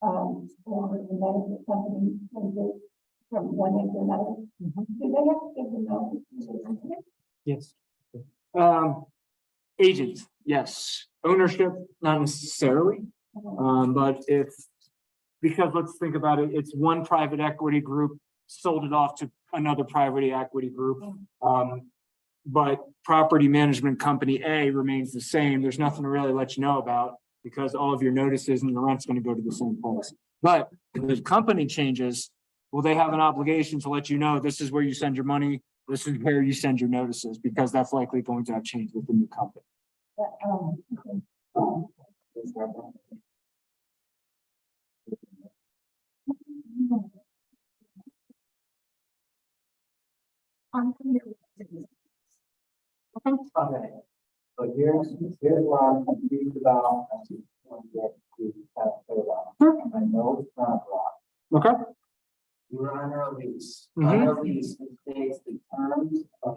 Or the management company changes from one end to another. Do they have to give them notice? Yes. Agents, yes. Ownership, not necessarily. But because let's think about it, it's one private equity group sold it off to another private equity group. But property management company A remains the same. There's nothing to really let you know about, because all of your notices and the rent's going to go to the same place. But if the company changes, well, they have an obligation to let you know this is where you send your money, this is where you send your notices, because that's likely going to have changed with the new company. Okay, so here's what I'm confused about. I just want to get to kind of clear out. I know it's not wrong. Okay. You're under a lease. Mhm. Under a lease, it states the terms of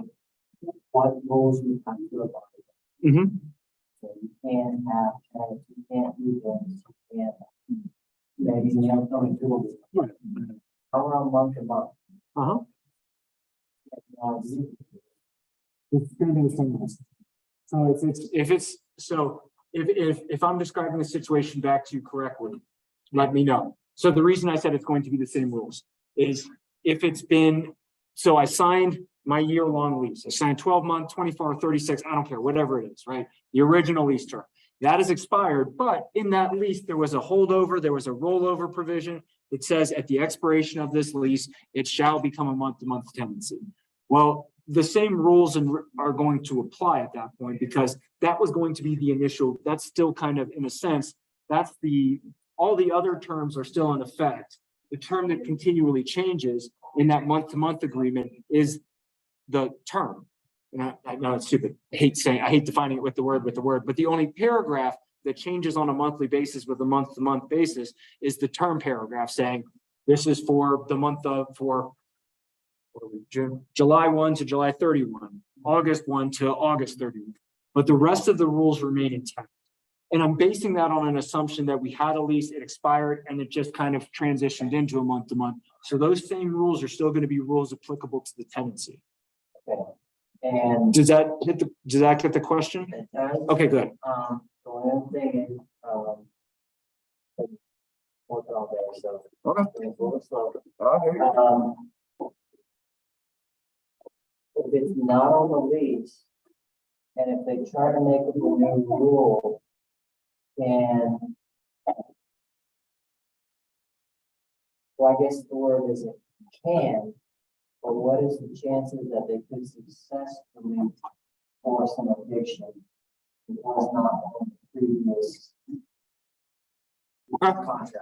what rules you have to abide. Mm-hmm. So you can't have, you can't do this, you can't. Maybe you have something to do. Around month to month. Uh-huh. It's going to be the same list. So if I'm describing the situation back to you correctly, let me know. So the reason I said it's going to be the same rules is if it's been, so I signed my year-long lease. I signed 12-month, 24, 36, I don't care, whatever it is, right? The original lease term. That is expired, but in that lease, there was a holdover, there was a rollover provision. It says at the expiration of this lease, it shall become a month-to-month tenancy. Well, the same rules are going to apply at that point, because that was going to be the initial, that's still kind of, in a sense, that's all the other terms are still in effect. The term that continually changes in that month-to-month agreement is the term. And I know it's stupid. I hate defining it with the word, but the only paragraph that changes on a monthly basis with a month-to-month basis is the term paragraph saying, this is for the month of, for July 1 to July 31, August 1 to August 31. But the rest of the rules remain intact. And I'm basing that on an assumption that we had a lease, it expired, and it just kind of transitioned into a month to month. So those same rules are still going to be rules applicable to the tenancy. Okay. And Does that get the question? it does. Okay, good. The only thing is, working all day, so. Okay. It's a little slow. If it's not on the lease, and if they try to make it a new rule, then. Well, I guess the word is it can, but what is the chances that they could successfully force an eviction? It was not on the previous contract.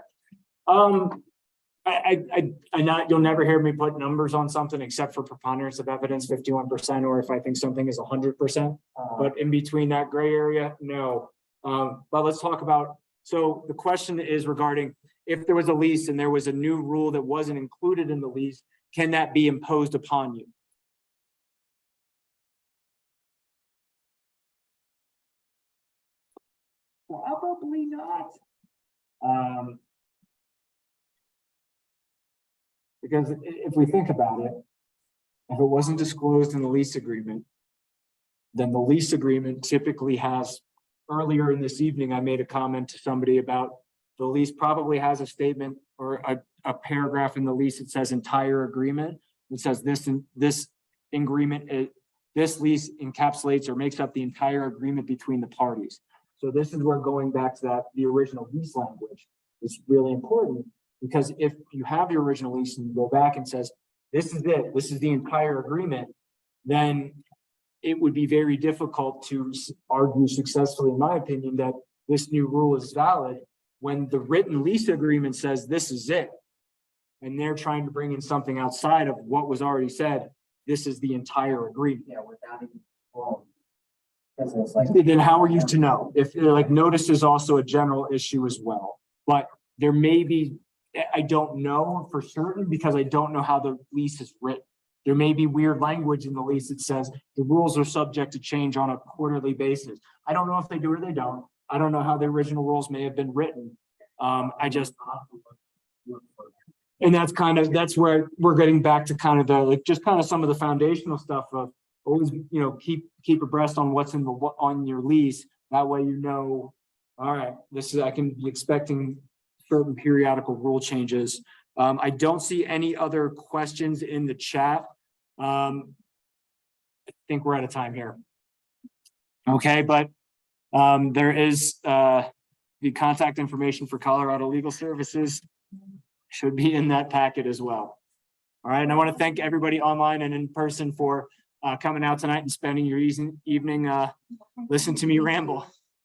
You'll never hear me put numbers on something except for preponderance of evidence, 51%, or if I think something is 100%. But in between that gray area, no. But let's talk about, so the question is regarding if there was a lease and there was a new rule that wasn't included in the lease, can that be imposed upon you? Probably not. Because if we think about it, if it wasn't disclosed in the lease agreement, then the lease agreement typically has, earlier in this evening, I made a comment to somebody about the lease probably has a statement or a paragraph in the lease that says entire agreement. It says this agreement, this lease encapsulates or makes up the entire agreement between the parties. So this is where going back to that, the original lease language is really important, because if you have your original lease and you go back and says, this is it, this is the entire agreement, then it would be very difficult to argue successfully, in my opinion, that this new rule is valid when the written lease agreement says this is it. And they're trying to bring in something outside of what was already said. This is the entire agreement. Yeah, without even, well, because it's like. Then how are you to know? If like notice is also a general issue as well, but there may be, I don't know for certain because I don't know how the lease is written. There may be weird language in the lease that says the rules are subject to change on a quarterly basis. I don't know if they do or they don't. I don't know how the original rules may have been written. And that's where we're getting back to kind of the, like, just kind of some of the foundational stuff of always, keep abreast on what's on your lease. That way, all right, I can be expecting certain periodical rule changes. I don't see any other questions in the chat. I think we're out of time here. Okay, but there is the contact information for Colorado Legal Services should be in that packet as well. All right, and I want to thank everybody online and in person for coming out tonight and spending your evening listening to me ramble.